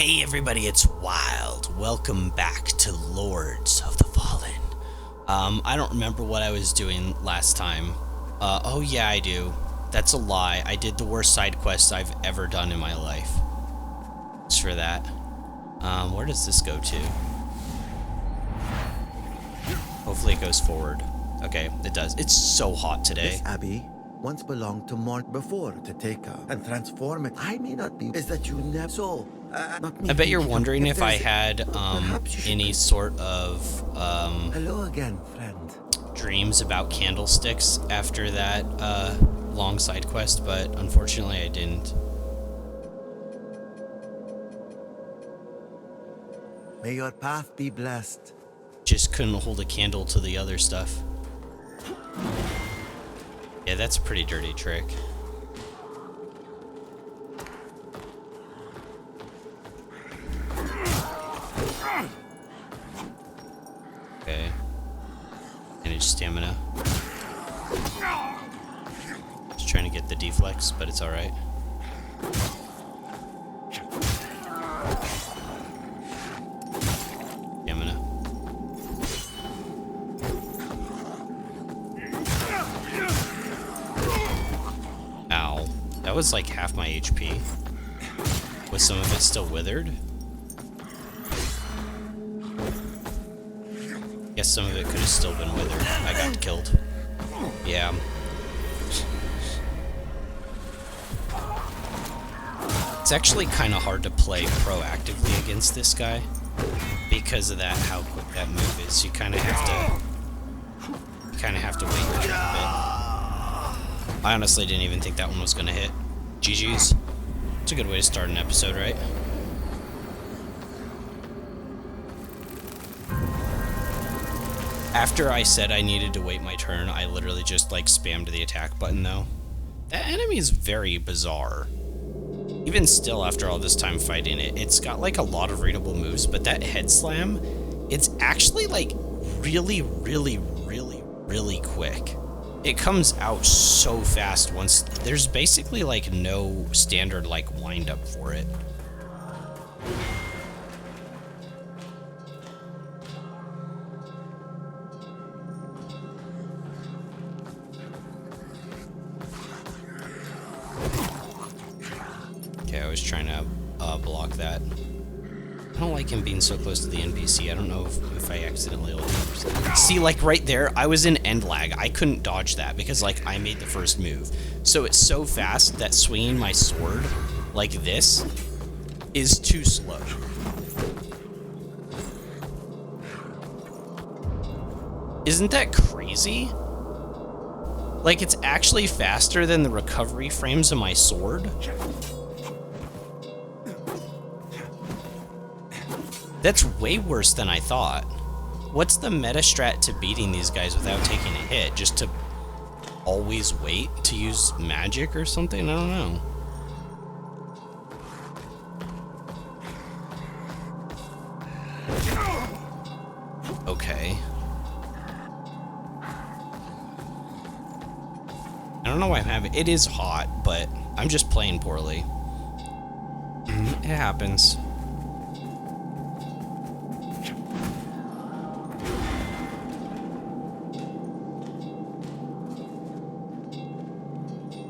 Hey everybody, it's Wild. Welcome back to Lords of the Fallen. I don't remember what I was doing last time. Oh yeah, I do. That's a lie. I did the worst side quest I've ever done in my life. Thanks for that. Where does this go to? Hopefully it goes forward. Okay, it does. It's so hot today. This abbey once belonged to Mort before to take her and transform it. I may not be. Is that you never saw? Not me. I bet you're wondering if I there's- had any sort of Hello again, friend. dreams about candlesticks after that long side quest, but unfortunately I didn't. May your path be blessed. Just couldn't hold a candle to the other stuff. Yeah, that's a pretty dirty trick. Okay. Manage stamina. Just trying to get the deflex, but it's alright. Stamina. Ow. That was like half my HP. Was some of it still withered? Guess some of it could have still been withered. I got killed. Yeah. It's actually kind of hard to play proactively against this guy because of that, how quick that move is. You kind of have to wait your turn a bit. I honestly didn't even think that one was gonna hit. GG's. It's a good way to start an episode, right? After I said I needed to wait my turn, I literally just like spammed the attack button though. That enemy is very bizarre. Even still, after all this time fighting it, it's got like a lot of readable moves, but that head slam, it's actually like really quick. It comes out so fast once, there's basically like no standard like wind up for it. Okay, I was trying to block that. I don't like him being so close to the NPC. I don't know if I accidentally ulted. See, like right there, I was in end lag. I couldn't dodge that because like I made the first move. So it's so fast that swinging my sword like this is too slow. Isn't that crazy? Like it's actually faster than the recovery frames of my sword. That's way worse than I thought. What's the meta strat to beating these guys without taking a hit? Just to always wait to use magic or something? I don't know. Okay. I don't know why I'm having... It is hot, but I'm just playing poorly. It happens.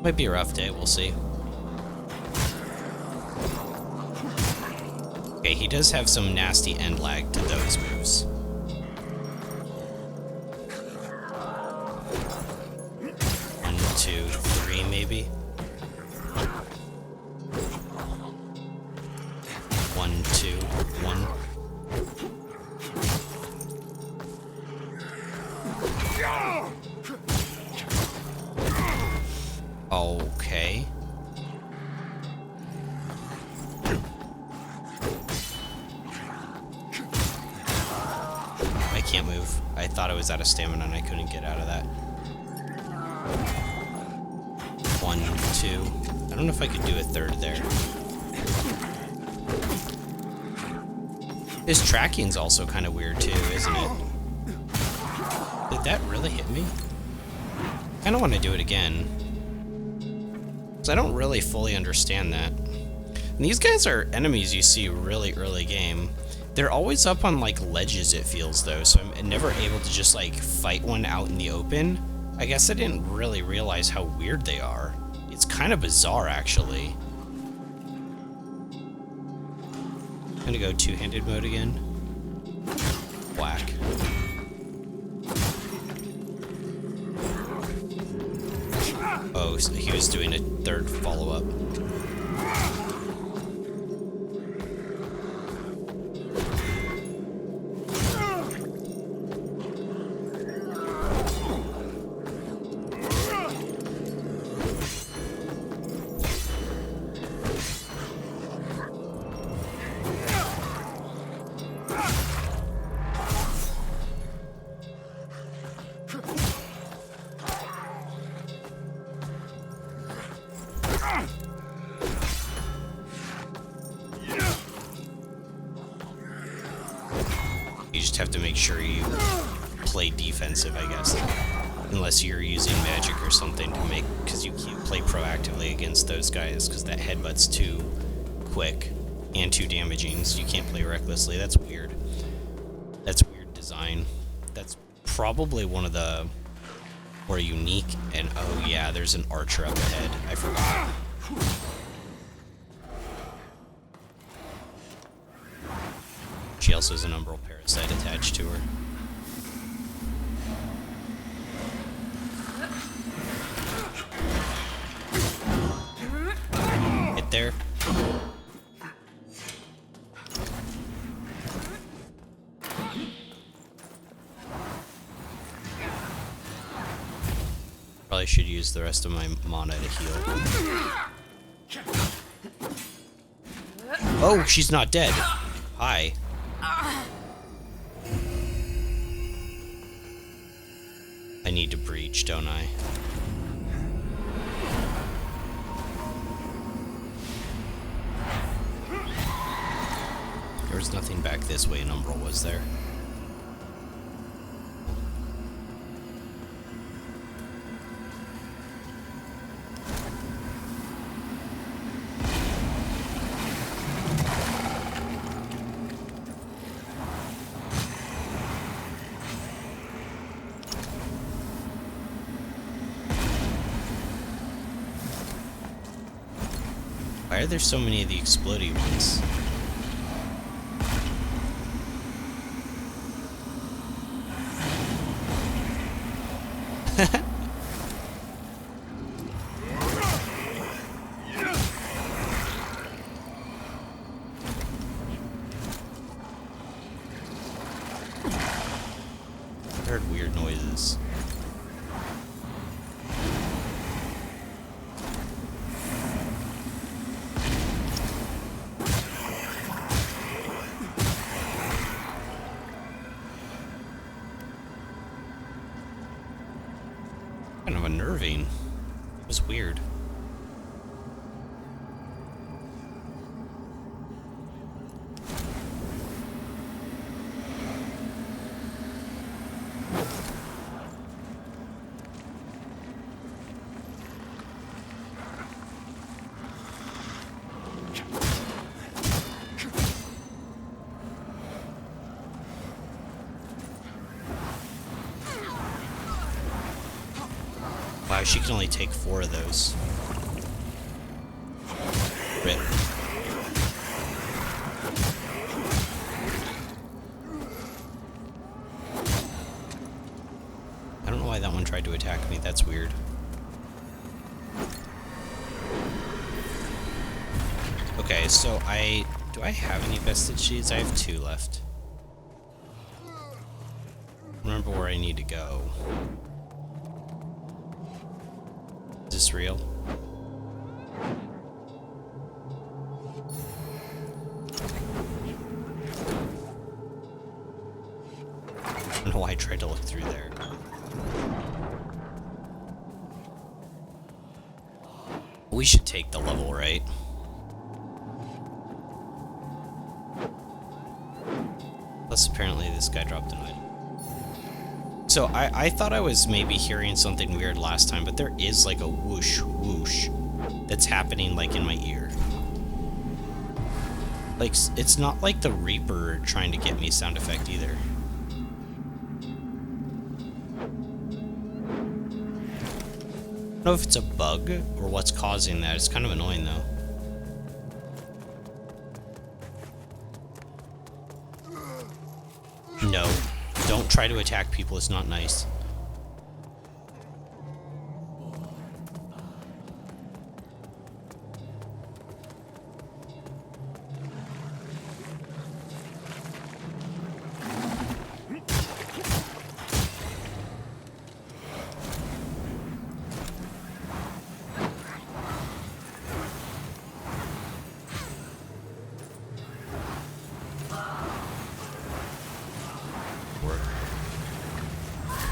Might be a rough day, we'll see. Okay, he does have some nasty end lag to those moves. One, two, three, maybe? One, two, one. Okay. I can't move. I thought I was out of stamina and I couldn't get out of that. One, two. I don't know if I could do a third there. His tracking's also kind of weird too, isn't it? Did that really hit me? I kind of want to do it again. Because I don't really fully understand that. And these guys are enemies you see really early game. They're always up on like ledges, it feels though, so I'm never able to just like fight one out in the open. I guess I didn't really realize how weird they are. It's kind of bizarre actually. I'm gonna go two-handed mode again. Whack. Oh, so he was doing a third follow-up. You just have to make sure you play defensive, I guess. Unless you're using magic or something to make... Because you can't play proactively against those guys, because that headbutt's too quick and too damaging, so you can't play recklessly. That's weird. That's weird design. That's probably one of the more unique... And, oh yeah, there's an archer up ahead. I forgot. She also has an umbral parasite attached to her. Hit there. Probably should use the rest of my mana to heal. Oh, she's not dead. Hi. I need to breach, don't I? There was nothing back this way in Umbral, was there? Why are there so many of the explodey ones? I heard weird noises. Kind of unnerving. It was weird. Wow, she can only take 4 of those. Rip. I don't know why that one tried to attack me. That's weird. Okay, so do I have any vestige seeds? I have 2 left. Remember where I need to go. Is this real? I don't know why I tried to look through there. We should take the level, right? Plus, apparently this guy dropped an item. So I thought I was maybe hearing something weird last time, but there is like a whoosh whoosh that's happening like in my ear. Like, it's not like the Reaper trying to get me sound effect either. I don't know if it's a bug or what's causing that. It's kind of annoying though. No, don't try to attack people. It's not nice.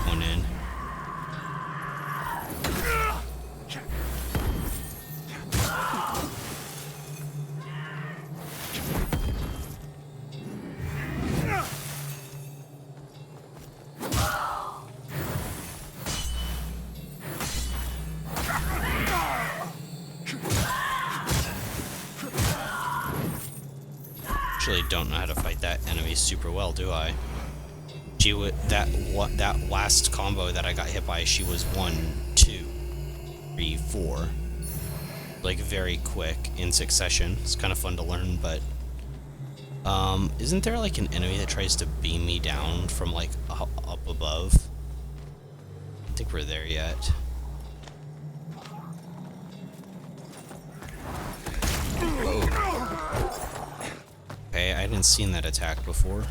One in. Actually, don't know how to fight that enemy super well, do I? She would that last combo that I got hit by. She was 1, 2, 3, 4, like very quick in succession. It's kind of fun to learn, but isn't there like an enemy that tries to beam me down from like up above? I don't think we're there yet. Oh. Okay, I hadn't seen that attack before.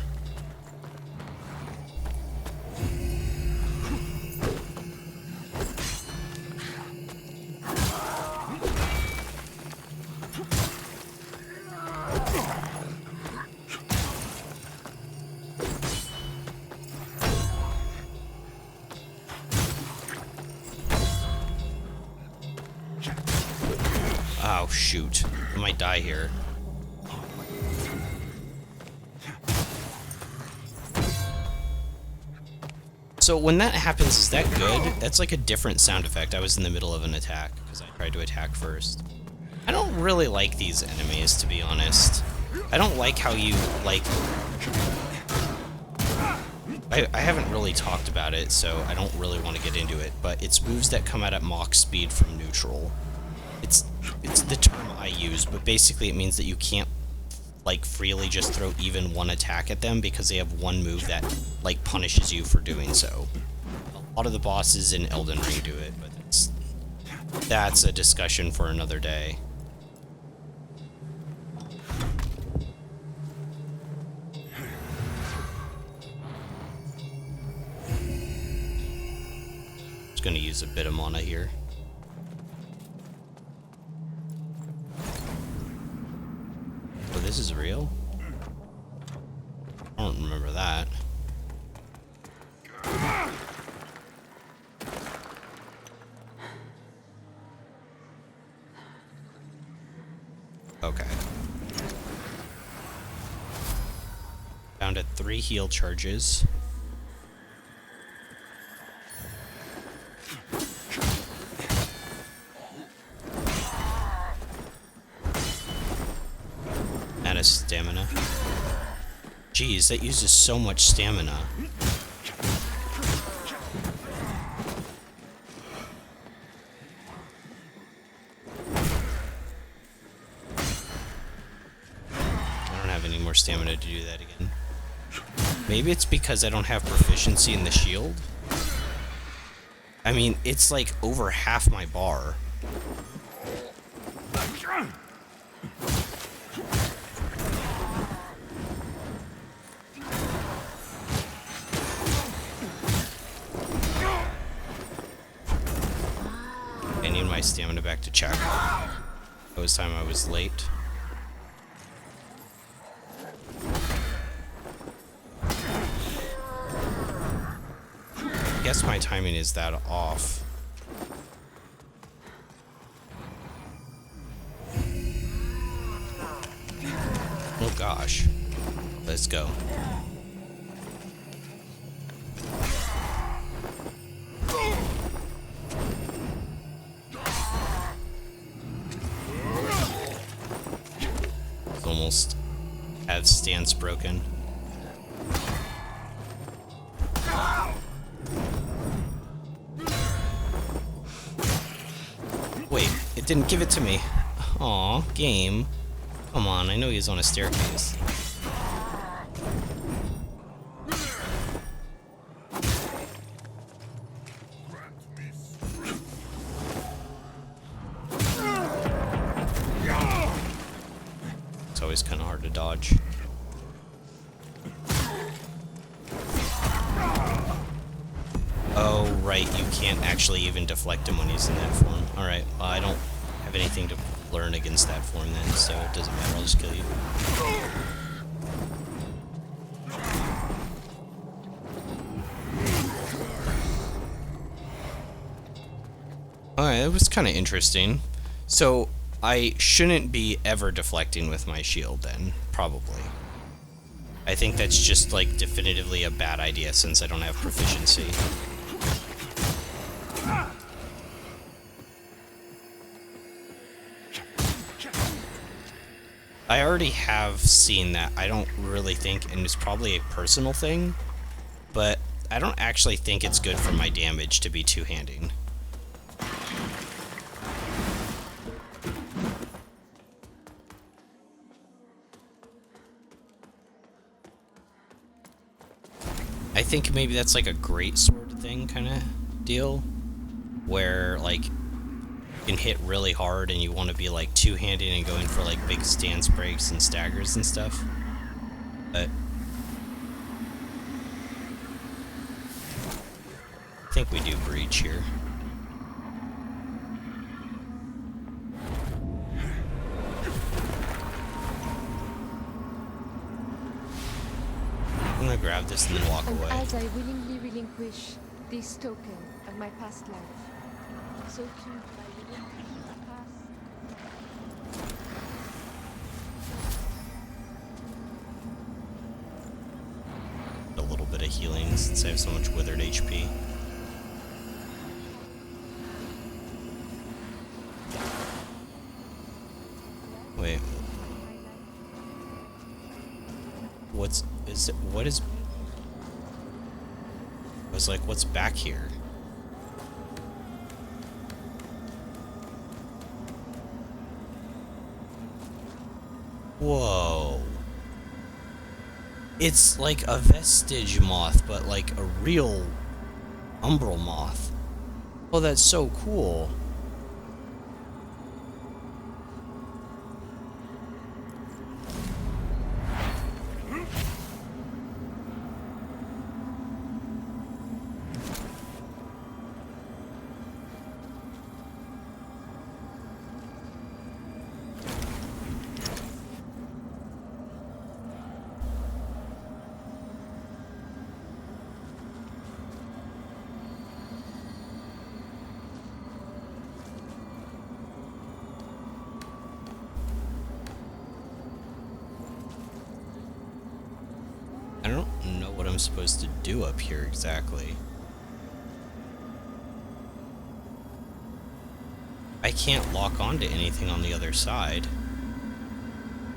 Oh, shoot. I might die here. So when that happens, is that good? That's like a different sound effect. I was in the middle of an attack because I tried to attack first. I don't really like these enemies, to be honest. I don't like how you, like... I haven't really talked about it, so I don't really want to get into it, but it's moves that come out at Mach speed from neutral. It's the term I use, but basically it means that you can't like freely just throw even one attack at them because they have one move that like punishes you for doing so. A lot of the bosses in Elden Ring do it, but that's a discussion for another day. Just gonna use a bit of mana here. Oh, this is real? I don't remember that. Okay. Found at 3 heal charges. And a stamina. Jeez, that uses so much stamina. I don't have any more stamina to do that again. Maybe it's because I don't have proficiency in the shield? I mean, it's like over half my bar. I need my stamina back to check. It was time I was late. I guess my timing is that off. Oh gosh. Let's go. Almost Have stance broken. Wait, it didn't give it to me. Aw, game. Come on, I know he's on a staircase. It's always kind of hard to dodge. Oh, right, you can't actually even deflect him when he's in that form. Alright, well, I don't have anything to learn against that form then, so it doesn't matter, I'll just kill you. Alright, it was kind of interesting. So, I shouldn't be ever deflecting with my shield then, probably. I think that's just, like, definitively a bad idea since I don't have proficiency. I already have seen that. I don't really think, and it's probably a personal thing, but I don't actually think it's good for my damage to be two-handing. I think maybe that's like a great sword thing kind of deal, where like you can hit really hard and you want to be like two-handed and going for like big stance breaks and staggers and stuff. But I think we do breach here. I'm gonna grab this and then walk And away. as I willingly relinquish this token of my past life, so too I relinquish the past. A little bit of healing since I have so much withered HP. Wait. What is... I was like, what's back here? Whoa. It's like a vestige moth, but like a real umbral moth. Oh, that's so cool. I don't know what I'm supposed to do up here exactly. I can't lock onto anything on the other side.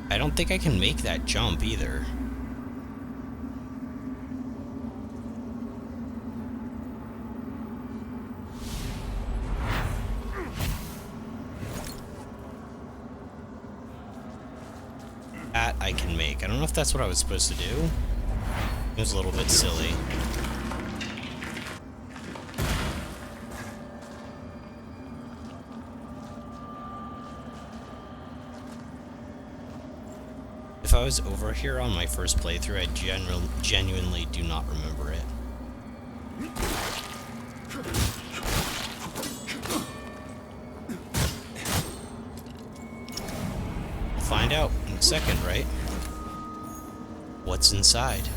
I don't think I can make that jump either. That I can make. I don't know if that's what I was supposed to do. It was a little bit silly. If I was over here on my first playthrough, I genuinely do not remember it. We'll find out in a second, right? What's inside?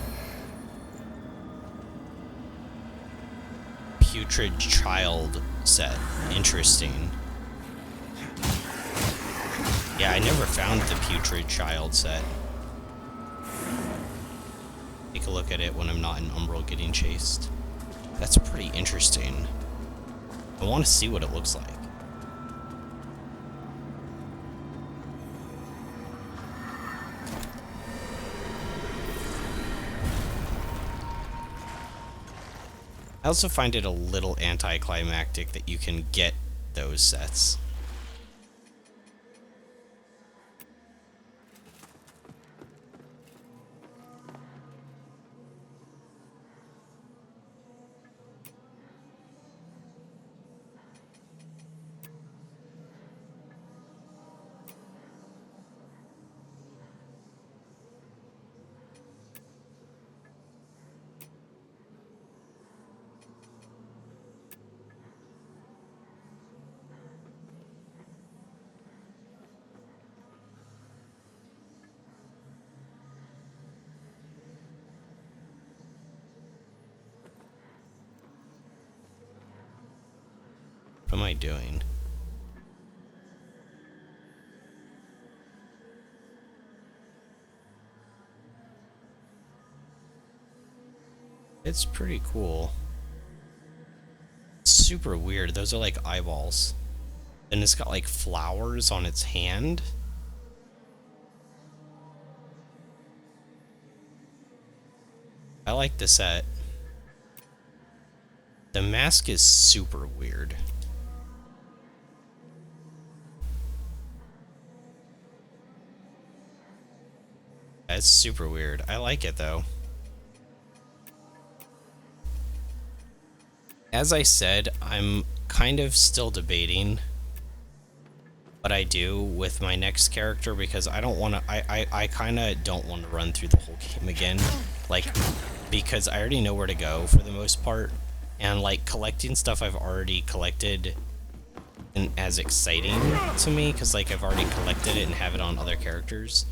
Putrid Child set. Interesting. Yeah, I never found the Putrid Child set. Take a look at it when I'm not in Umbral getting chased. That's pretty interesting. I want to see what it looks like. I also find it a little anticlimactic that you can get those sets. What am I doing? It's pretty cool. It's super weird. Those are like eyeballs. And it's got like flowers on its hand. I like the set. The mask is super weird. It's super weird. I like it though. As I said, I'm kind of still debating what I do with my next character because I don't want to. I kind of don't want to run through the whole game again, like because I already know where to go for the most part, and like collecting stuff I've already collected isn't as exciting to me because like I've already collected it and have it on other characters.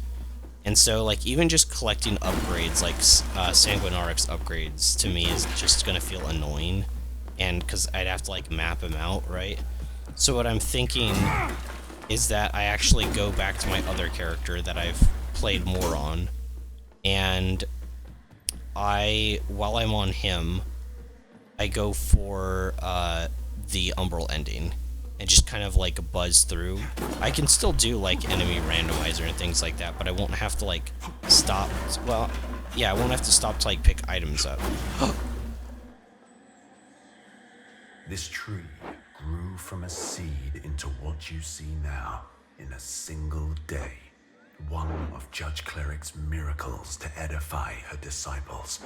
And so, like, even just collecting upgrades, like Sanguinarix upgrades, to me is just gonna feel annoying. And because I'd have to, like, map them out, right? So what I'm thinking is that I actually go back to my other character that I've played more on. And while I'm on him, I go for the Umbral ending. And just kind of like buzz through. I can still do like enemy randomizer and things like that, but I won't have to like stop. Well, yeah, I won't have to stop to like pick items up. This tree grew from a seed into what you see now in a single day. One of Judge Cleric's miracles to edify her disciples.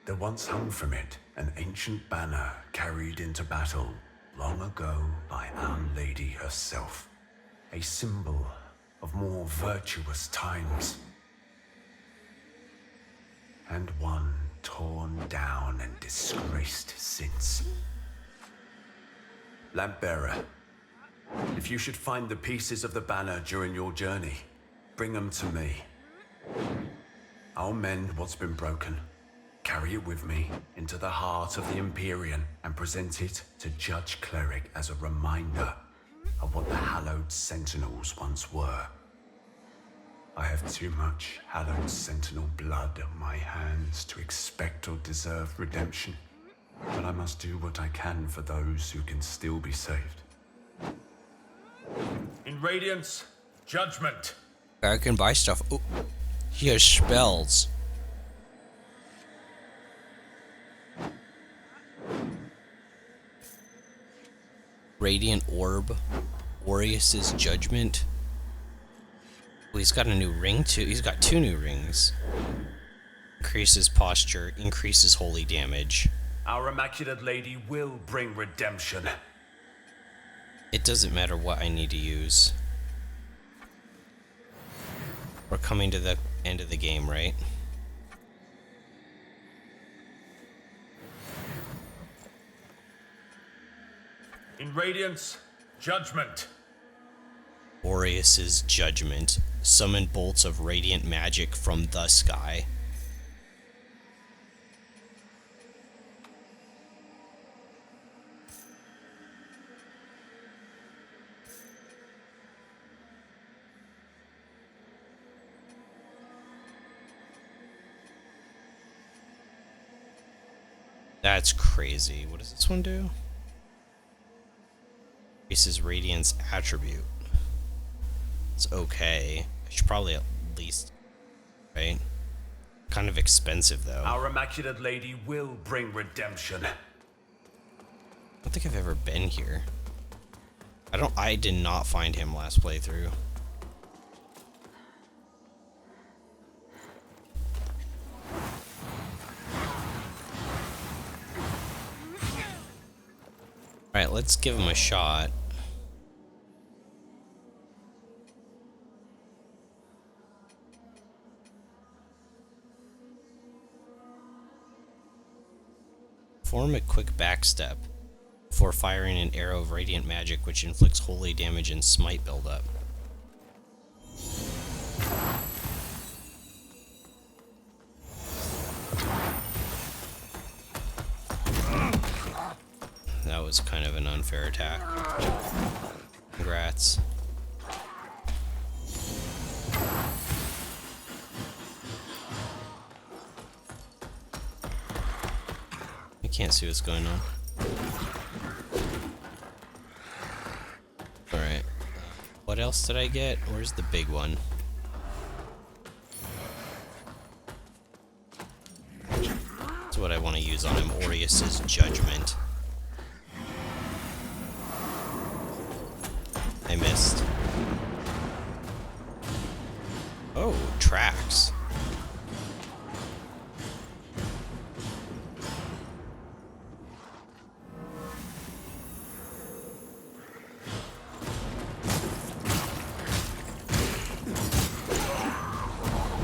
There once hung from it an ancient banner carried into battle long ago by Our Lady herself, a symbol of more virtuous times, and one torn down and disgraced since. Lampbearer, if you should find the pieces of the banner during your journey, bring them to me. I'll mend what's been broken, carry it with me into the heart of the Empyrean, and present it to Judge Cleric as a reminder of what the hallowed sentinels once were. I have too much hallowed sentinel blood on my hands to expect or deserve redemption, but I must do what I can for those who can still be saved. In Radiance, Judgment. I can buy stuff. Oh, he has spells. Radiant Orb, Aureus's Judgment. Oh, he's got a new ring too. He's got 2 new rings. Increases posture, increases holy damage. Our Immaculate Lady will bring redemption. It doesn't matter what I need to use. We're coming to the end of the game, right? In Radiance, Judgment. Aureus's Judgment. Summon bolts of radiant magic from the sky. That's crazy. What does this one do? Increases Radiance attribute. It's okay. I should probably at least... Right? Kind of expensive, though. Our Immaculate Lady will bring redemption. don't think I've ever been here. I did not find him last playthrough. Alright, let's give him a shot. Perform a quick backstep before firing an arrow of radiant magic which inflicts holy damage and smite buildup. That was kind of an unfair attack. Congrats. I can't see what's going on. Alright. What else did I get? Where's the big one? That's what I want to use on him. Aureus's Judgment. I missed. Oh, tracks.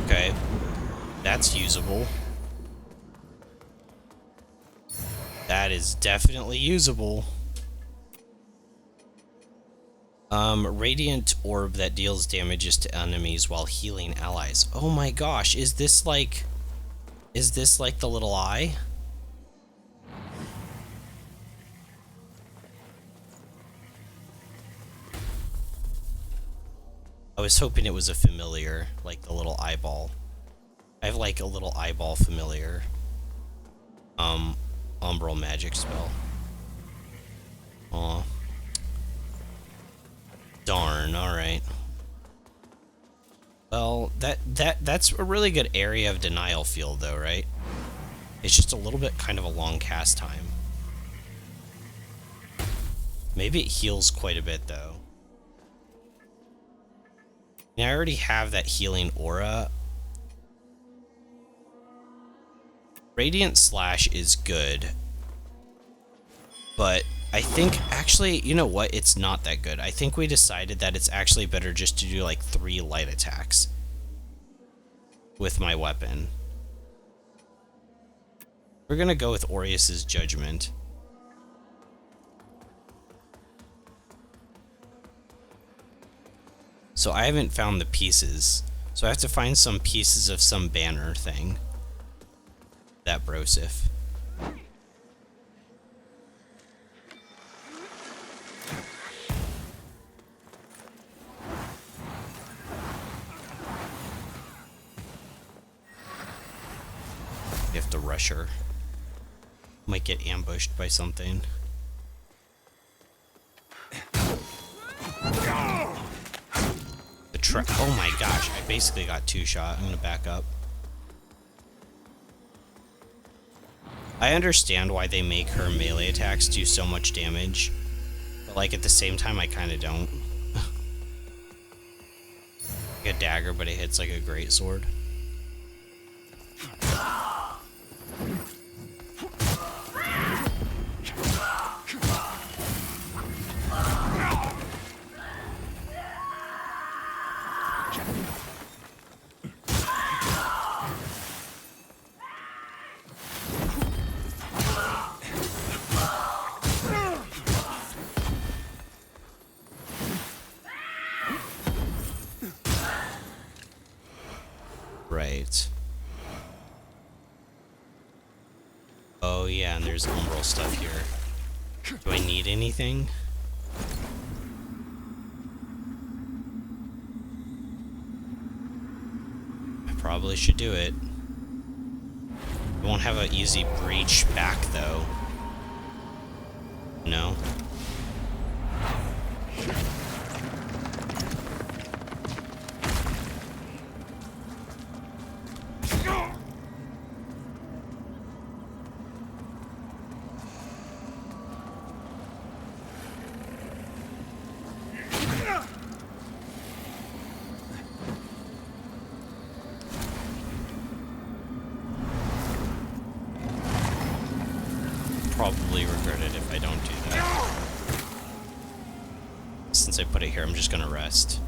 Okay, that's usable. That is definitely usable. Radiant orb that deals damages to enemies while healing allies. Oh my gosh, is this like the little eye? I was hoping it was a familiar, like the little eyeball. I have like a little eyeball familiar. Umbral magic spell. Aw. Darn, alright. Well, that's a really good area of denial field though, right? It's just a little bit kind of a long cast time. Maybe it heals quite a bit though. Yeah, I already have that healing aura. Radiant Slash is good. But I think, actually, you know what? It's not that good. I think we decided that it's actually better just to do like 3 light attacks with my weapon. We're gonna go with Aureus's Judgment. So I haven't found the pieces. So I have to find some pieces of some banner thing. That brosif. We have to rush her. Might get ambushed by something. Oh my gosh, I basically got 2-shot. I'm gonna back up. I understand why they make her melee attacks do so much damage, but like at the same time I kinda don't. Like a dagger, but it hits like a greatsword. Right. Oh yeah, and there's umbral stuff here. Do I need anything? I probably should do it. I won't have an easy breach back though. No? probably regret it if I don't do that. Since I put it here, I'm just gonna rest.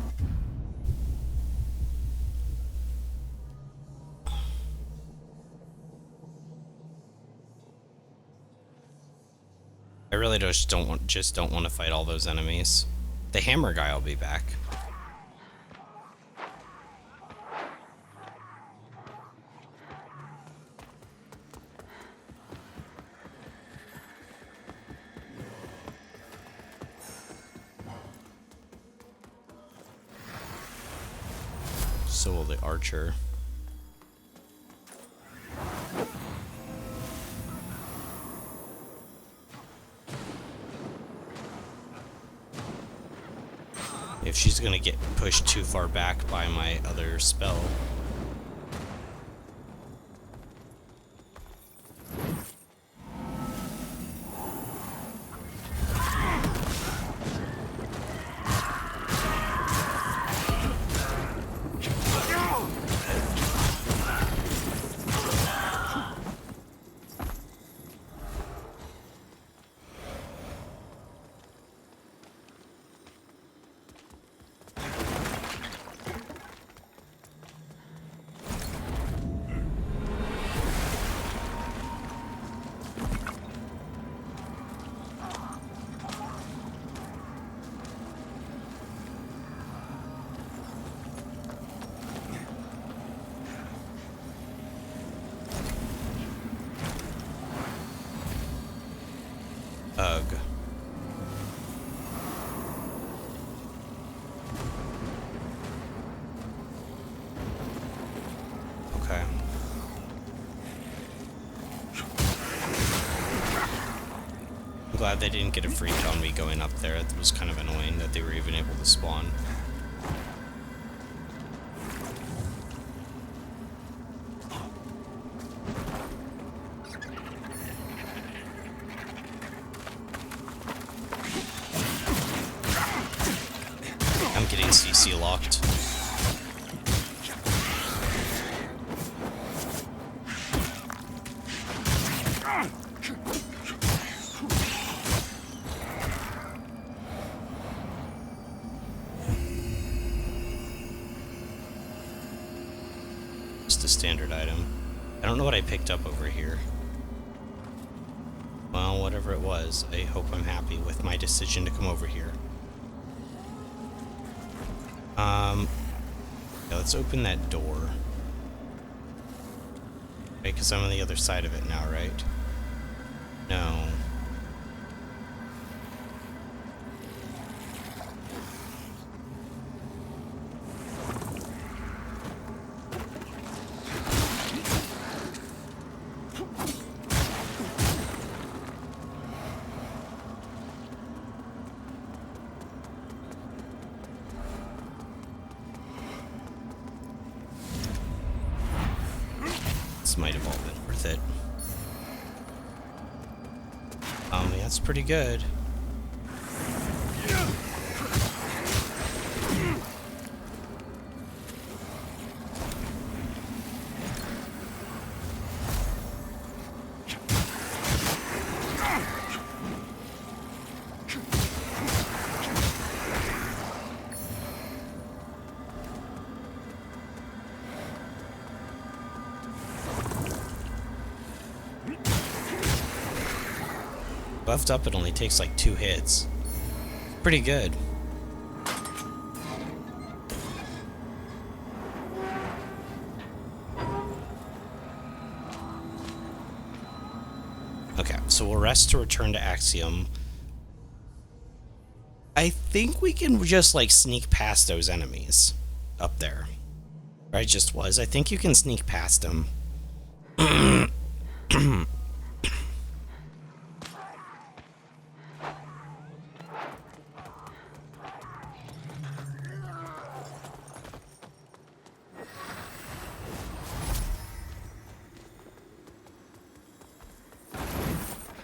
I really just don't want to fight all those enemies. The hammer guy will be back. So will the archer. If she's gonna get pushed too far back by my other spell. Ugh. Okay. I'm glad they didn't get a freak on me going up there. It was kind of annoying that they were even able to spawn. I'm getting CC locked. Just a standard item. I don't know what I picked up over here. Well, whatever it was, I hope I'm happy with my decision to come over here. Yeah, let's open that door. Right, because I'm on the other side of it now, right? No. This might have all been worth it. That's pretty good. Buffed up, it only takes like 2 hits. Pretty good. Okay, so we'll rest to return to Axiom. I think we can just like sneak past those enemies up there. Or I just was. I think you can sneak past them.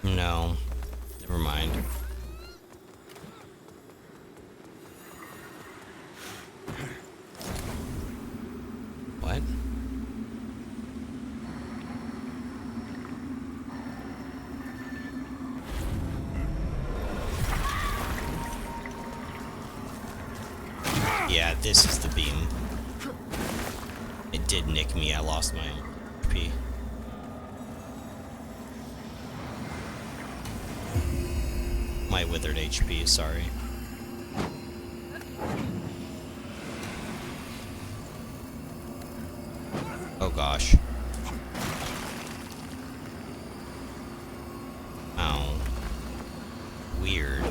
No, never mind. What? this is the beam. It did nick me. I lost my HP. My withered HP, sorry. Oh gosh. Ow. Weird.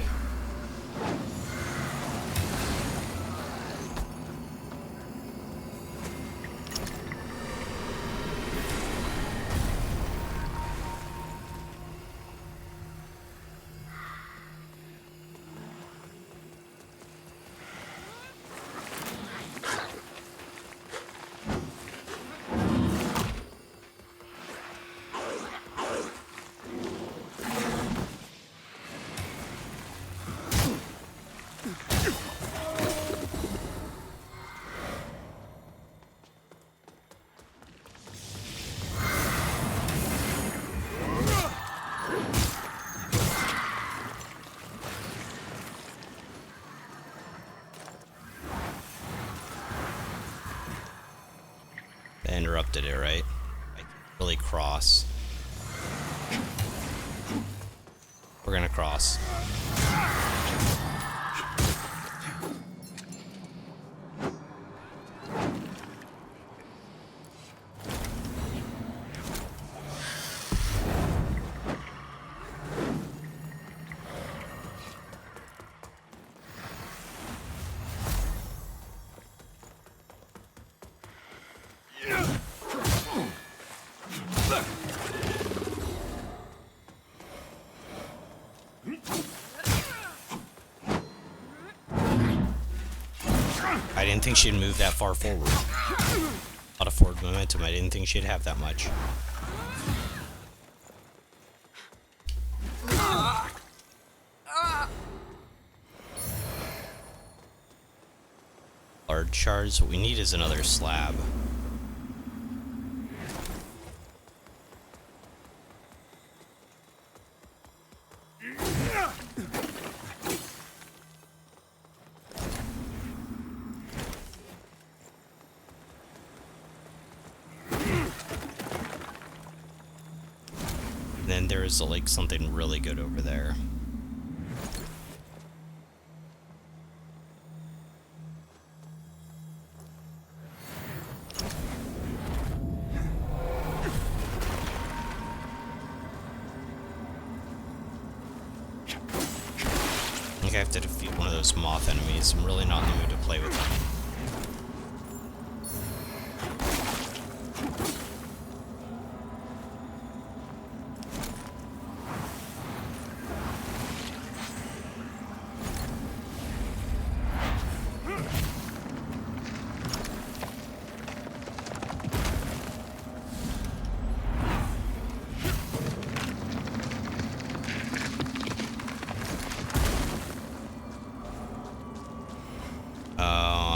I interrupted it, right? I can't really cross. We're gonna cross. I didn't think she'd move that far forward. A lot of forward momentum. I didn't think she'd have that much. Large shards. What we need is another slab. Then there is like something really good over there. I think I have to defeat one of those moth enemies. I'm really not in the mood to play with them.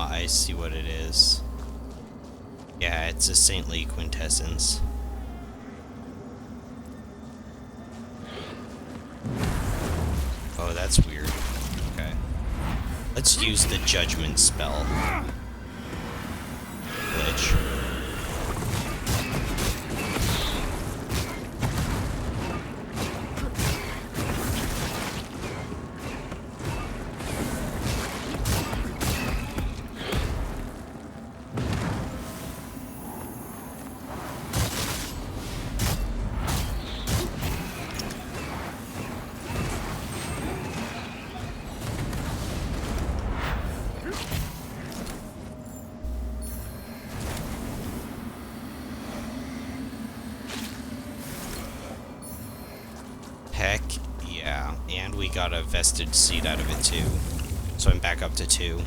I see what it is. Yeah, it's a saintly quintessence. Oh, that's weird. Okay. Let's use the judgment spell. Glitch. Heck yeah, and we got a vested seed out of it too. So I'm back up to 2.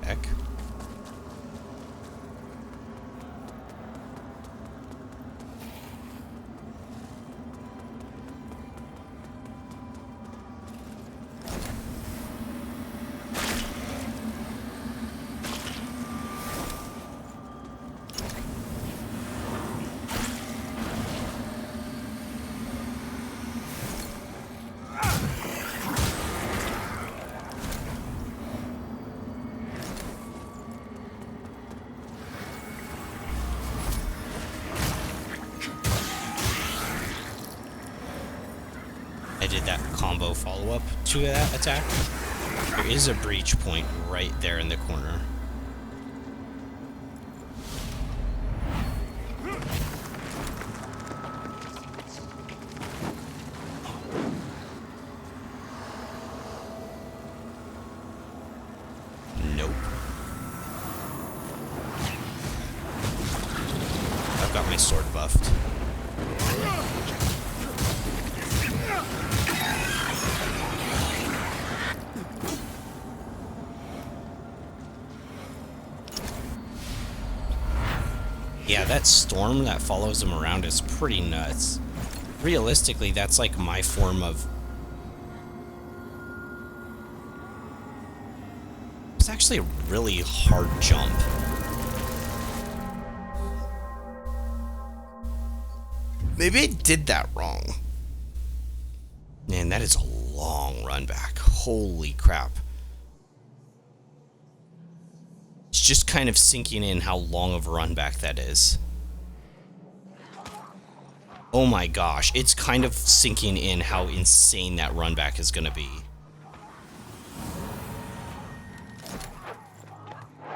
Heck. combo follow-up to that attack. There is a breach point right there in the corner. Nope. I've got my sword buffed. Yeah, that storm that follows him around is pretty nuts. Realistically, that's like my form of... It's actually a really hard jump. Maybe I did that wrong. Man, that is a long run back. Holy crap. It's just kind of sinking in how long of a run back that is. Oh my gosh, it's kind of sinking in how insane that run back is gonna be.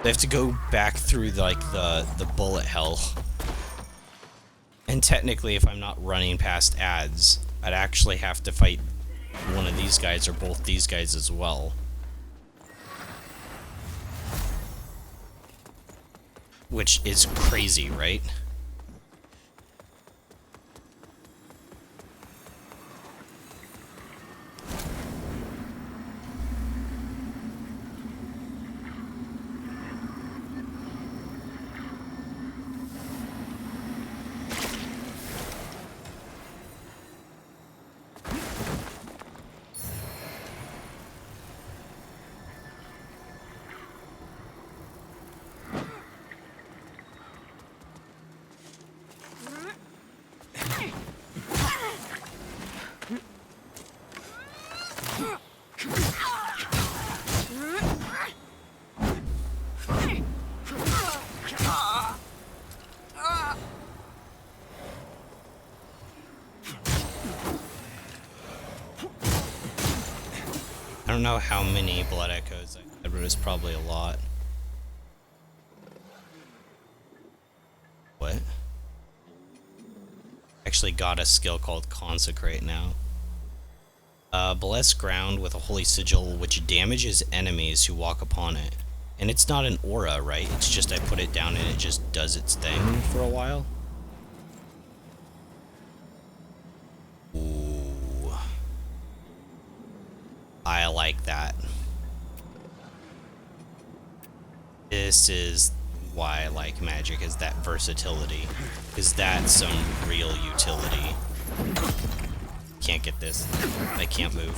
I have to go back through like the bullet hell. And technically, if I'm not running past ads, I'd actually have to fight one of these guys or both these guys as well. Which is crazy, right? I don't know how many blood echoes I had, but it was probably a lot. What? Actually got a skill called Consecrate now. Bless ground with a holy sigil which damages enemies who walk upon it. And it's not an aura, right? It's just I put it down and it just does its thing for a while. Ooh. I like that. This is why I like magic, is that versatility. Because that's some real utility. Can't get this. I can't move.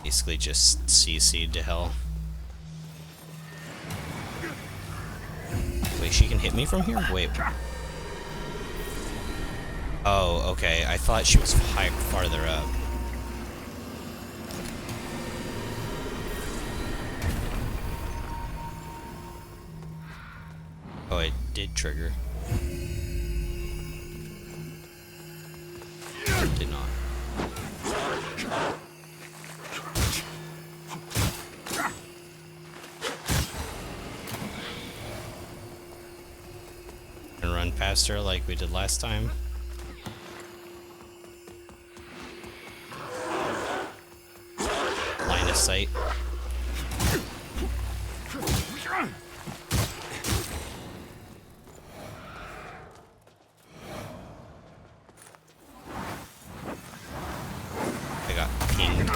Basically just CC'd to hell. Wait, she can hit me from here? Wait. Oh, okay. I thought she was farther up. Oh, it did trigger. Did not. And run past her like we did last time. Line of sight. I got pinged.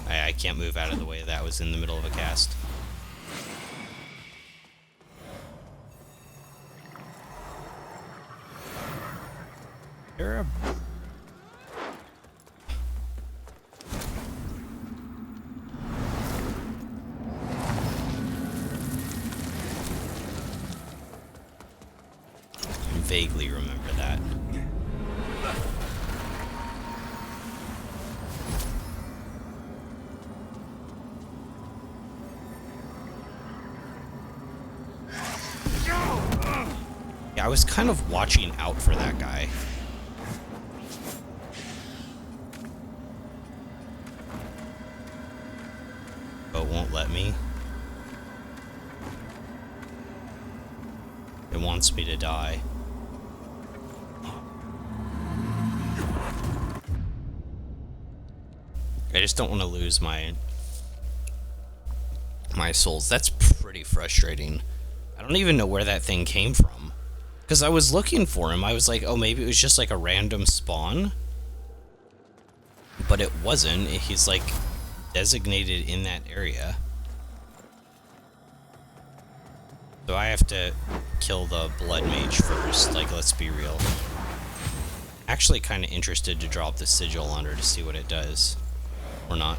I can't move out of the way. That was in the middle of a cast. You're a... I vaguely remember that. Yeah, I was kind of watching out for that guy. but won't let me. It wants me to die. I just don't want to lose my souls. That's pretty frustrating. I don't even know where that thing came from. Because I was looking for him. I was like, oh, maybe it was just like a random spawn. But it wasn't. He's like designated in that area. So I have to kill the blood mage first. Like, let's be real. Actually kind of interested to drop the sigil on her to see what it does. Or not.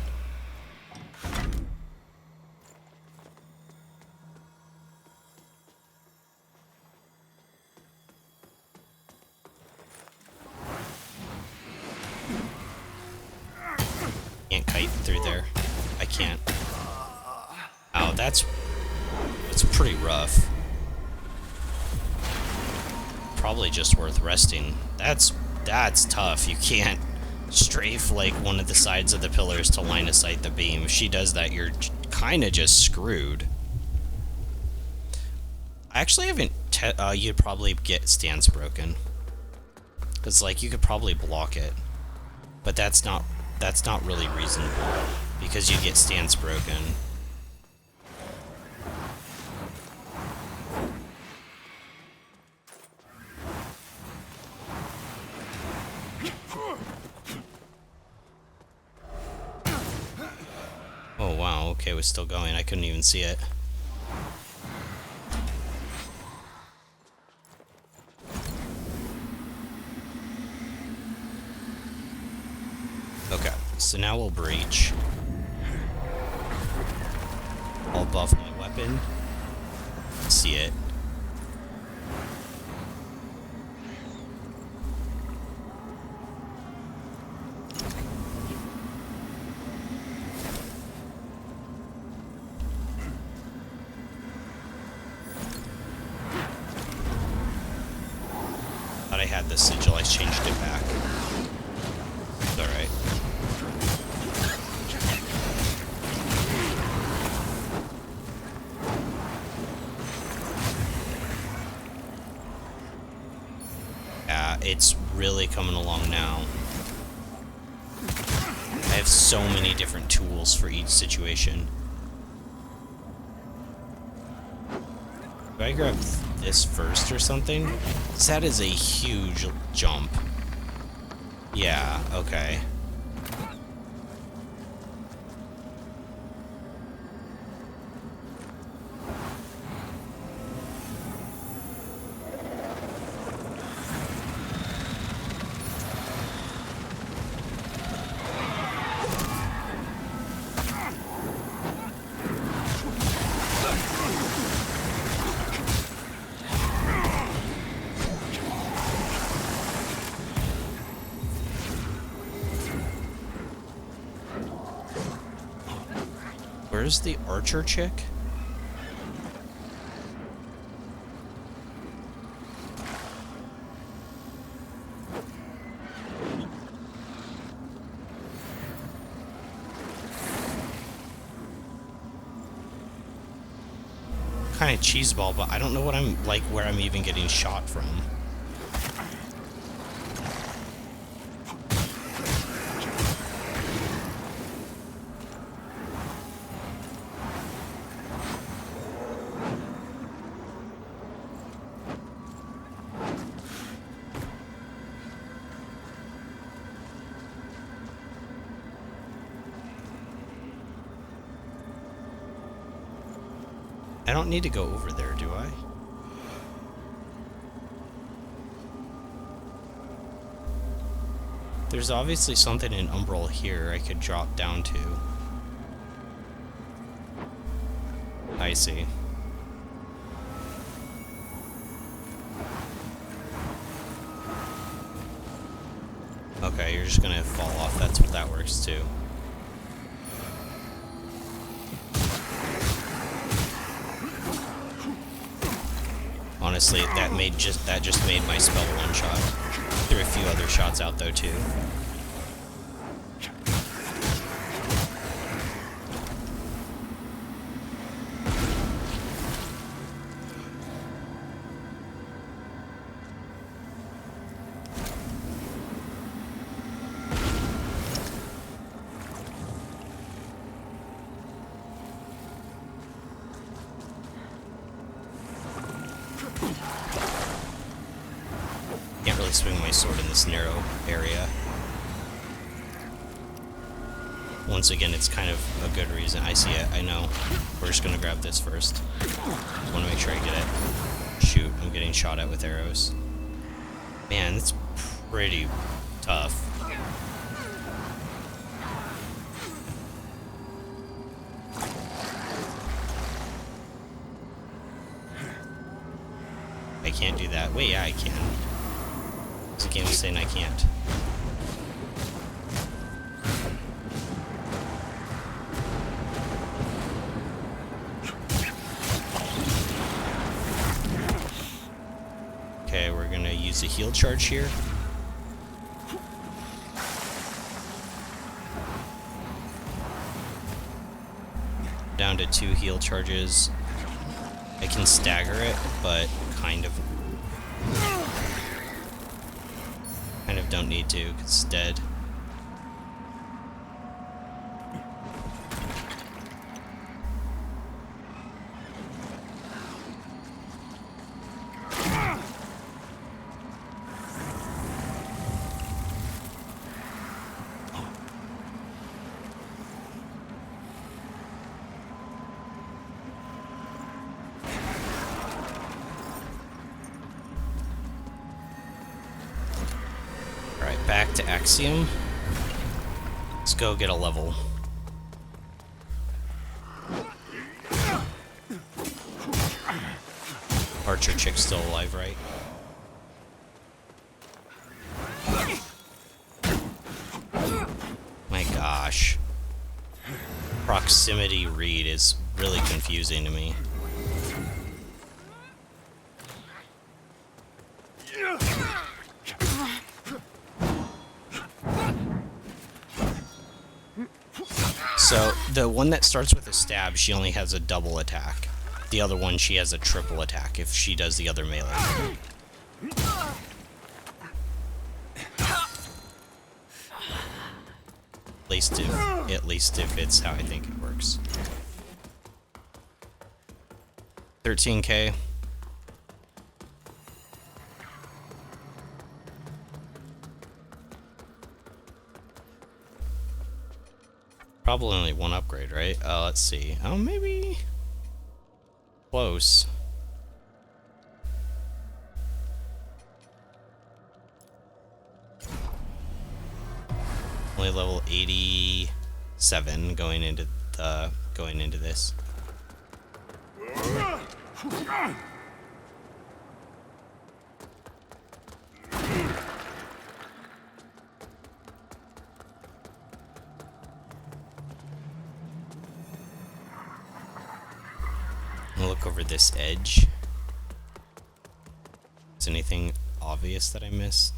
Can't kite through there. I can't. Oh, that's pretty rough. Probably just worth resting. That's tough. You can't strafe like one of the sides of the pillars to line of sight the beam. If she does that, you're kind of just screwed. I actually haven't. You'd probably get stance broken, because like you could probably block it, but that's not really reasonable because you get stance broken. Oh wow, okay, it was still going. I couldn't even see it. Okay, so now we'll breach. I'll buff my weapon. See it. Thought I had the sigil, I changed it back. It's alright. Yeah, it's really coming along now. I have so many different tools for each situation. Do I grab this first or something? 'Cause that is a huge jump. Yeah, okay. Where's the archer chick? Kind of cheeseball, but I don't know what I'm like, where I'm even getting shot from. I don't need to go over there, do I? There's obviously something in Umbral here I could drop down to. I see. Okay, you're just gonna fall off. That works too. Honestly, that just made my spell one shot. Threw a few other shots out though too. swing my sword in this narrow area. Once again, it's kind of a good reason. I see it, I know. We're just gonna grab this first. I wanna make sure I get it. Shoot, I'm getting shot at with arrows. Man, it's pretty tough. I can't do that. Wait, yeah, I can. This game is saying I can't. Okay, we're gonna use a heal charge here. Down to 2 heal charges. I can stagger it, but kind of don't need to, 'cause it's dead. Back to Axiom. Let's go get a level. Archer chick's still alive, right? My gosh. Proximity read is really confusing to me. So, the one that starts with a stab, she only has a double attack. The other one, she has a triple attack if she does the other melee. At least if it's how I think it works. 13k. Probably only one upgrade, right? Let's see. Oh, maybe... Close. Only level 87 going into this. I'll look over this edge. Is anything obvious that I missed?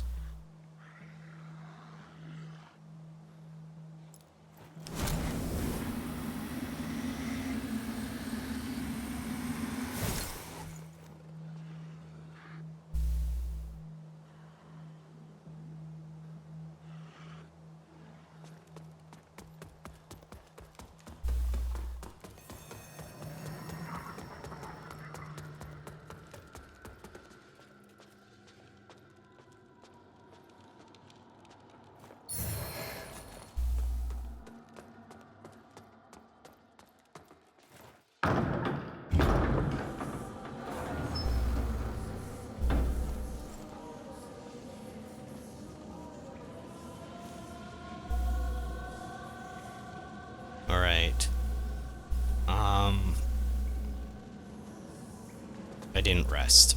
Alright. I didn't rest.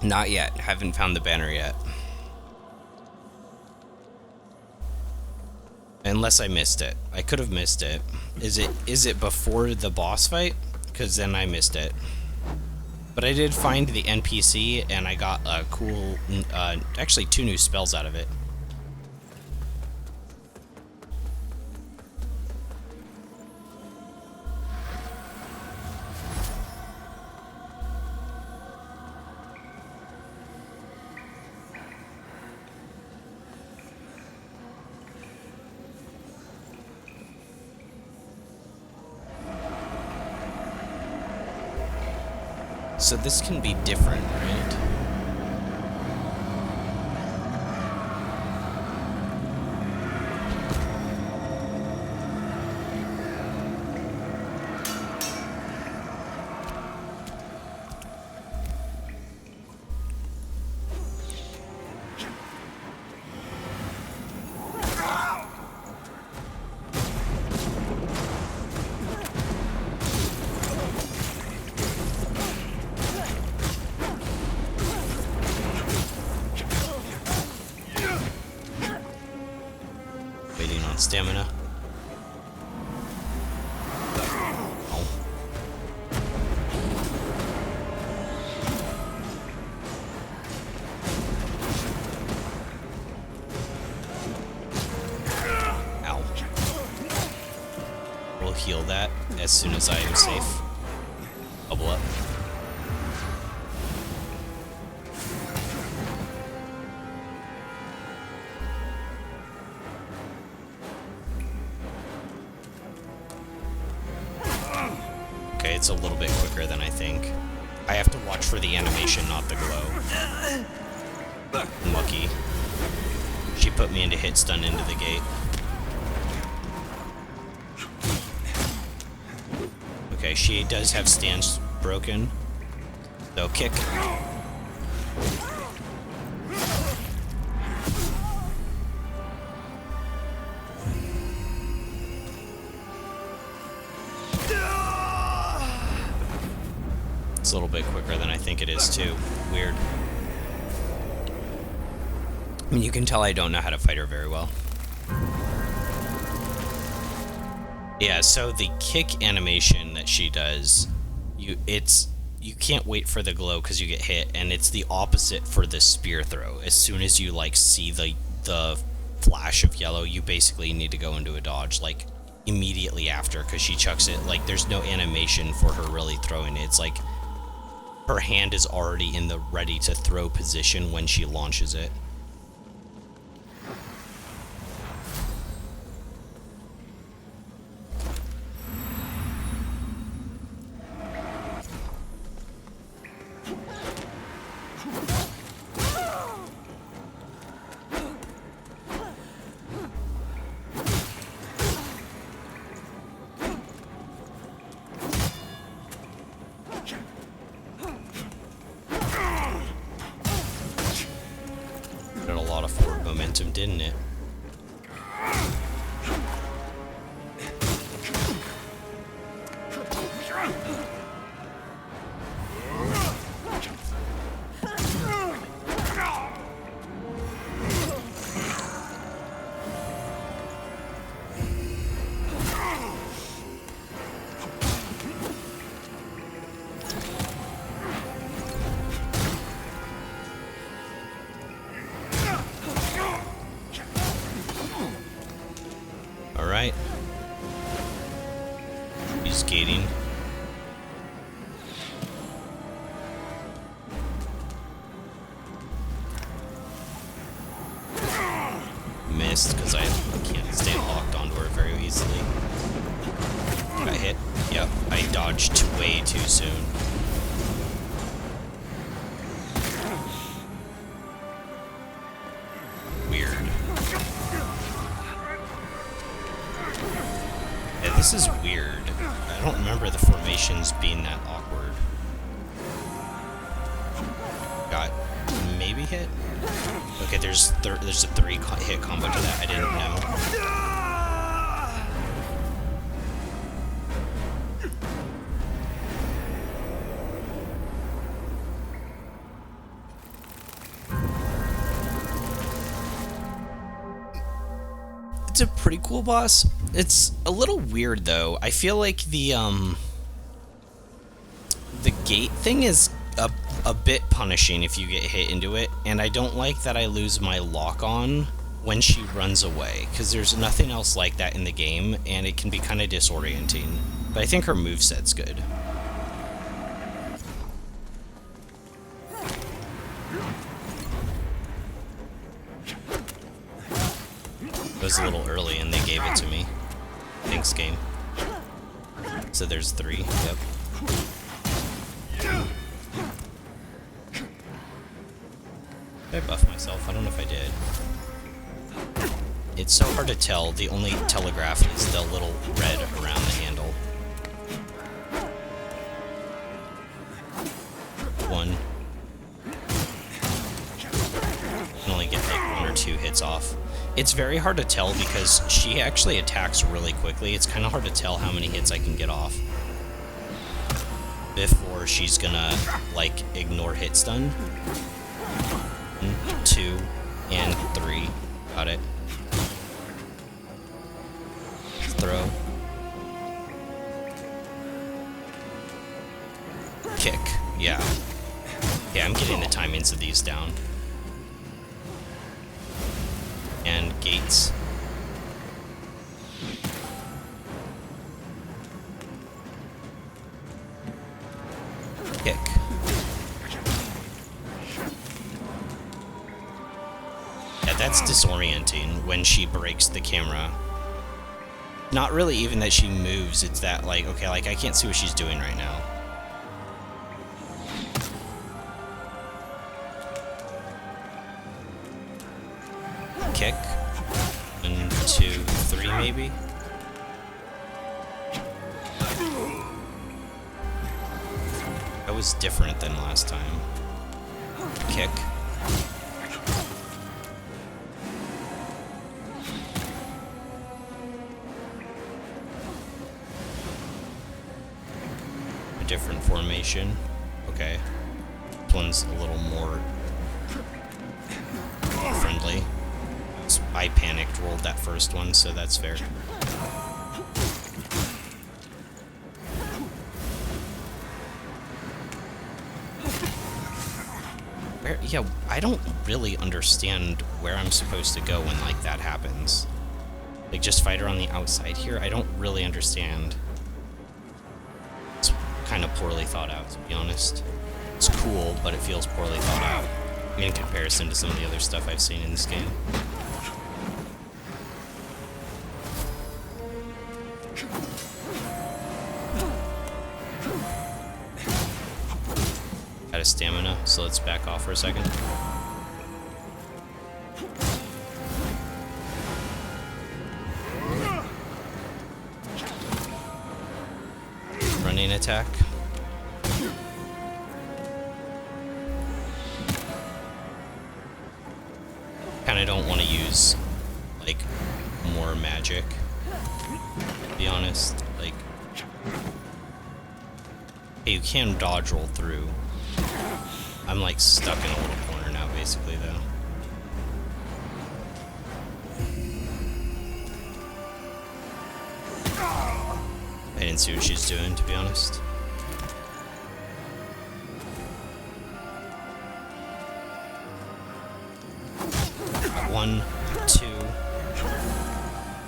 Not yet. Haven't found the banner yet. Unless I missed it. I could have missed it. Is it before the boss fight? Because then I missed it. But I did find the NPC, and I got a cool... actually 2 new spells out of it. So this can be different, right? Waiting on stamina. Oh. Ow. We'll heal that as soon as I am safe. Bubble up. Okay, it's a little bit quicker than I think. I have to watch for the animation, not the glow. Lucky. She put me into hit stun into the gate. Okay, she does have stance broken. So kick. It's a little bit quicker than I think it is too. Weird. I mean, you can tell I don't know how to fight her very well. Yeah, so the kick animation that she does, you can't wait for the glow because you get hit, and it's the opposite for the spear throw. As soon as you like see the flash of yellow, you basically need to go into a dodge like immediately after, because she chucks it. Like there's no animation for her really throwing it. It's like her hand is already in the ready to throw position when she launches it. Got a lot of forward momentum, didn't it? Alright. He's gating. Missed because I can't stay locked onto her very easily. Got hit. Yep, I dodged way too soon. Weird. Yeah, this is weird. I don't remember the formations being that awkward. Got maybe hit? Okay, there's a 3-hit combo to that. I didn't know. It's a pretty cool boss. It's a little weird though. I feel like the gate thing is a bit punishing if you get hit into it, and I don't like that I lose my lock on when she runs away, because there's nothing else like that in the game, and it can be kind of disorienting. But I think her moveset's good. It was a little early and they gave it to me. Thanks, game. So there's 3, yep. Did I buff myself? I don't know if I did. It's so hard to tell. The only telegraph is the little red around the handle. One. You can only get like 1 or 2 hits off. It's very hard to tell because she actually attacks really quickly. It's kind of hard to tell how many hits I can get off before she's gonna, like, ignore hit stun. 1, 2, and 3. Got it. Throw. Kick. Yeah. Yeah, I'm getting the timings of these down. And gates. Kick. Yeah, that's disorienting when she breaks the camera. Not really even that she moves, it's that, like, okay, like, I can't see what she's doing right now. Kick. 1, 2, 3, maybe? That was different than last time. Kick. A different formation. Okay. This one's a little more friendly. I panicked, rolled that first one, so that's fair. Yeah, I don't really understand where I'm supposed to go when, like, that happens. Like, just fight her on the outside here? I don't really understand. It's kind of poorly thought out, to be honest. It's cool, but it feels poorly thought out in comparison to some of the other stuff I've seen in this game. Out of stamina, so let's back off for a second. Running attack. Kinda don't want to use, like, more magic, to be honest. Like, hey, you can dodge roll through. I'm, like, stuck in a little corner now, basically, though. I didn't see what she's doing, to be honest. One, 2.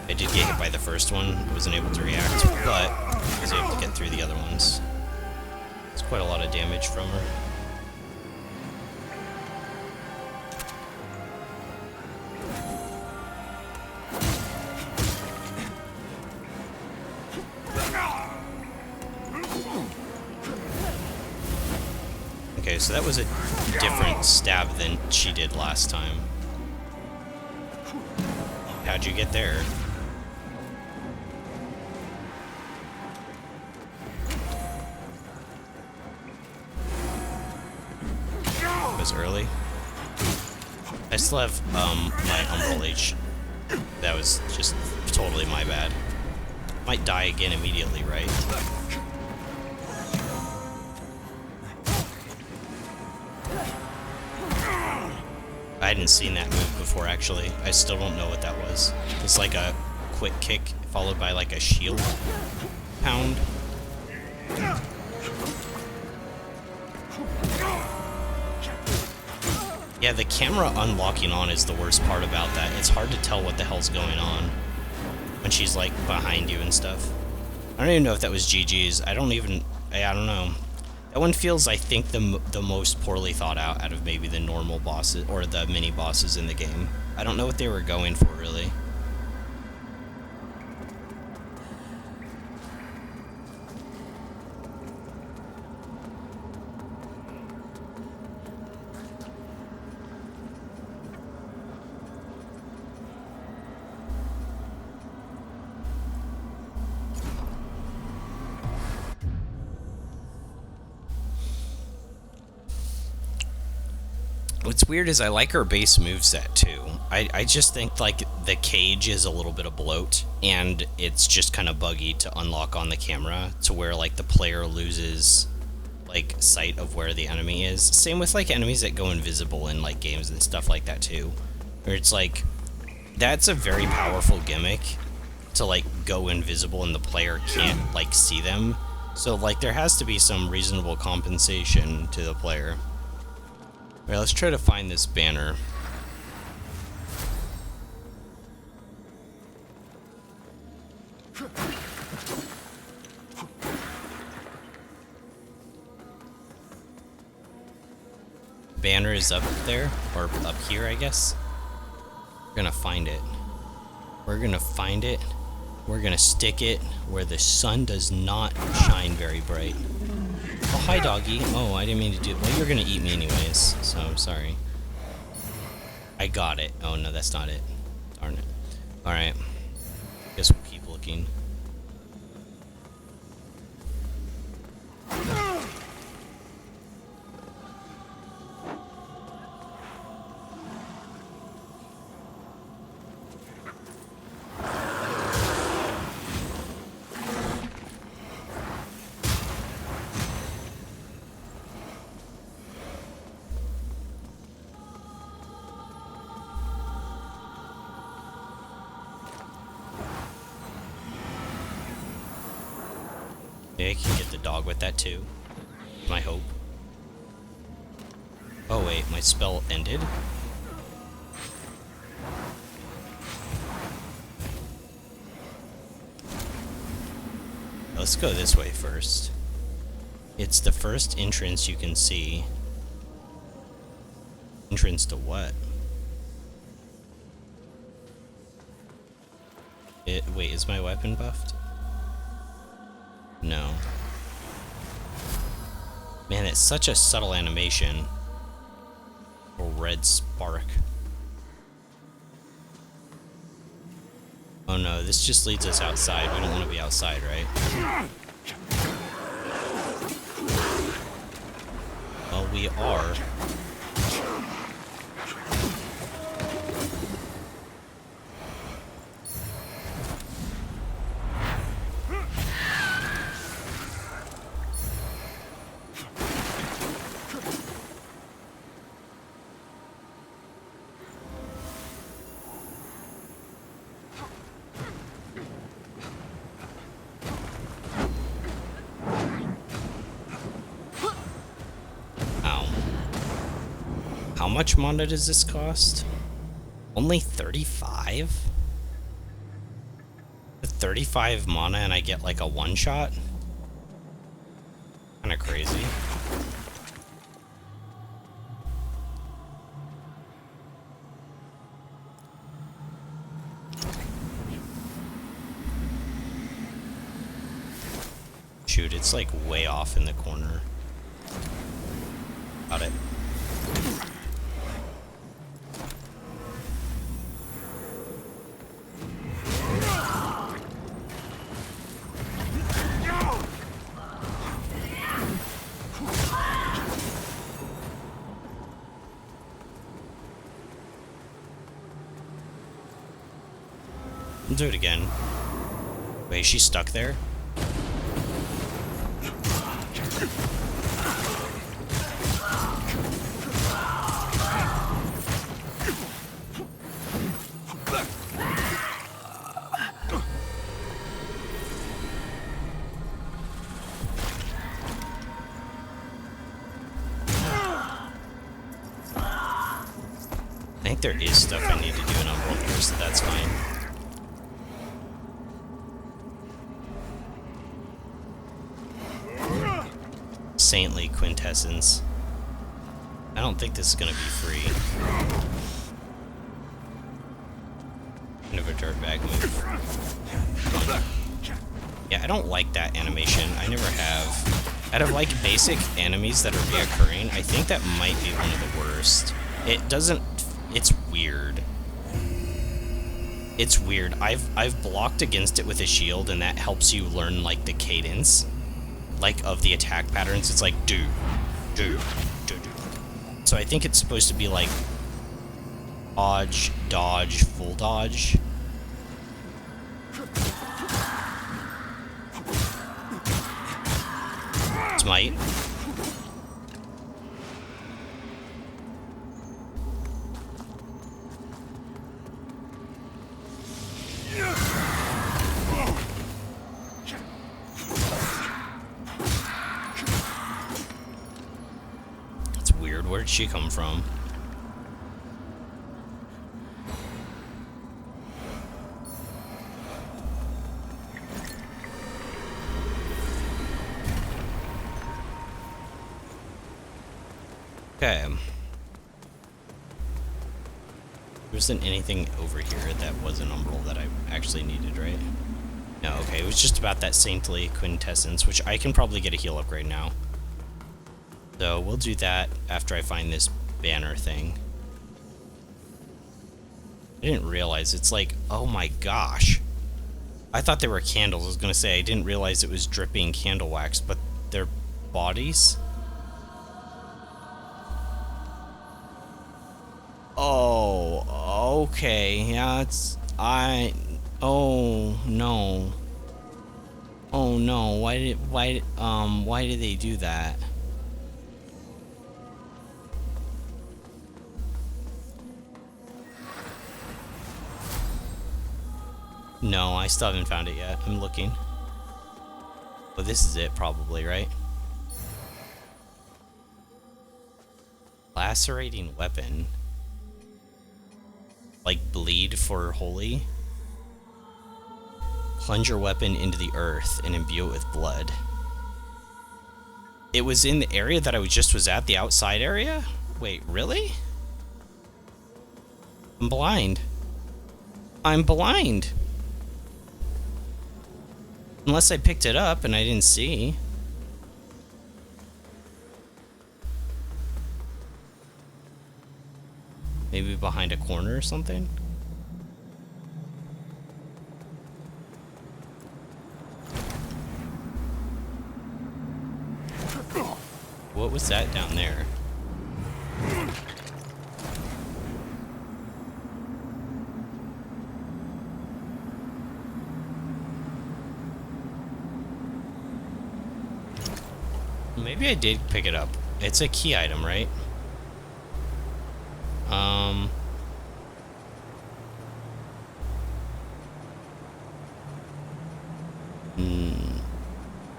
I did get hit by the first one. I wasn't able to react, but I was able to get through the other ones. It's quite a lot of damage from her. Okay, so that was a different stab than she did last time. How'd you get there? It was early. I still have my Umbral H. That was just totally my bad. Might die again immediately, right? I hadn't seen that move before, actually. I still don't know what that was. It's like a quick kick followed by like a shield pound. Yeah, the camera unlocking on is the worst part about that. It's hard to tell what the hell's going on when she's, like, behind you and stuff. I don't even know if that was GG's. I don't know. That one feels, I think, the most poorly thought out of maybe the normal bosses or the mini bosses in the game. I don't know what they were going for, really. What's weird is I like her base moveset too. I just think like the cage is a little bit of bloat and it's just kind of buggy to unlock on the camera to where like the player loses like sight of where the enemy is. Same with like enemies that go invisible in like games and stuff like that too. Where it's like that's a very powerful gimmick to like go invisible and the player can't like see them. So like there has to be some reasonable compensation to the player. Alright, let's try to find this banner. Banner is up there, or up here, I guess. We're gonna find it. We're gonna find it. We're gonna stick it where the sun does not shine very bright. Oh, hi, doggy. Oh, I didn't mean to do it. Well, you're gonna eat me anyways, so I'm sorry. I got it. Oh, no, that's not it. Darn it. Alright. Guess we'll keep looking. Yeah, I can get the dog with that too. My hope. Oh wait, my spell ended? Let's go this way first. It's the first entrance you can see. Entrance to what? Wait, is my weapon buffed? No. Man, it's such a subtle animation. A red spark. Oh no, this just leads us outside. We don't want to be outside, right? Well, we are. How much mana does this cost? Only 35? With 35 mana and I get like a one-shot? Kinda crazy. Shoot, it's like way off in the corner. Got it. Do it again. Wait, she's stuck there? I think there is stuff I need to do in Umbral here, so that's fine. Saintly quintessence. I don't think this is gonna be free. Kind of a dirtbag move. Yeah, I don't like that animation. I never have. Out of like basic enemies that are reoccurring, I think that might be one of the worst. It doesn't. It's weird. It's weird. I've blocked against it with a shield, and that helps you learn like the cadence. Like, of the attack patterns. It's like, do. It's So I think it's supposed to be like dodge, dodge, full dodge. Smite. That's weird. Where did she come from? Okay. There wasn't anything over here that was an umbral that I actually needed, right? No, okay, it was just about that saintly quintessence, which I can probably get a heal upgrade now. So we'll do that after I find this banner thing. I didn't realize it's like, oh my gosh. I thought they were candles. I was gonna say I didn't realize it was dripping candle wax, but they're bodies. Oh, okay. Yeah, it's oh no. Oh no. Why did they do that? No, I still haven't found it yet. I'm looking. But this is it probably, right? Lacerating weapon. Like bleed for holy. Plunge your weapon into the earth and imbue it with blood. It was in the area that I just was at, the outside area? Wait, really? I'm blind. I'm blind. Unless I picked it up and I didn't see. Maybe behind a corner or something? What was that down there? Maybe I did pick it up. It's a key item, right?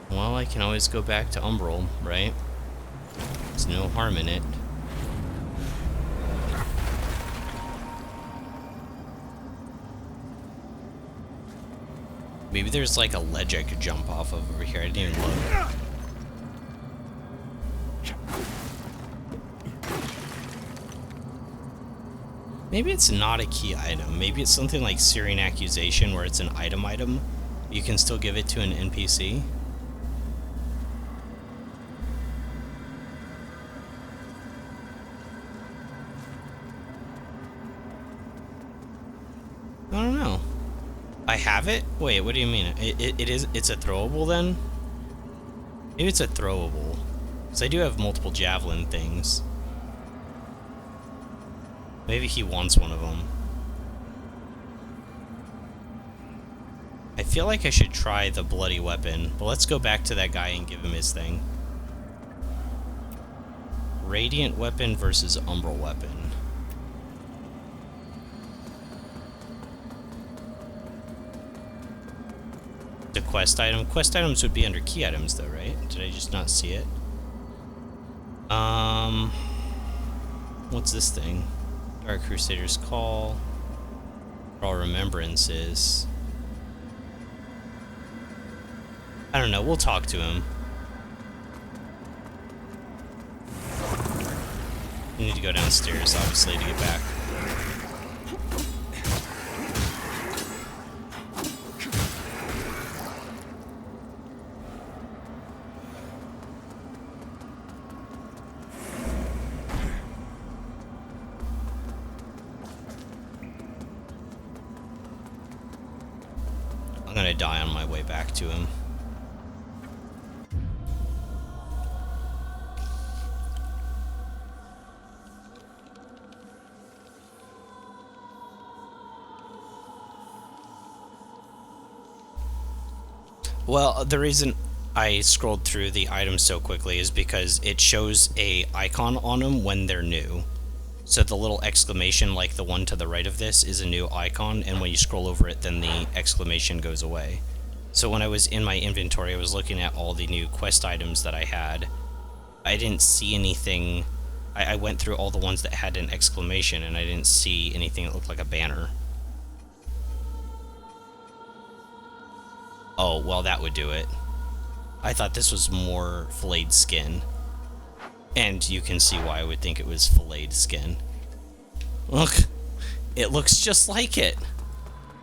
Well, I can always go back to Umbral, right? There's no harm in it. Maybe there's like a ledge I could jump off of over here. I didn't even look. Maybe it's not a key item. Maybe it's something like Syrian Accusation where it's an item. You can still give it to an NPC. I don't know. I have it? Wait, what do you mean? It's a throwable then? Maybe it's a throwable. Because I do have multiple javelin things. Maybe he wants one of them. I feel like I should try the bloody weapon. But let's go back to that guy and give him his thing. Radiant weapon versus umbral weapon. The quest item. Quest items would be under key items though, right? Did I just not see it? What's this thing? Dark Crusader's Call. All remembrances. I don't know, we'll talk to him. We need to go downstairs, obviously, to get back. I'm gonna die on my way back to him. Well, the reason I scrolled through the items so quickly is because it shows a icon on them when they're new. So the little exclamation, like the one to the right of this, is a new icon, and when you scroll over it, then the exclamation goes away. So when I was in my inventory, I was looking at all the new quest items that I had. I didn't see anything. I went through all the ones that had an exclamation, and I didn't see anything that looked like a banner. Oh, well, that would do it. I thought this was more filleted skin. And you can see why I would think it was filleted skin. Look, it looks just like it.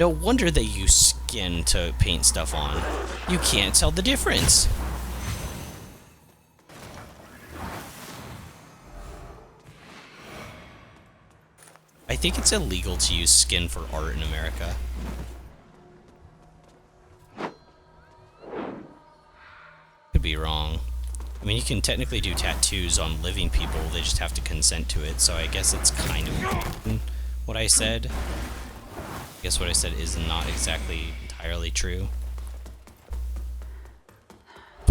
No wonder they use skin to paint stuff on. You can't tell the difference. I think it's illegal to use skin for art in America. Could be wrong. I mean, you can technically do tattoos on living people, they just have to consent to it, so I guess it's kind of what I said. I guess what I said is not exactly entirely true.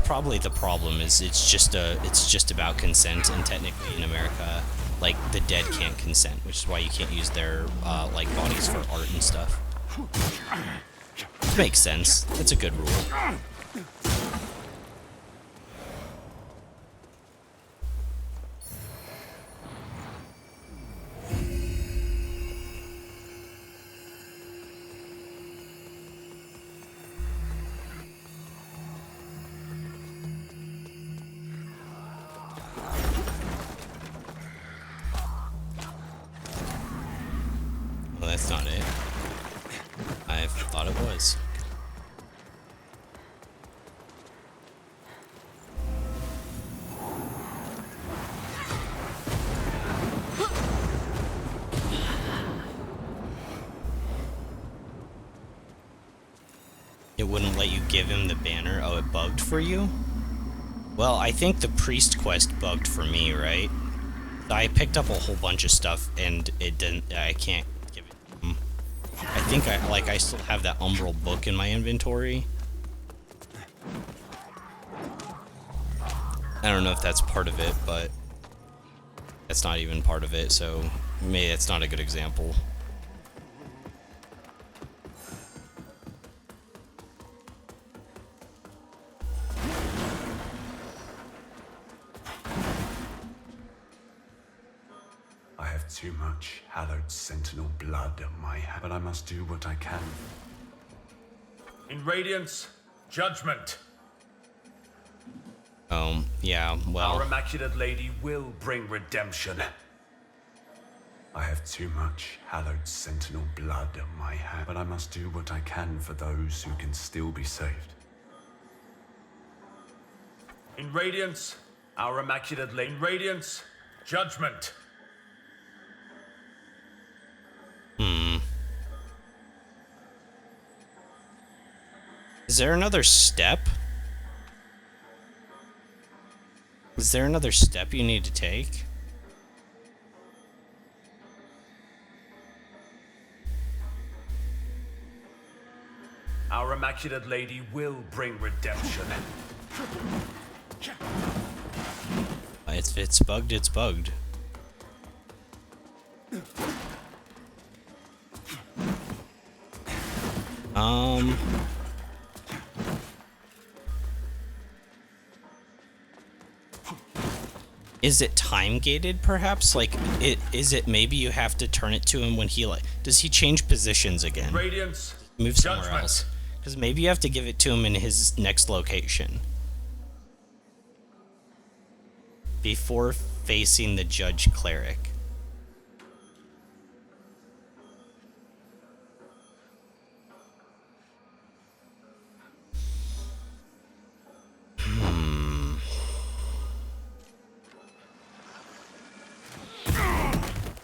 Probably the problem is it's just about consent, and technically in America, like, the dead can't consent, which is why you can't use their like bodies for art and stuff. Makes sense. That's a good rule. Well, that's not it. I thought it was. It wouldn't let you give him the banner. Oh, it bugged for you? Well, I think the priest quest bugged for me, right? I picked up a whole bunch of stuff and it didn't. I can't give it to him. I think I still have that umbral book in my inventory. I don't know if that's part of it, but that's not even part of it, so maybe that's not a good example. I have too much hallowed sentinel blood on my hand, but I must do what I can. In Radiance, judgment. Yeah, well... Our Immaculate Lady will bring redemption. I have too much hallowed sentinel blood on my hand, but I must do what I can for those who can still be saved. In Radiance, our Immaculate Lady. In Radiance, judgment. Is there another step? Is there another step you need to take? Our Immaculate Lady will bring redemption. If it's bugged, it's bugged. Is it time gated, perhaps? Like, is it maybe you have to turn it to him when he, like, does he change positions again? Radiance, Move somewhere judgment. else. Because maybe you have to give it to him in his next location. Before facing the judge cleric.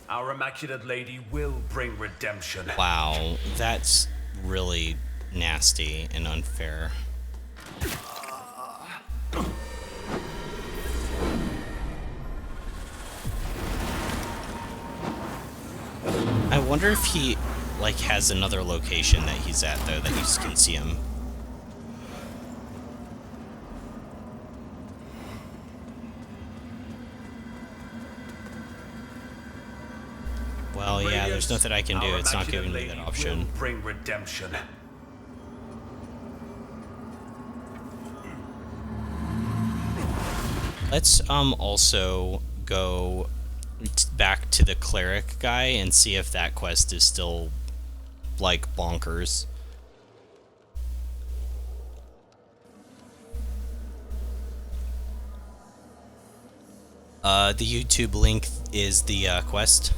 Our Immaculate Lady will bring redemption. Wow, that's really nasty and unfair. I wonder if he, like, has another location that he's at, though, that you can see him. Well, yeah, there's Radiance, nothing I can do. our It's not immaculate giving me that lady option. will bring redemption. Let's also go back to the cleric guy and see if that quest is still like bonkers. The YouTube link is the quest.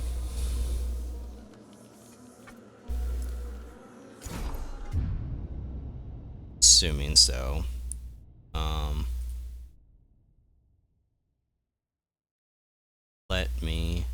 Assuming so. Let me.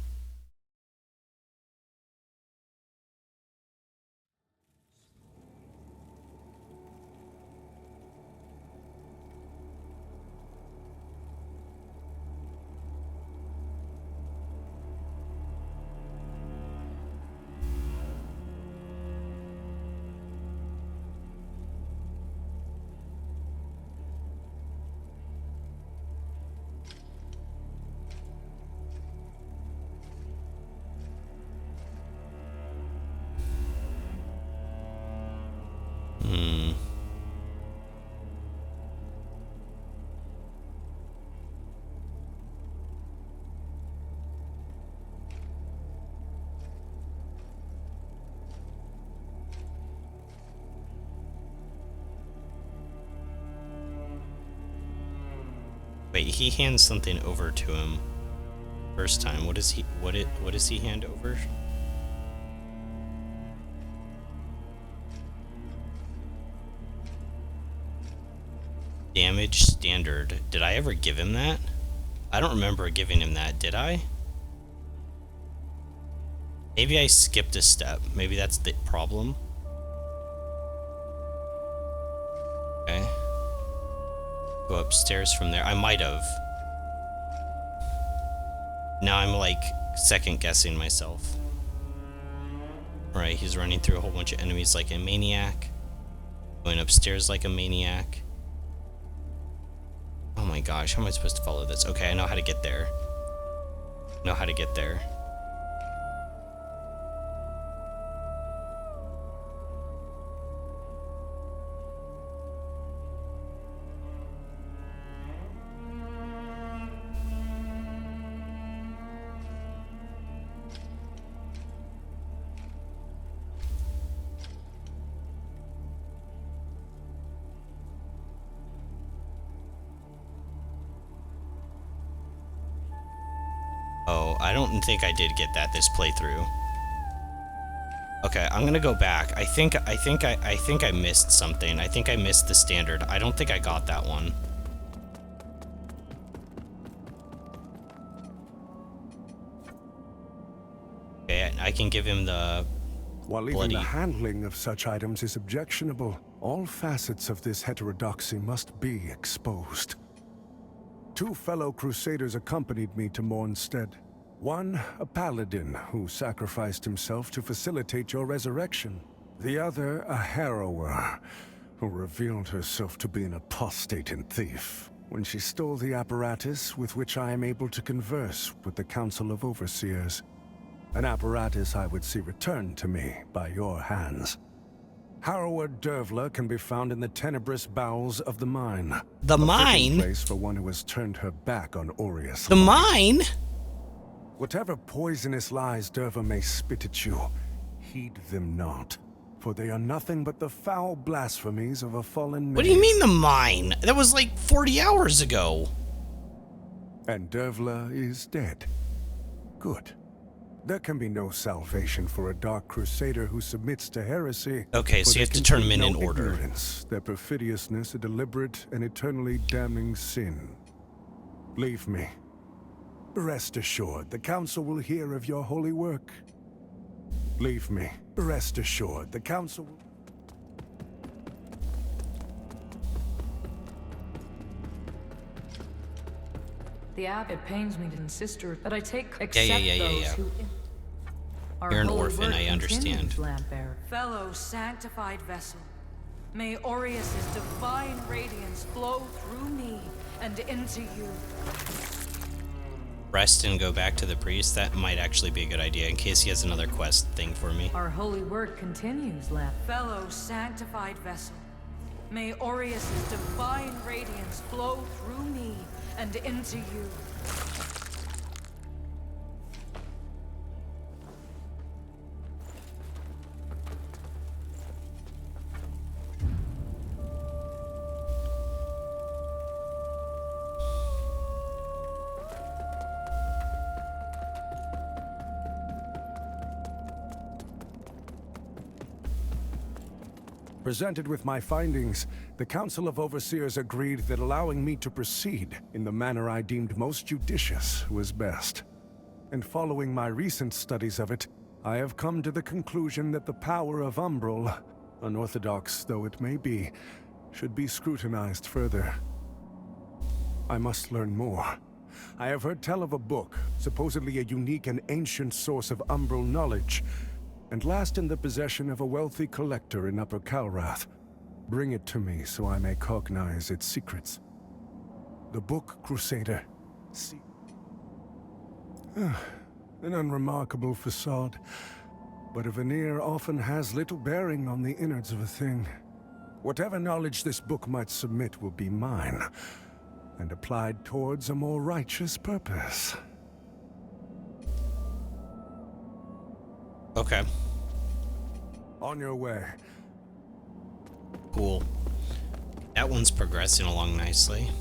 Wait, he hands something over to him first time. What does he hand over? Damage standard. Did I ever give him that? I don't remember giving him that, did I? Maybe I skipped a step. Maybe that's the problem. Okay. Go upstairs from there. I might have. Now I'm like second guessing myself. Right, he's running through a whole bunch of enemies like a maniac. Going upstairs like a maniac. Oh my gosh, how am I supposed to follow this? Okay, I know how to get there. I know how to get there. Oh, I don't think I did get that this playthrough. Okay, I'm gonna go back. I think I missed something. I think I missed the standard. I don't think I got that one. Okay, I can give him the While even bloody. the handling of such items is objectionable, all facets of this heterodoxy must be exposed. 2 fellow crusaders accompanied me to Mornstead. One, a paladin who sacrificed himself to facilitate your resurrection. The other, a harrower who revealed herself to be an apostate and thief when she stole the apparatus with which I am able to converse with the Council of Overseers. An apparatus I would see returned to me by your hands. Harrower Dervla can be found in the tenebrous bowels of the mine. The A fitting mine? place for one who has turned her back on Aureus. The mine? Whatever poisonous lies Derva may spit at you, heed them not, for they are nothing but the foul blasphemies of a fallen What do you knave. mean the mine? That was like 40 hours ago. And Dervla is dead. Good. There can be no salvation for a dark crusader who submits to heresy. Okay, so for you they have to can turn see them in no order. ignorance, their perfidiousness a deliberate and eternally damning sin. Leave me. Rest assured, the Council will hear of your holy work. Leave me. Rest assured, the Council will... The app, it pains me to insist that I take except yeah. those who... Our You're an holy orphan, work I understand. continues, Lampbearer. Fellow sanctified vessel, may Aureus' divine radiance flow through me and into you. rest and go back to the priest? That might actually be a good idea in case he has another quest thing for me. Our holy work continues, lad. Fellow sanctified vessel, may Aureus' divine radiance flow through me and into you. Presented with my findings, the Council of Overseers agreed that allowing me to proceed in the manner I deemed most judicious was best. And following my recent studies of it, I have come to the conclusion that the power of Umbral, unorthodox though it may be, should be scrutinized further. I must learn more. I have heard tell of a book, supposedly a unique and ancient source of Umbral knowledge, and last in the possession of a wealthy collector in Upper Calrath. Bring it to me so I may cognize its secrets. The book, Crusader. See. An unremarkable facade, but a veneer often has little bearing on the innards of a thing. Whatever knowledge this book might submit will be mine, and applied towards a more righteous purpose. Okay. On your way. Cool. That one's progressing along nicely.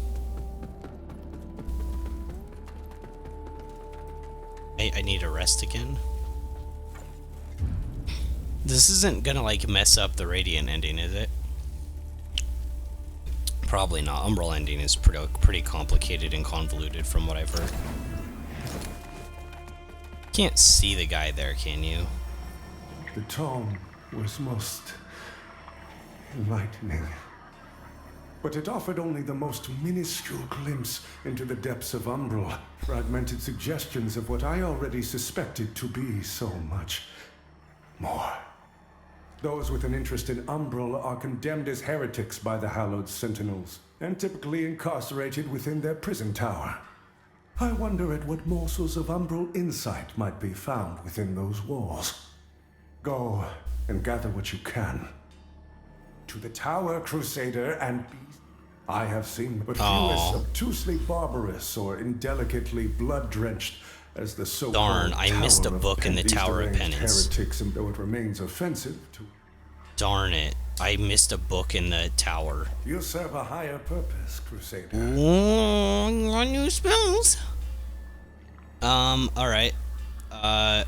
I need a rest again. This isn't gonna like mess up the Radiant ending, is it? Probably not. Umbral ending is pretty complicated and convoluted from what I've heard. Can't see the guy there, can you? The tome was most enlightening. But it offered only the most minuscule glimpse into the depths of Umbral, fragmented suggestions of what I already suspected to be so much more. Those with an interest in Umbral are condemned as heretics by the Hallowed Sentinels, and typically incarcerated within their prison tower. I wonder at what morsels of Umbral insight might be found within those walls. Go and gather what you can. To the tower, Crusader, and be... I have seen but few as obtusely barbarous or indelicately blood-drenched as the so-called Darn, I missed a book in the Tower of Penance. Heretics, and though it remains offensive to... Darn it. I missed a book in the tower. You serve a higher purpose, Crusader. Ooh, got new spells. Alright. An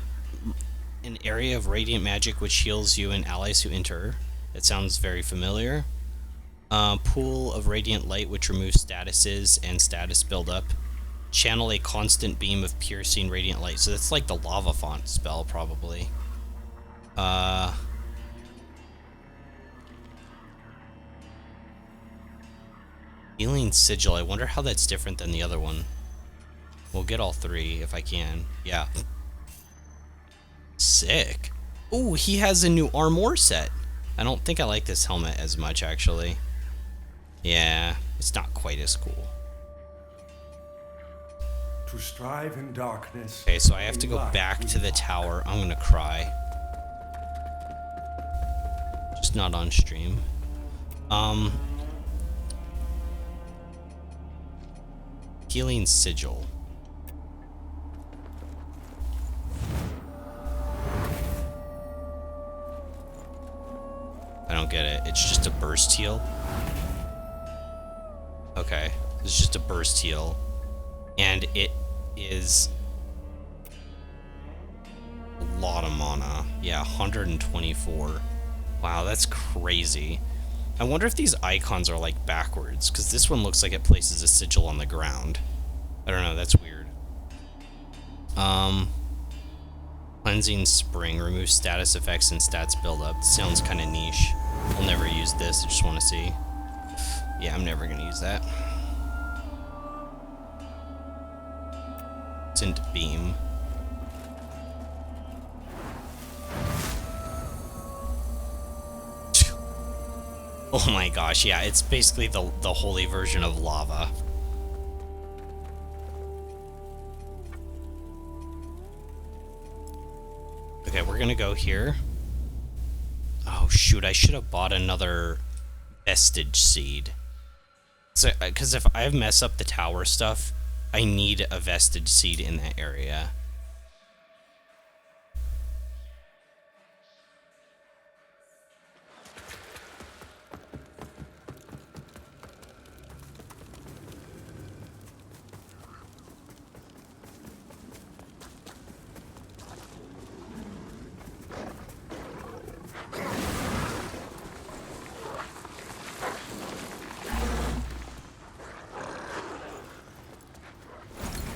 area of radiant magic which heals you and allies who enter. That sounds very familiar. Pool of radiant light which removes statuses and status buildup. Channel a constant beam of piercing radiant light. So that's like the lava font spell, probably. Healing sigil. I wonder how that's different than the other one. We'll get all three if I can. Yeah. Sick. Ooh, he has a new armor set. I don't think I like this helmet as much, actually. Yeah, it's not quite as cool. To strive in darkness. Okay, so I have to go back to the tower. I'm gonna cry. Just not on stream. Healing sigil. I don't get it. It's just a burst heal. Okay, it's just a burst heal. And it is a lot of mana. Yeah, 124. Wow, that's crazy. I wonder if these icons are like backwards, because this one looks like it places a sigil on the ground. I don't know, that's weird. Cleansing Spring, remove status effects and stats buildup. Sounds kind of niche. I'll never use this, I just want to see. Yeah, I'm never going to use that. Instant Beam. Oh my gosh, yeah, it's basically the holy version of lava. Okay, we're gonna go here. Oh shoot, I should have bought another vestige seed. So, because if I mess up the tower stuff, I need a vestige seed in that area.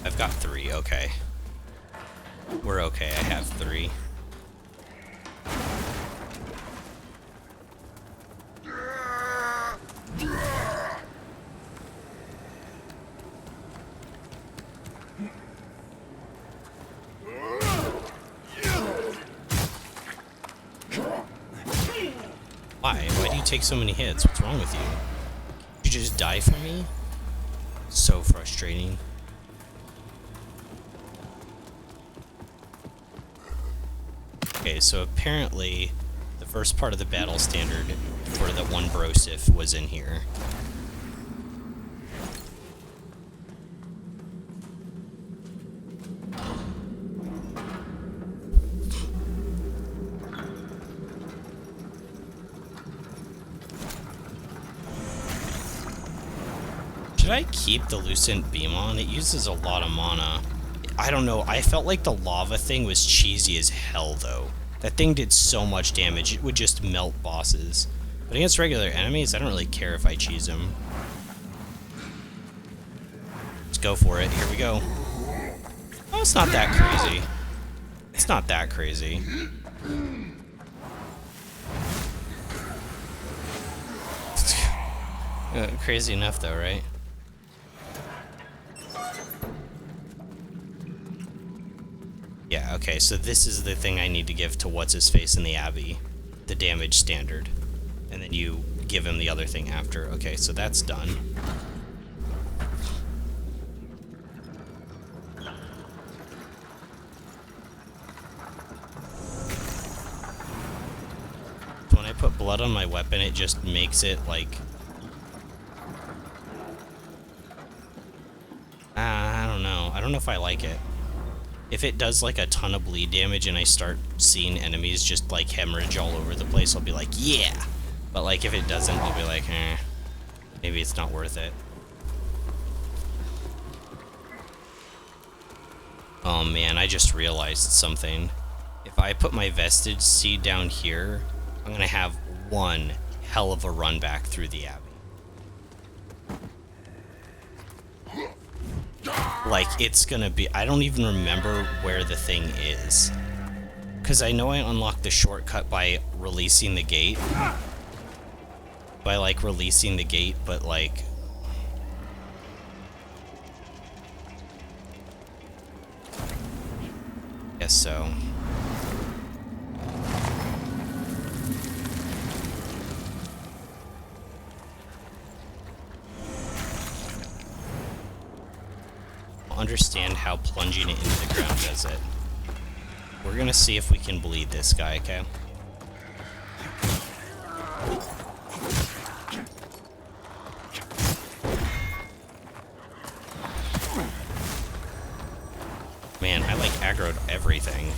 I've got 3, okay. We're okay, I have 3. Why? Why do you take so many hits? What's wrong with you? Did you just die for me? So frustrating. Okay, so apparently the first part of the battle standard for the one brosif was in here. Should I keep the Lucent Beam on? It uses a lot of mana. I don't know, I felt like the lava thing was cheesy as hell though. That thing did so much damage, it would just melt bosses. But against regular enemies, I don't really care if I cheese them. Let's go for it, here we go. Oh, it's not that crazy. It's not that crazy. Crazy enough though, right? Yeah, okay, so this is the thing I need to give to What's-His-Face in the Abbey. The damage standard. And then you give him the other thing after. Okay, so that's done. So when I put blood on my weapon, it just makes it, like... I don't know. I don't know if I like it. If it does like a ton of bleed damage and I start seeing enemies just like hemorrhage all over the place, I'll be like, yeah! But like if it doesn't, I'll be like, maybe it's not worth it. Oh man, I just realized something. If I put my vestige seed down here, I'm gonna have one hell of a run back through the abbey. Like, it's gonna be... I don't even remember where the thing is. Because I know I unlocked the shortcut by releasing the gate. By, like, releasing the gate, but, like... Guess so. Understand how plunging it into the ground does it. We're gonna see if we can bleed this guy, okay? Man, I like aggroed everything.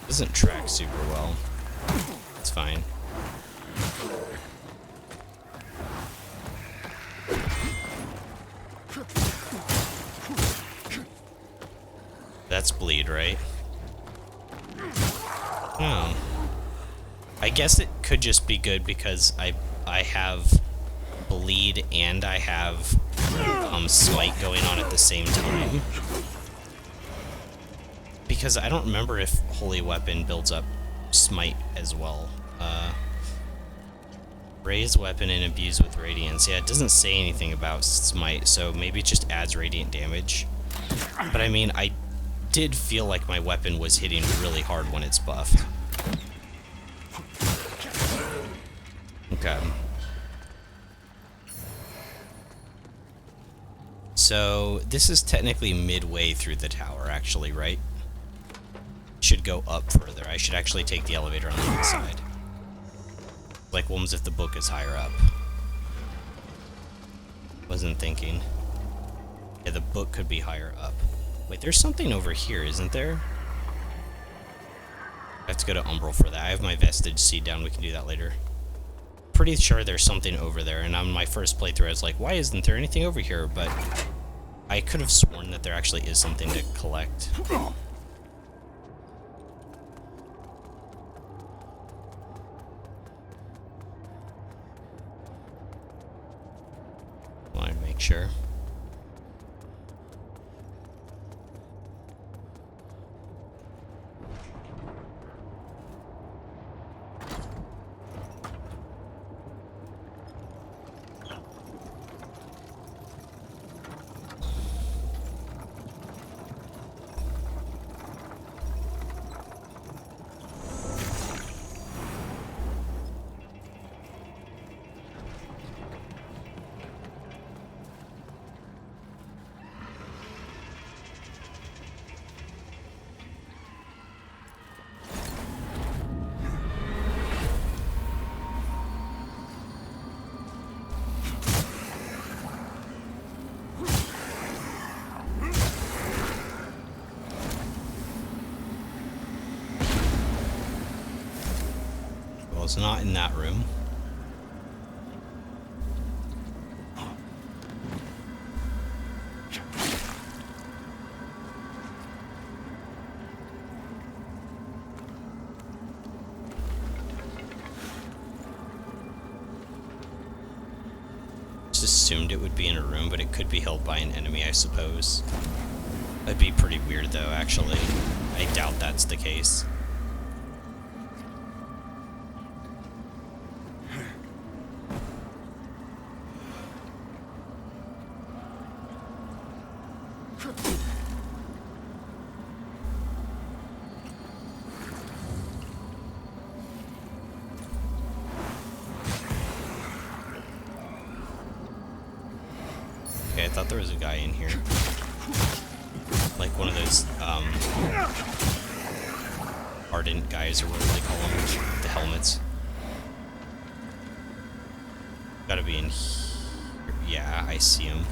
Doesn't track super well. It's fine. That's bleed, right? Oh. I guess it could just be good because I have bleed and I have smite going on at the same time. Because I don't remember if Holy Weapon builds up smite as well. Raise weapon and abuse with radiance. Yeah, it doesn't say anything about smite, so maybe it just adds radiant damage. But I mean, I did feel like my weapon was hitting really hard when it's buffed. Okay. So this is technically midway through the tower, actually, right? Should go up further. I should actually take the elevator on the inside. Like, what if the book is higher up? Wasn't thinking. Yeah, the book could be higher up. Wait, there's something over here, isn't there? Let's go to Umbral for that. I have my vestige seed down. We can do that later. Pretty sure there's something over there, and on my first playthrough I was like, why isn't there anything over here? But I could have sworn that there actually is something to collect. Wanted to make sure. Well, it's not in that room. Just assumed it would be in a room, but it could be held by an enemy, I suppose. That'd be pretty weird, though, actually. I doubt that's the case. Okay, I thought there was a guy in here. Like one of those, ardent guys, or whatever they call them, with the helmets. Gotta be in here. Yeah, I see him.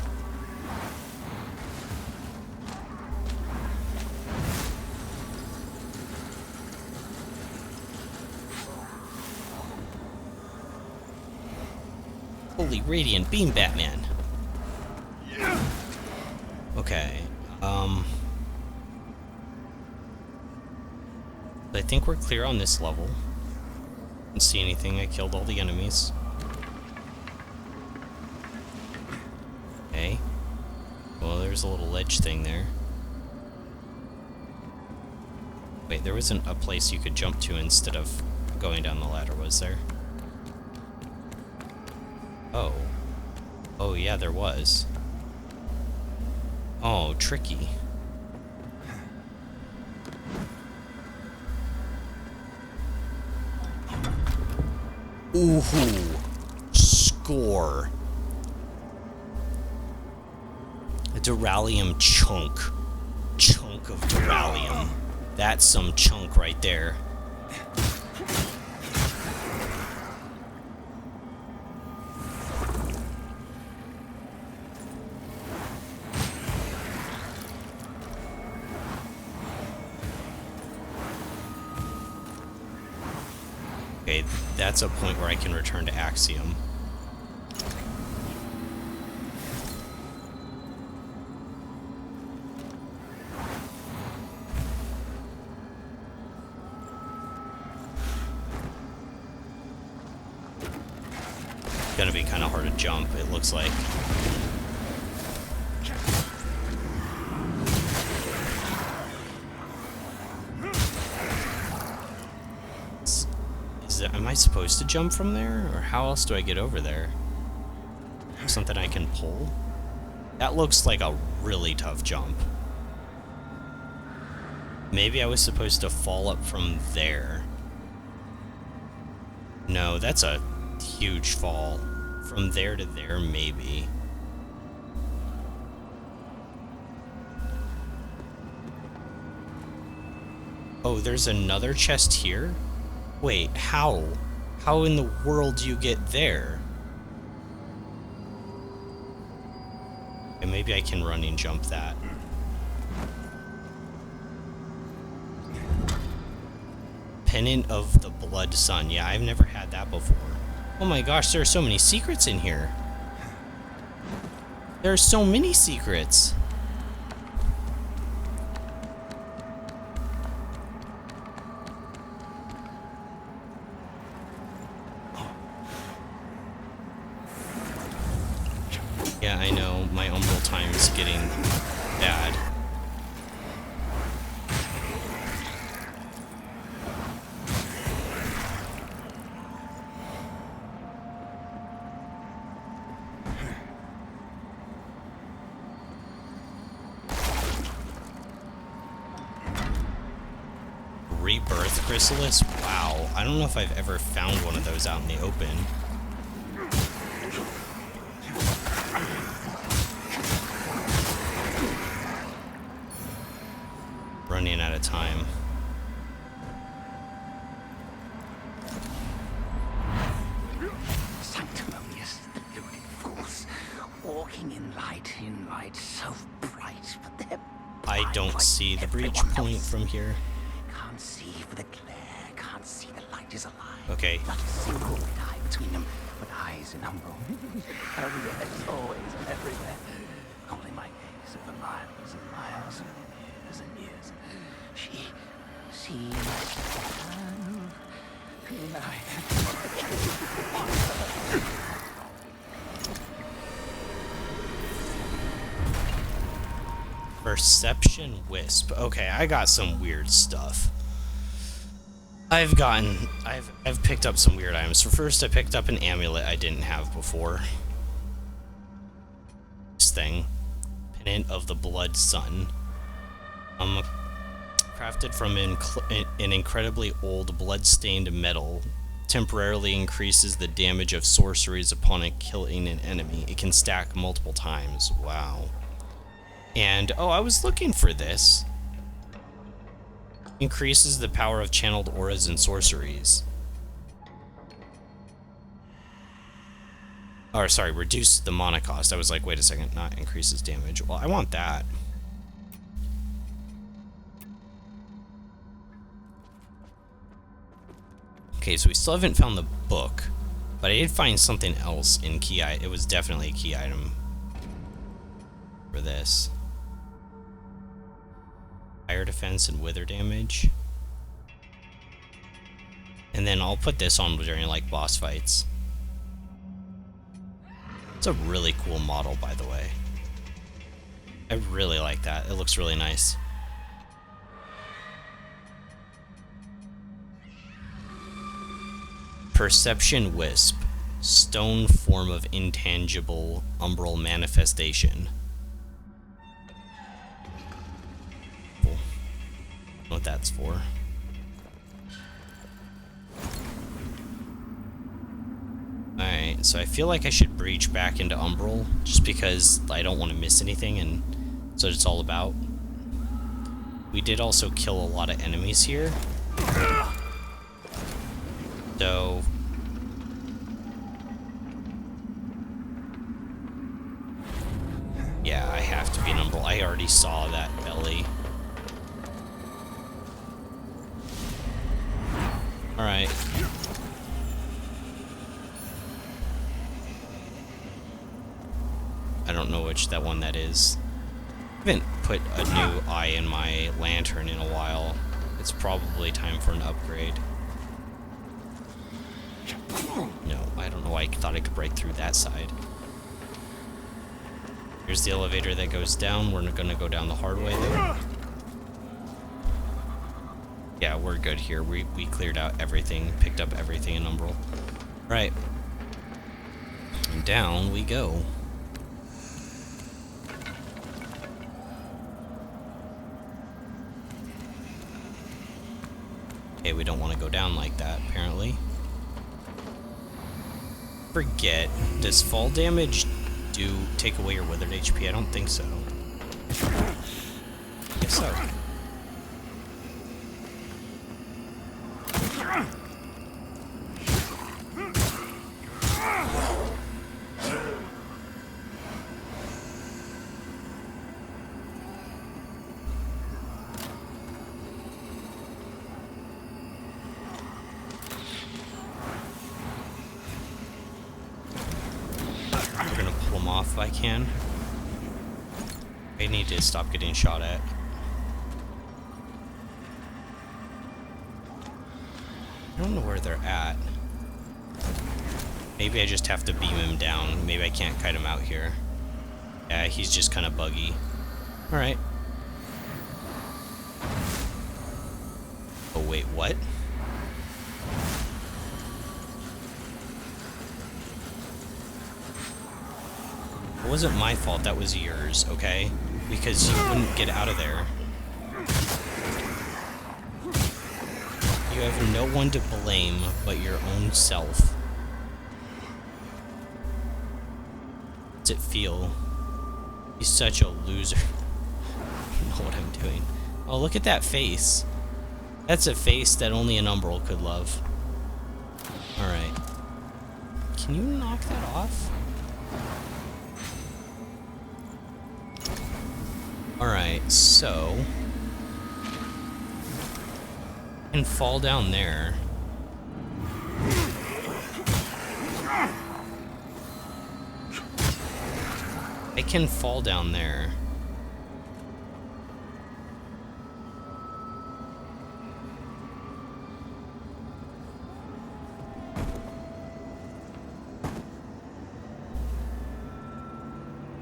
Holy Radiant Beam Batman! Okay, I think we're clear on this level. Didn't see anything. I killed all the enemies. Okay. Well, there's a little ledge thing there. Wait, there wasn't a place you could jump to instead of going down the ladder, was there? Oh. Oh, yeah, there was. Oh, tricky. Ooh, score. A Duralium chunk. Chunk of Duralium. That's some chunk right there. Okay, that's a point where I can return to Axiom. Gonna be kind of hard to jump, it looks like. Am I supposed to jump from there? Or how else do I get over there? Something I can pull? That looks like a really tough jump. Maybe I was supposed to fall up from there. No, that's a huge fall. From there to there, maybe. Oh, there's another chest here? Wait, how? How in the world do you get there? And maybe I can run and jump that. Pennant of the Blood Sun. Yeah, I've never had that before. Oh my gosh, there are so many secrets in here. There are so many secrets. Yeah, I know, my umbral time is getting bad. Rebirth Chrysalis? Wow, I don't know if I've ever found one of those out in the open. Running out of time. Sanctimonious, deluded fools, walking in light so bright, but they're I blind don't like see the breach everyone point else. from here. Can't see for the glare, can't see the light is alive. Okay. Not a single eye between them, but eyes in umbral. Oh yes, always and everywhere. Only my gaze over miles and miles and years and years. She seems Perception Wisp. Okay, I got some weird stuff. I've picked up some weird items. So first I picked up an amulet I didn't have before. This thing. Pennant of the Blood Sun. Crafted from an incredibly old blood-stained metal. Temporarily increases the damage of sorceries upon killing an enemy. It can stack multiple times. Wow. And, oh, I was looking for this. Increases the power of channeled auras and sorceries. Or, sorry, reduce the mana cost. I was like, wait a second, not increases damage. Well, I want that. Okay, so we still haven't found the book, but I did find something else in key item. It was definitely a key item for this. Fire defense and wither damage. And then I'll put this on during like boss fights. It's a really cool model, by the way. I really like that. It looks really nice. Perception Wisp. Stone form of intangible umbral manifestation. Cool. I don't know what that's for. Alright, so I feel like I should breach back into Umbral, just because I don't want to miss anything, and so it's all about. We did also kill a lot of enemies here. So... yeah, I have to be an Umbral. I already saw that belly. Alright. I don't know which that one that is. I haven't put a new eye in my lantern in a while. It's probably time for an upgrade. No, I don't know why I thought I could break through that side. Here's the elevator that goes down. We're gonna go down the hard way though. Yeah, we're good here. We cleared out everything, picked up everything in Umbral. Right. And down we go. Okay, we don't want to go down like that, apparently. Forget. Does fall damage take away your withered HP? I don't think so. I guess so. off if I can. I need to stop getting shot at. I don't know where they're at. Maybe I just have to beam him down. Maybe I can't kite him out here. Yeah, he's just kind of buggy. Alright. Oh, wait, what? It wasn't my fault, that was yours, okay? Because you wouldn't get out of there. You have no one to blame but your own self. Does it feel? He's such a loser. I don't know what I'm doing. Oh, look at that face. That's a face that only an Umbral could love. Alright. Can you knock that off? Alright, so... I can fall down there. I can fall down there.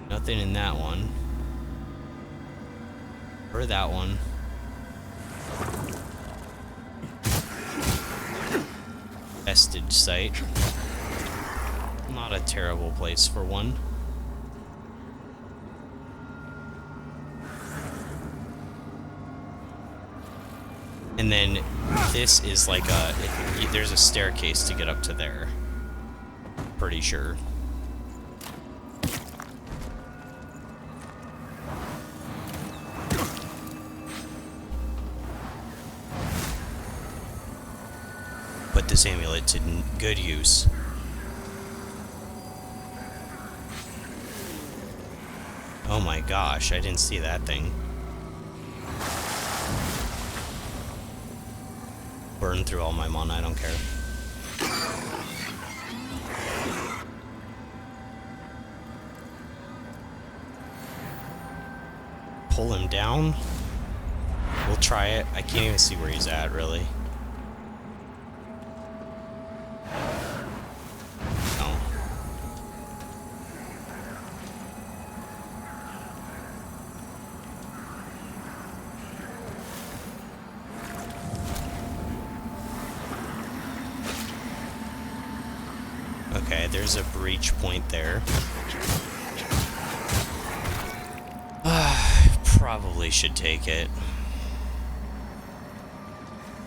Nothing in that one. Or that one. Vestige site. Not a terrible place for one. And then this is like there's a staircase to get up to there. Pretty sure. Put this amulet to good use. Oh my gosh, I didn't see that thing. Burn through all my mana, I don't care. Pull him down? We'll try it. I can't even see where he's at, really. No. Okay, there's a breach point there. Probably should take it.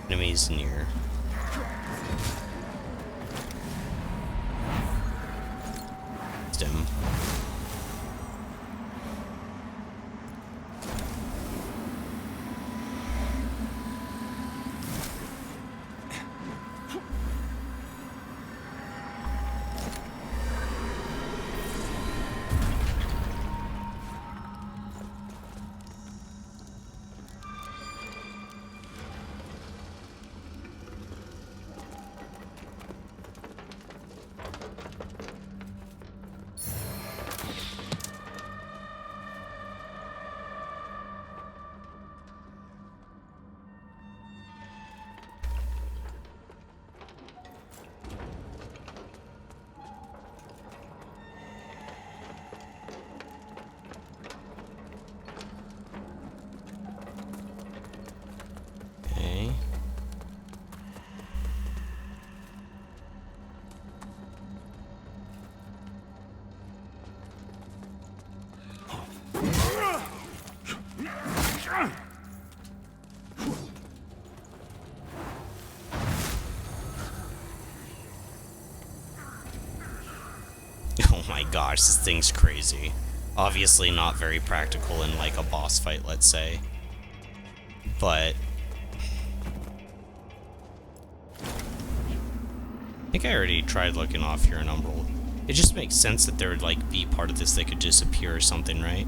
Enemies near. Stem. Oh my gosh, this thing's crazy. Obviously not very practical in like a boss fight, let's say. But I think I already tried looking off here in Umbral. It just makes sense that there would like be part of this that could disappear or something, right?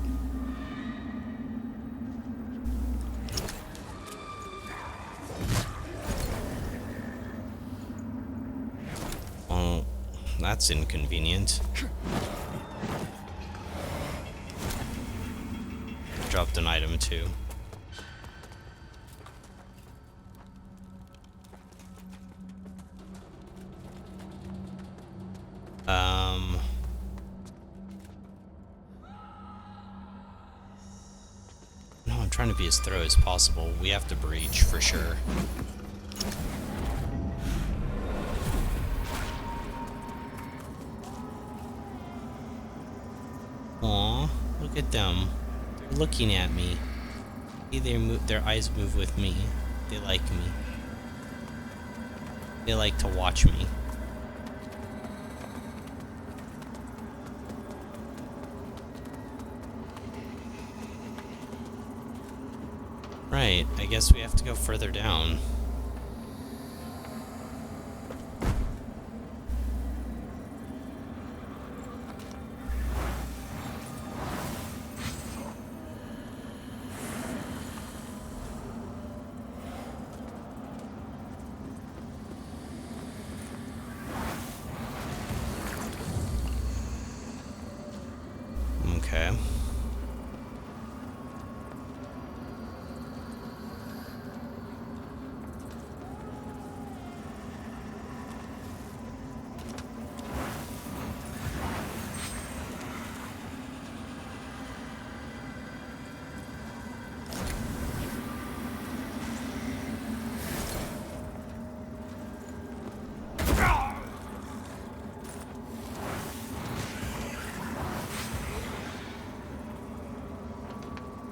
Well, that's inconvenient. dropped an item too. No, I'm trying to be as thorough as possible. We have to breach for sure. Aw, look at them. They're looking at me. See, their eyes move with me. They like me. They like to watch me. Right, I guess we have to go further down. Okay.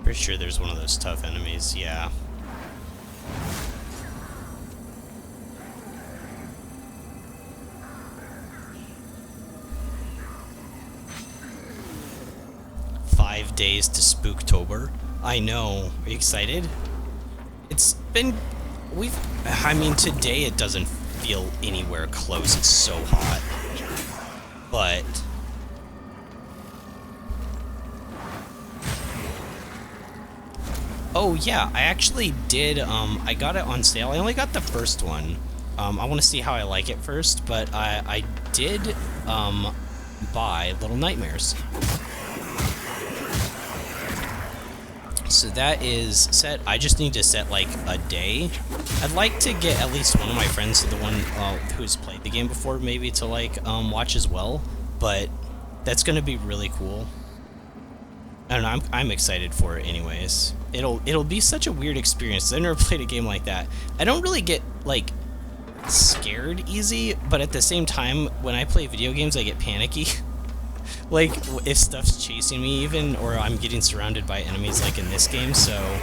Pretty sure there's one of those tough enemies, yeah. "5 days to Spooktober." I know. Are you excited? It's been... I mean, today it doesn't feel anywhere close. It's so hot. But... oh yeah, I actually did, I got it on sale. I only got the first one. I want to see how I like it first, but I did, buy Little Nightmares. So that is set. I just need to set, like, a day. I'd like to get at least one of my friends, the one, who's played the game before, maybe to, like, watch as well. But that's gonna be really cool. I don't know, I'm excited for it anyways. It'll be such a weird experience. I've never played a game like that. I don't really get, like, scared easy, but at the same time, when I play video games, I get panicky. Like, if stuff's chasing me even, or I'm getting surrounded by enemies like in this game, so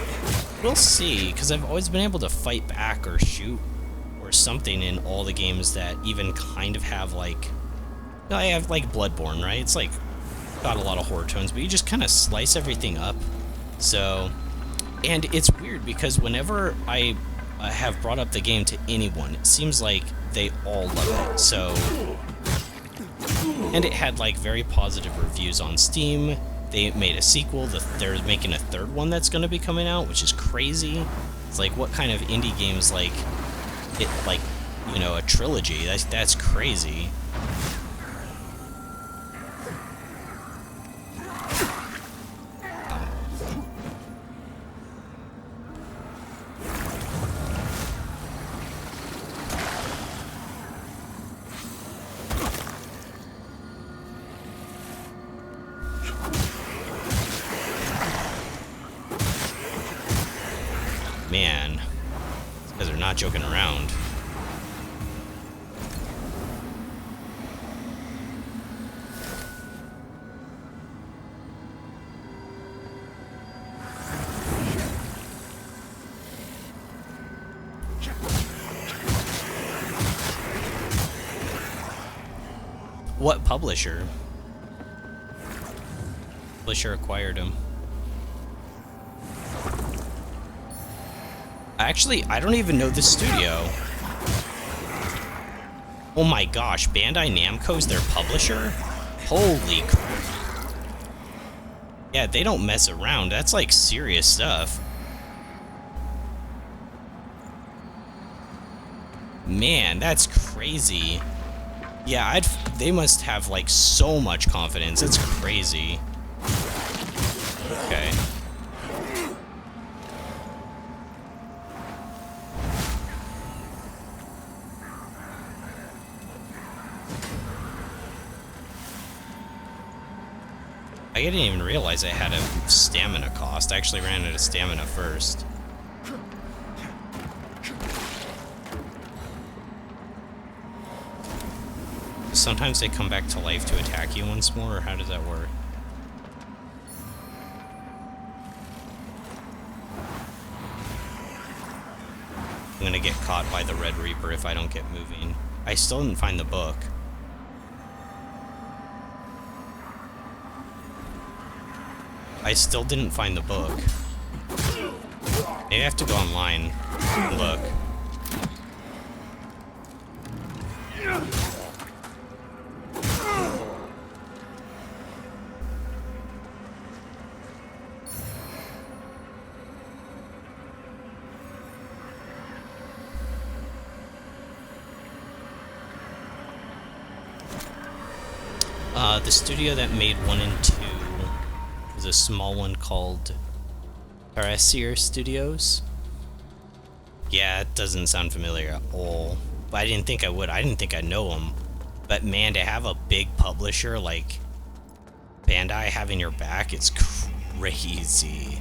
we'll see, because I've always been able to fight back or shoot or something in all the games that even kind of have, like, I have, like, Bloodborne, right? It's, like, got a lot of horror tones, but you just kind of slice everything up. So, and it's weird because whenever I have brought up the game to anyone, it seems like they all love it. So, and it had like very positive reviews on Steam. They made a sequel. They're making a third one that's going to be coming out, which is crazy. It's like, what kind of indie games like it, like, you know, a trilogy? That's crazy. Man, these guys are not joking around. What publisher? Publisher acquired him. Actually, I don't even know the studio. Oh my gosh, Bandai Namco's their publisher? Holy crap. Yeah, they don't mess around. That's like serious stuff. Man, that's crazy. Yeah, they must have like so much confidence. It's crazy. Okay. I didn't even realize I had a stamina cost. I actually ran out of stamina first. Sometimes they come back to life to attack you once more, or how does that work? I'm gonna get caught by the Red Reaper if I don't get moving. I still didn't find the book. I still didn't find the book. Maybe I have to go online and look. The studio that made 1 and 2 was a small one called Parasier Studios. Yeah, it doesn't sound familiar at all. But I didn't think I would. I didn't think I'd know them. But man, to have a big publisher like Bandai having your back, it's crazy.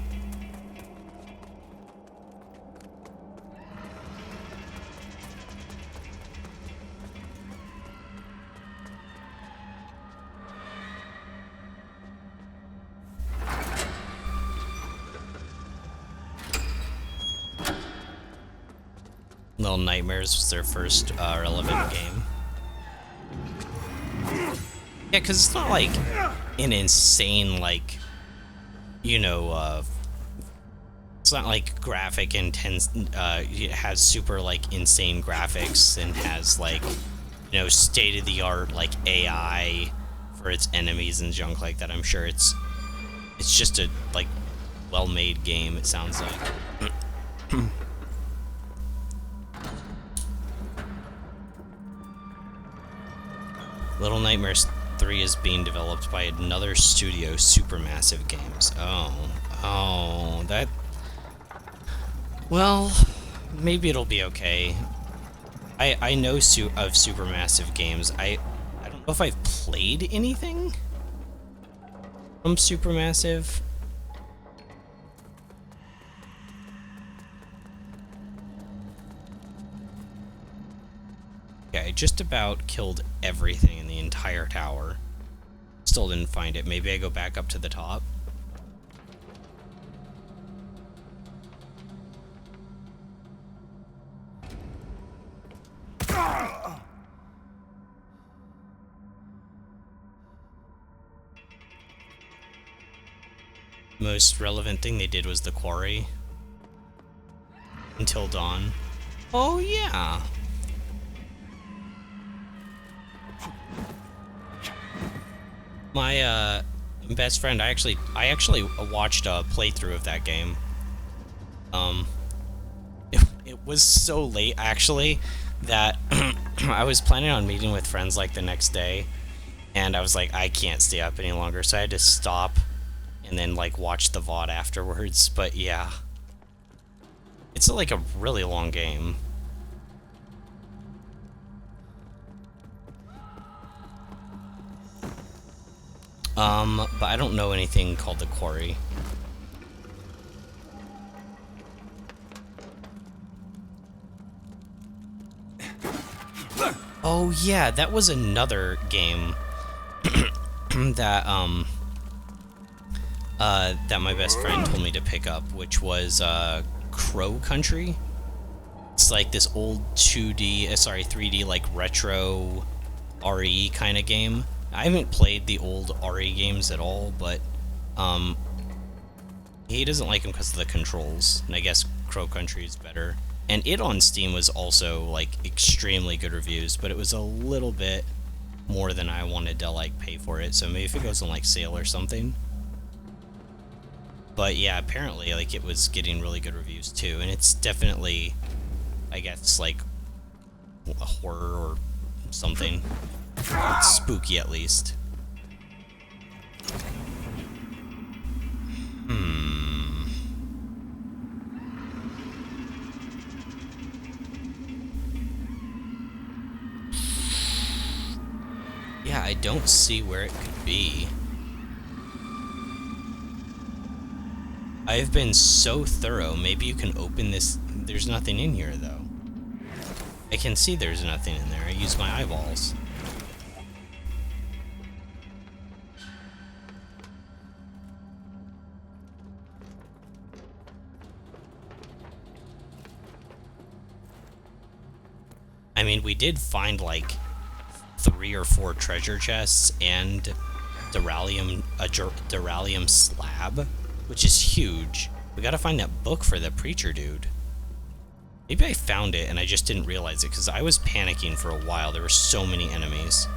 Little Nightmares was their first relevant game. Yeah, because it's not like an insane, like, you know, it's not like graphic intense, it has super, like, insane graphics and has, like, you know, state-of-the-art, like, AI for its enemies and junk like that. I'm sure it's just a, like, well-made game, it sounds like. Little Nightmares 3 is being developed by another studio, Supermassive Games. Oh, that... Well, maybe it'll be okay. I know of Supermassive Games. I don't know if I've played anything from Supermassive. Yeah, I just about killed everything in the entire tower. Still didn't find it. Maybe I go back up to the top. Most relevant thing they did was the quarry. Until dawn. Oh yeah. My best friend, I actually watched a playthrough of that game. It was so late actually that I was planning on meeting with friends like the next day, and I was like, I can't stay up any longer, so I had to stop and then like watch the VOD afterwards. But yeah, it's like a really long game. But I don't know anything called the Quarry. Oh yeah, that was another game that that my best friend told me to pick up, which was Crow Country. It's like this old 3D like retro RE kind of game. I haven't played the old RE games at all, but he doesn't like them because of the controls, and I guess Crow Country is better. And it on Steam was also like extremely good reviews, but it was a little bit more than I wanted to like pay for it, so maybe if it goes on like sale or something. But yeah, apparently like it was getting really good reviews too, and it's definitely, I guess, like a horror or something. It's spooky, at least. Yeah, I don't see where it could be. I've been so thorough. Maybe you can open this. There's nothing in here, though. I can see there's nothing in there. I use my eyeballs. I mean, we did find like 3 or 4 treasure chests and a duralium slab, which is huge. We gotta find that book for the preacher dude. Maybe I found it and I just didn't realize it because I was panicking for a while. There were so many enemies.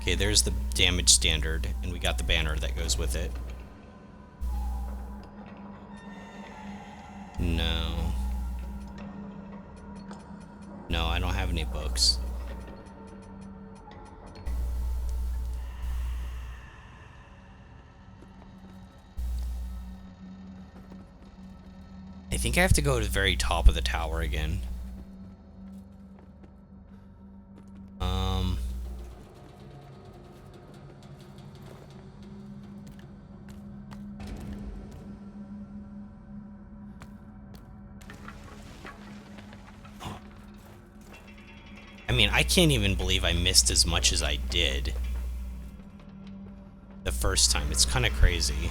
Okay, there's the damage standard, and we got the banner that goes with it. No. No, I don't have any books. I think I have to go to the very top of the tower again. I mean, I can't even believe I missed as much as I did the first time. It's kind of crazy.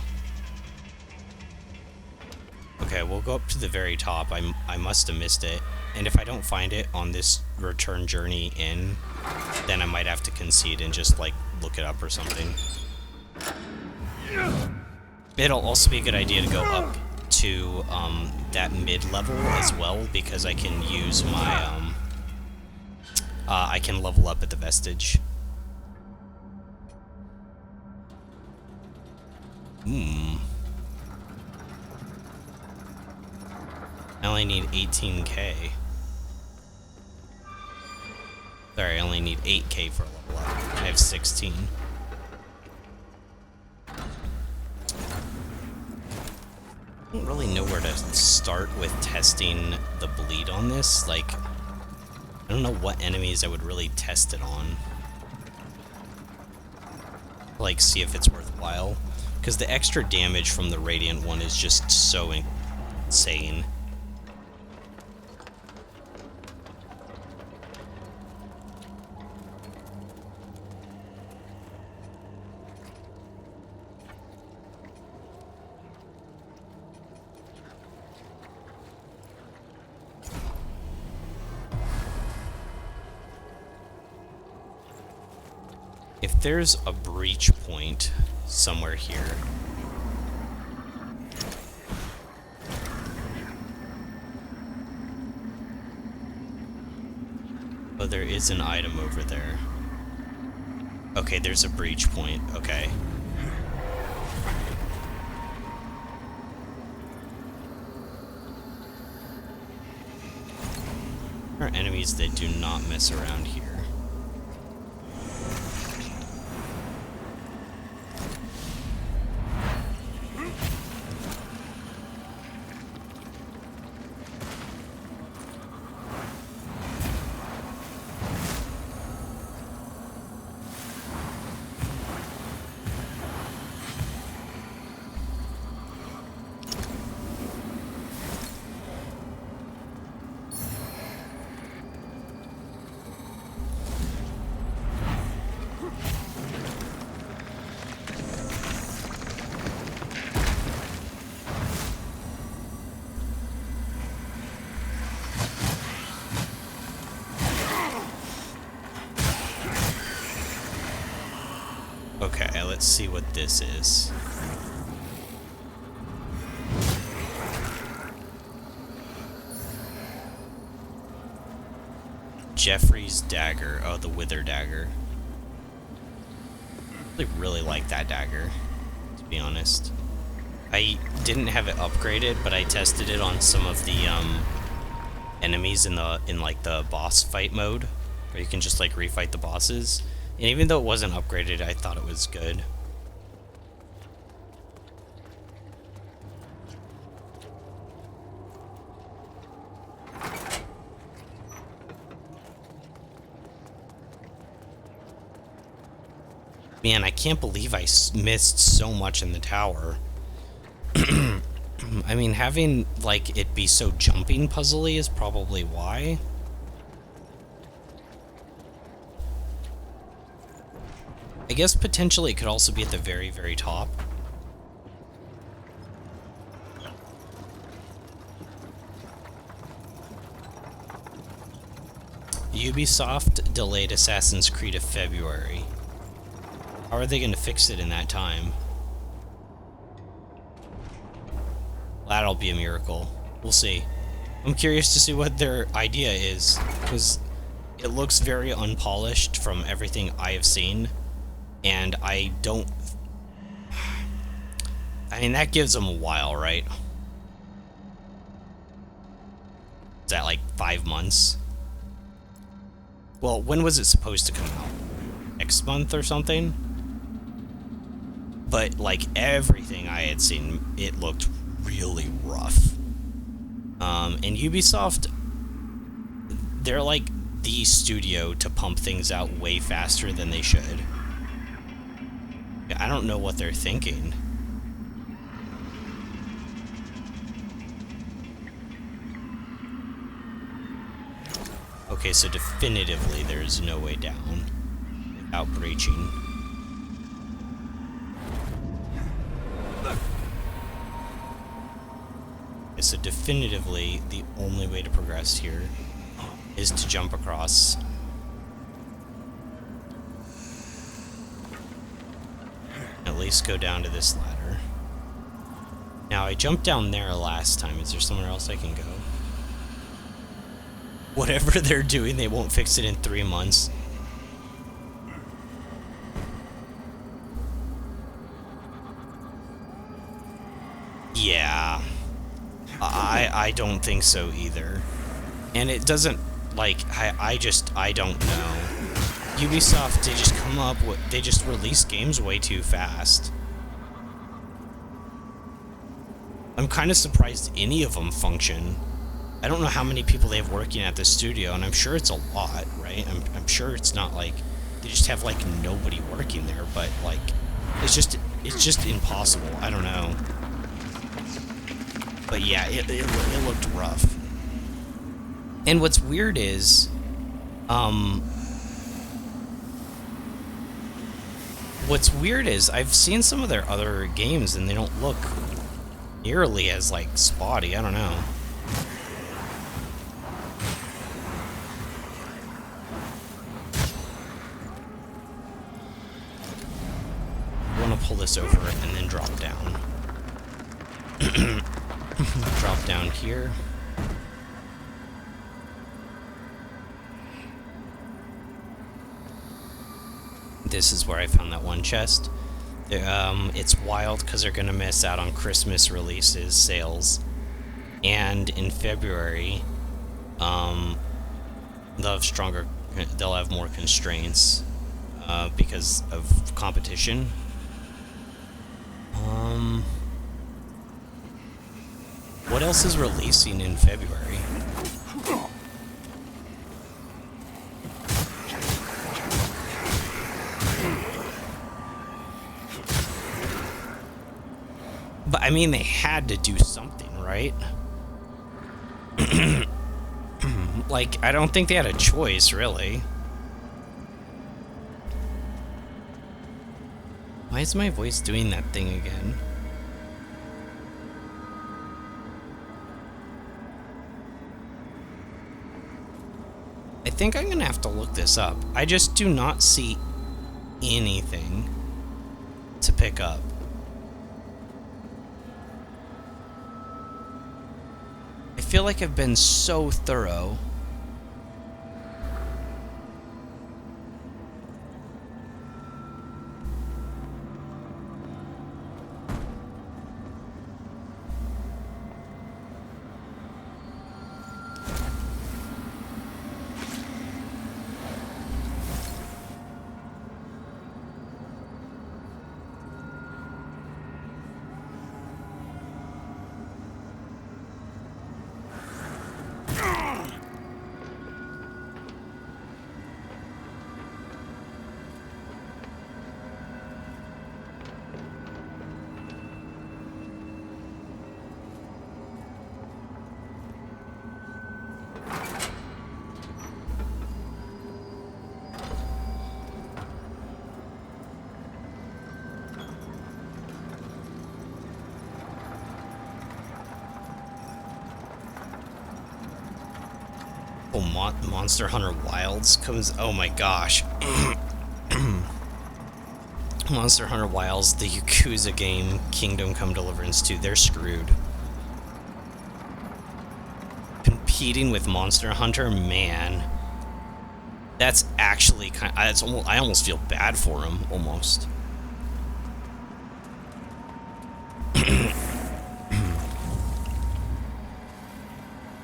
Okay, we'll go up to the very top. I must have missed it. And if I don't find it on this return journey in, then I might have to concede and just, like, look it up or something. It'll also be a good idea to go up to that mid-level as well, because I can use my, I can level up at the vestige. I only need 18k. Sorry, I only need 8k for a level up. I have 16. I don't really know where to start with testing the bleed on this. Like, I don't know what enemies I would really test it on. Like, see if it's worthwhile. Because the extra damage from the Radiant one is just so insane. If there's a breach point somewhere here. Oh, there is an item over there. Okay, there's a breach point. Okay. There are enemies that do not mess around here. Okay, let's see what this is. Jeffrey's dagger. Oh, the Wither dagger. I really like that dagger, to be honest. I didn't have it upgraded, but I tested it on some of the enemies in like the boss fight mode, where you can just like refight the bosses. And even though it wasn't upgraded, I thought it was good. Man, I can't believe I missed so much in the tower. I mean, having, like, it be so jumping puzzly is probably why. I guess potentially it could also be at the very, very top. Ubisoft delayed Assassin's Creed to February. How are they going to fix it in that time? That'll be a miracle. We'll see. I'm curious to see what their idea is, because it looks very unpolished from everything I have seen, and I don't... I mean, that gives them a while, right? Is that like 5 months? Well, when was it supposed to come out? Next month or something? But, like, everything I had seen, it looked really rough. And Ubisoft, they're like the studio to pump things out way faster than they should. I don't know what they're thinking. Okay, so definitively there's no way down without breaching. Okay, so definitively the only way to progress here is to jump across. At least go down to this ladder. Now, I jumped down there last time. Is there somewhere else I can go? Whatever they're doing, they won't fix it in 3 months. Yeah. I don't think so either. And it doesn't, like, I don't know. Ubisoft, they just come up with, they just release games way too fast. I'm kind of surprised any of them function. I don't know how many people they have working at this studio, and I'm sure it's a lot, right? I'm sure it's not like they just have like nobody working there, but like it's just impossible. I don't know. But yeah, it looked rough. And what's weird is, I've seen some of their other games and they don't look nearly as like spotty. I don't know. I want to pull this over and then drop down. Drop down here. This is where I found that one chest. It's wild because they're gonna miss out on Christmas releases, sales, and in February, they'll have more constraints because of competition. What else is releasing in February? But I mean, they had to do something, right? Like, I don't think they had a choice, really. Why is my voice doing that thing again? I think I'm gonna have to look this up. I just do not see anything to pick up. I feel like I've been so thorough. Oh, Monster Hunter Wilds comes... Oh my gosh. Monster Hunter Wilds, the Yakuza game, Kingdom Come Deliverance 2, they're screwed. Competing with Monster Hunter, man. That's actually kind of... I almost feel bad for him, almost.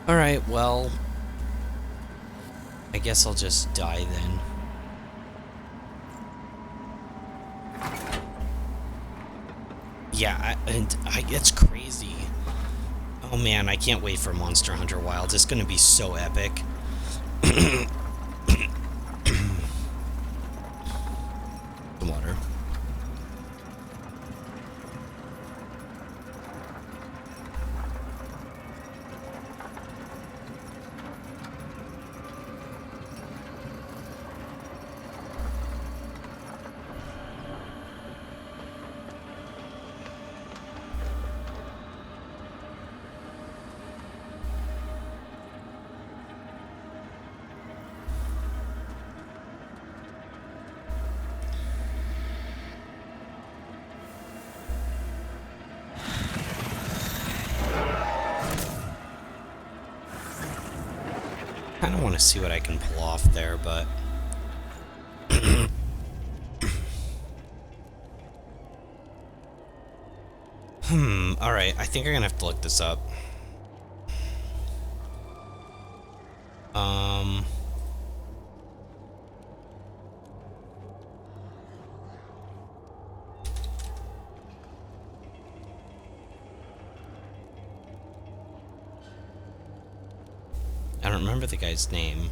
Alright, well... I guess I'll just die then. Yeah, it's crazy. Oh man, I can't wait for Monster Hunter Wilds. It's gonna be so epic. The water. I kind of want to see what I can pull off there, but... Alright, I think I'm gonna have to look this up. I don't remember the guy's name.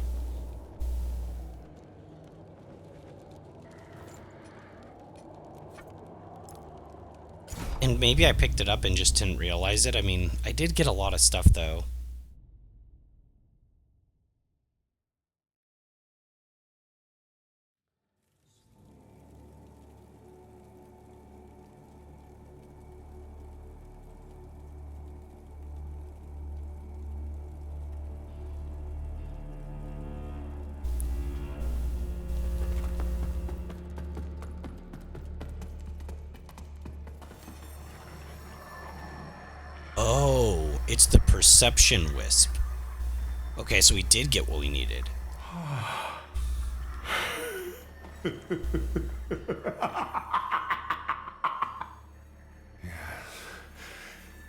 And maybe I picked it up and just didn't realize it. I mean, I did get a lot of stuff, though. Oh, it's the perception wisp. Okay, so we did get what we needed.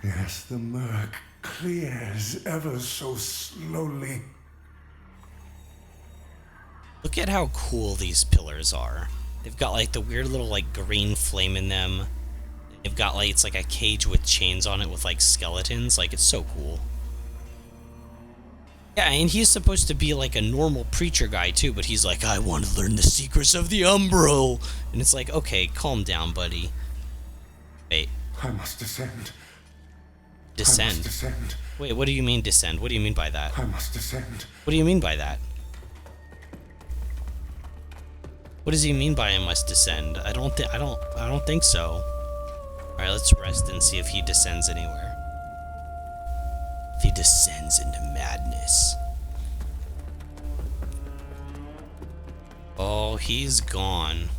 Yes, the murk clears ever so slowly. Look at how cool these pillars are. They've got like the weird little like green flame in them. They've got like, it's like a cage with chains on it with like skeletons. Like, it's so cool. Yeah, and he's supposed to be like a normal preacher guy too, but he's like, I want to learn the secrets of the Umbral. And it's like, okay, calm down, buddy. Wait. I must descend. Descend? I must descend. Wait, what do you mean descend? What do you mean by that? I must descend. What do you mean by that? What does he mean by I must descend? I don't think so. Alright, let's rest and see if he descends anywhere. If he descends into madness. Oh, he's gone.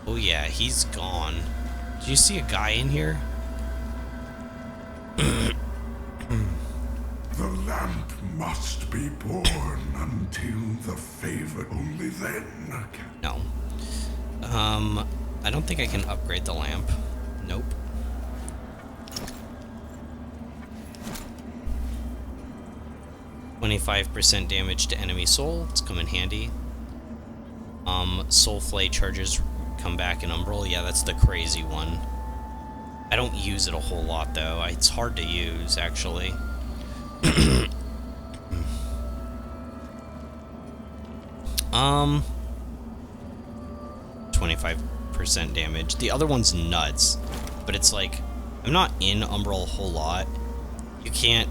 Oh yeah, he's gone. Did you see a guy in here? The lamp must be born until the favor. Only then can... No. I don't think I can upgrade the lamp. Nope. %damage to enemy soul. It's come in handy. Soul Flay charges come back in Umbral. Yeah, that's the crazy one. I don't use it a whole lot, though. It's hard to use, actually. 25% damage. The other one's nuts, but it's like, I'm not in Umbral a whole lot. You can't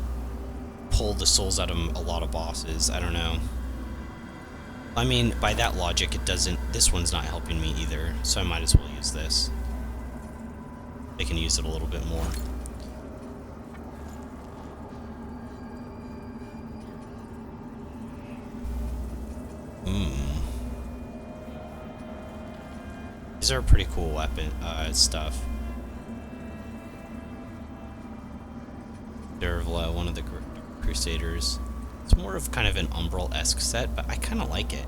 pull the souls out of a lot of bosses. I don't know. I mean, by that logic, it doesn't... This one's not helping me either, so I might as well use this. they can use it a little bit more. These are pretty cool weapon stuff. Dervla, one of the Crusaders. It's more of kind of an Umbral-esque set, but I kind of like it.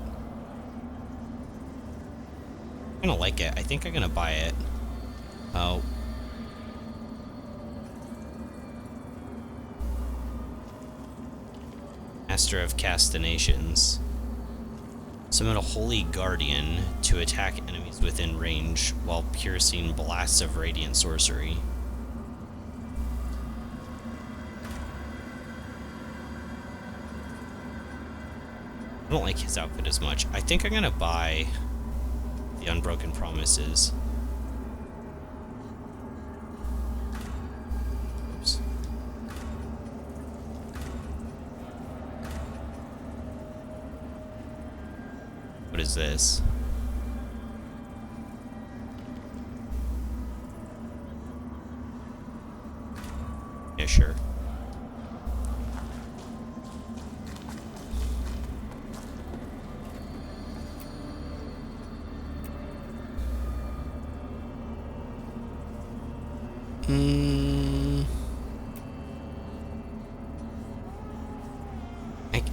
I think I'm gonna buy it. Oh. Master of Castinations. Summon a Holy Guardian to attack enemies within range while piercing blasts of radiant sorcery. I don't like his outfit as much. I think I'm gonna buy the Unbroken Promises. Oops. What is this? Yeah, sure.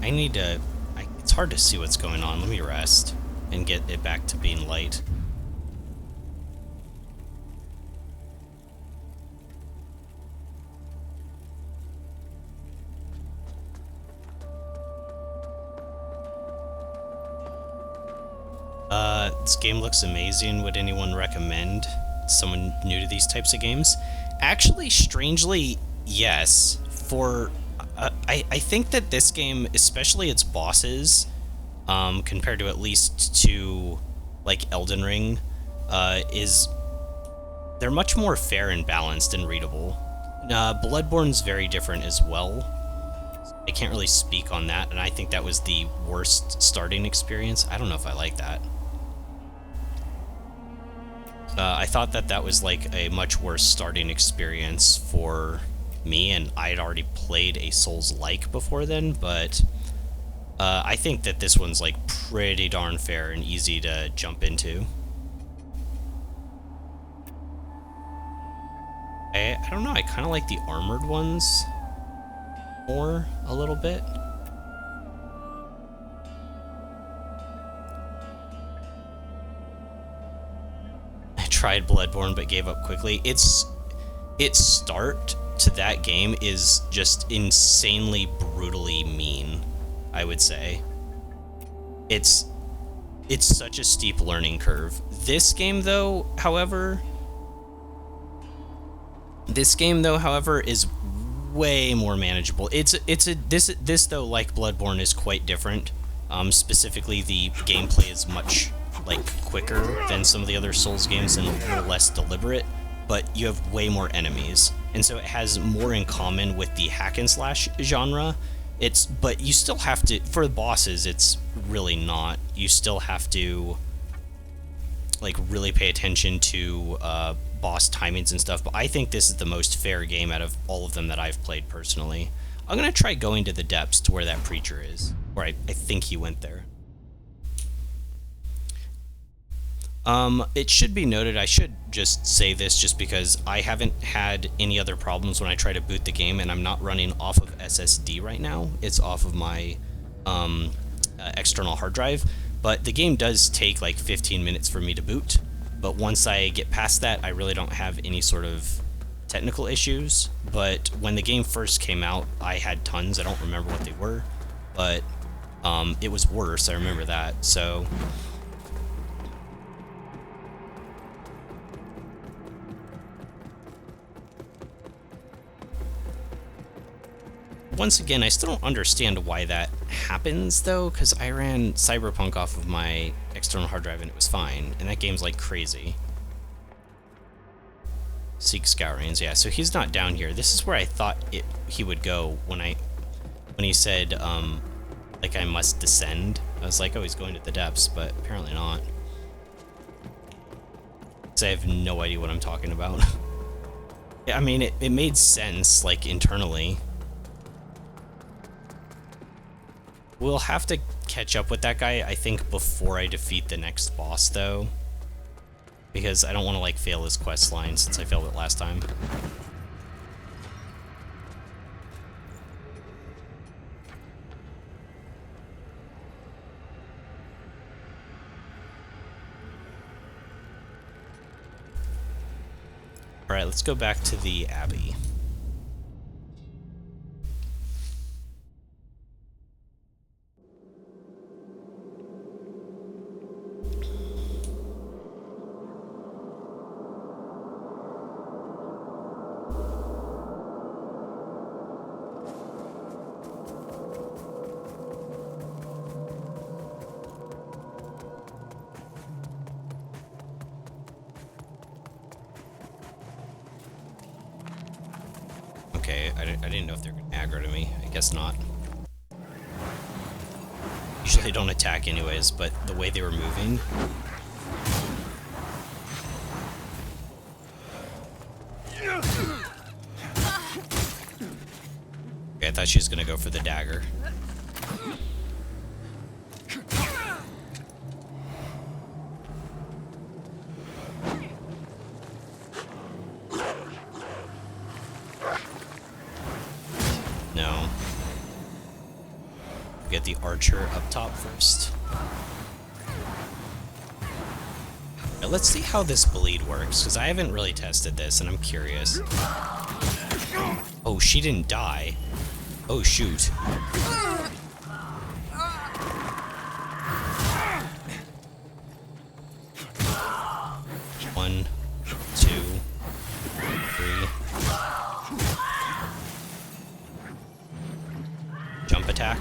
I need to... it's hard to see what's going on. Let me rest and get it back to being light. This game looks amazing. Would anyone recommend someone new to these types of games? Actually, strangely, yes. For I think that this game, especially its bosses, compared to at least to like Elden Ring, they're much more fair and balanced and readable. Bloodborne's very different as well. I can't really speak on that, and I think that was the worst starting experience. I don't know if I like that. I thought that that was like a much worse starting experience for me, and I had already played a Souls-like before then, but I think that this one's like pretty darn fair and easy to jump into. I don't know, I kind of like the armored ones more a little bit. Tried Bloodborne but gave up quickly. Its start to that game is just insanely brutally mean, I would say. It's such a steep learning curve. This game though, however, is way more manageable. This though, like Bloodborne, is quite different. Specifically, the gameplay is much quicker than some of the other Souls games and a little less deliberate, but you have way more enemies, and so it has more in common with the hack and slash genre. But you still have to, for the bosses, it's really not. You still have to really pay attention to boss timings and stuff, but I think this is the most fair game out of all of them that I've played personally. I'm gonna try going to the depths to where that preacher is, or I think he went there. It should be noted, I should just say this just because I haven't had any other problems when I try to boot the game, and I'm not running off of SSD right now. It's off of my external hard drive, but the game does take like 15 minutes for me to boot. But once I get past that, I really don't have any sort of technical issues. But when the game first came out, I had tons. I don't remember what they were, but it was worse. I remember that. So once again, I still don't understand why that happens, though, because I ran Cyberpunk off of my external hard drive and it was fine, and that game's like crazy. Seek Scourings, yeah, so he's not down here. This is where I thought he would go when he said, I must descend. I was like, oh, he's going to the depths, but apparently not. So I have no idea what I'm talking about. Yeah, I mean, it made sense, like, internally. We'll have to catch up with that guy, I think, before I defeat the next boss, though. Because I don't want to, like, fail his quest line since I failed it last time. Alright, let's go back to the Abbey. Okay, I didn't know if they're going to aggro to me. I guess not. Usually they don't attack anyways, but the way they were moving... Okay, I thought she was going to go for the dagger. No. Get the archer up top first. Now let's see how this bleed works, because I haven't really tested this, and I'm curious. Oh, she didn't die. Oh, shoot. One, two, three. Jump attack.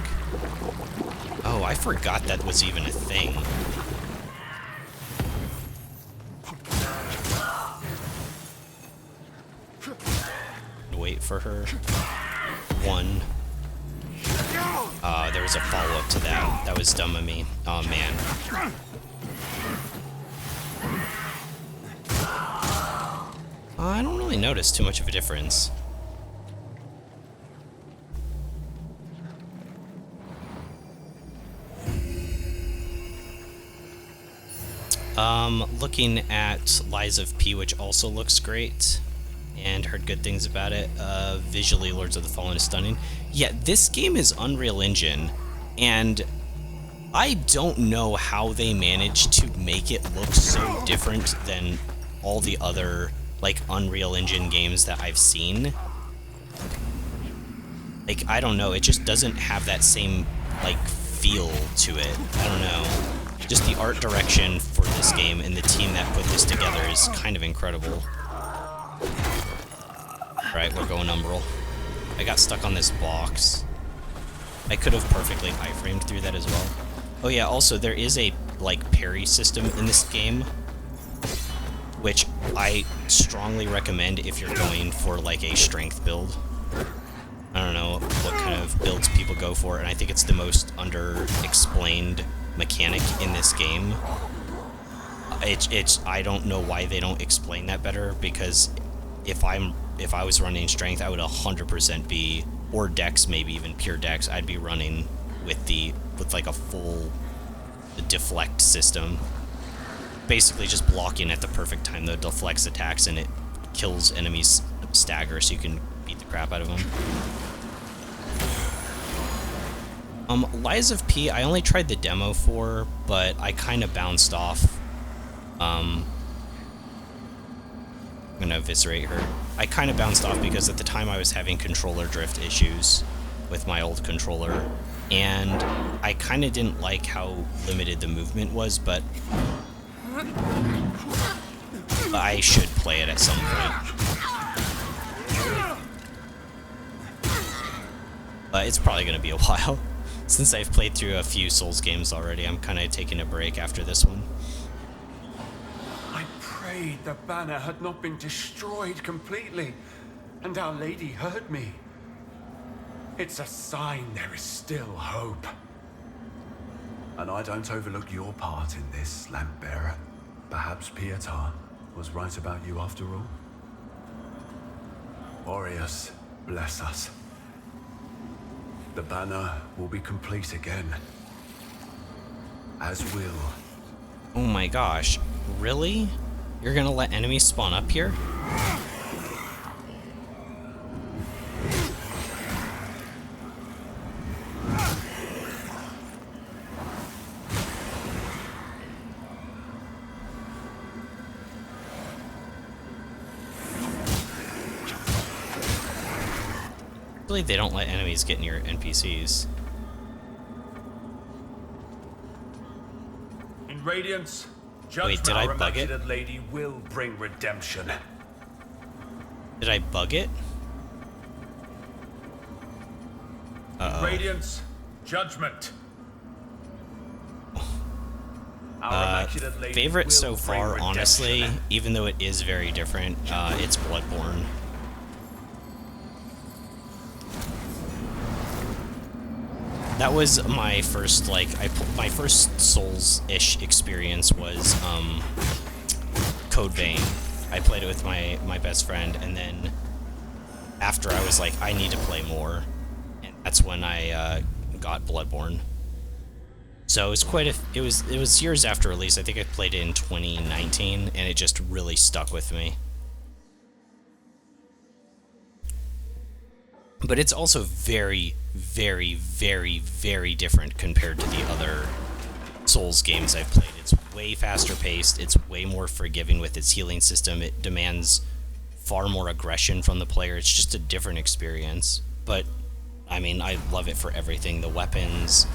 Oh, I forgot that was even a thing. Wait for her. One. There was a follow-up to that. That was dumb of me. Oh, man. I don't really notice too much of a difference. Looking at Lies of P, which also looks great, and heard good things about it. Visually, Lords of the Fallen is stunning. Yeah, this game is Unreal Engine, and I don't know how they managed to make it look so different than all the other, like, Unreal Engine games that I've seen. Like, I don't know, it just doesn't have that same, like, feel to it. I don't know. Just the art direction for this game and the team that put this together is kind of incredible. Alright, we're going Umbral. I got stuck on this box. I could have perfectly iframed through that as well. Oh yeah, also there is a, like, parry system in this game, which I strongly recommend if you're going for, like, a strength build. I don't know what kind of builds people go for, and I think it's the most underexplained mechanic in this game. I don't know why they don't explain that better, because if I was running strength, I would 100% be, or dex, maybe even pure dex, I'd be running with like a full deflect system. Basically just blocking at the perfect time the deflects attacks, and it kills enemies stagger so you can beat the crap out of them. Lies of P, I only tried the demo for, but I kind of bounced off. I'm gonna eviscerate her. I kind of bounced off because at the time I was having controller drift issues with my old controller, and I kind of didn't like how limited the movement was, but I should play it at some point. But it's probably gonna be a while. Since I've played through a few Souls games already, I'm kind of taking a break after this one. I prayed the banner had not been destroyed completely, and Our Lady heard me. It's a sign there is still hope. And I don't overlook your part in this, Lamp Bearer. Perhaps Pietà was right about you after all. Aureus, bless us. The banner will be complete again. As will. Oh my gosh. Really? You're gonna let enemies spawn up here? Usually they don't let enemies get near NPCs. In Radiance, Judgment, did I our bug it? Immaculate Lady will bring redemption. Did I bug it? In Radiance, Judgment. Our Immaculate Lady Favorite will so bring far, honestly, redemption. even though it is very different, it's Bloodborne. That was my first, like, my first Souls-ish experience was, Code Vein. I played it with my best friend, and then after I was like, I need to play more, and that's when I, got Bloodborne. So it was it was years after release. I think I played it in 2019, and it just really stuck with me. But it's also very, very, very, very different compared to the other Souls games I've played. It's way faster paced, it's way more forgiving with its healing system, it demands far more aggression from the player, it's just a different experience. But, I mean, I love it for everything. The weapons,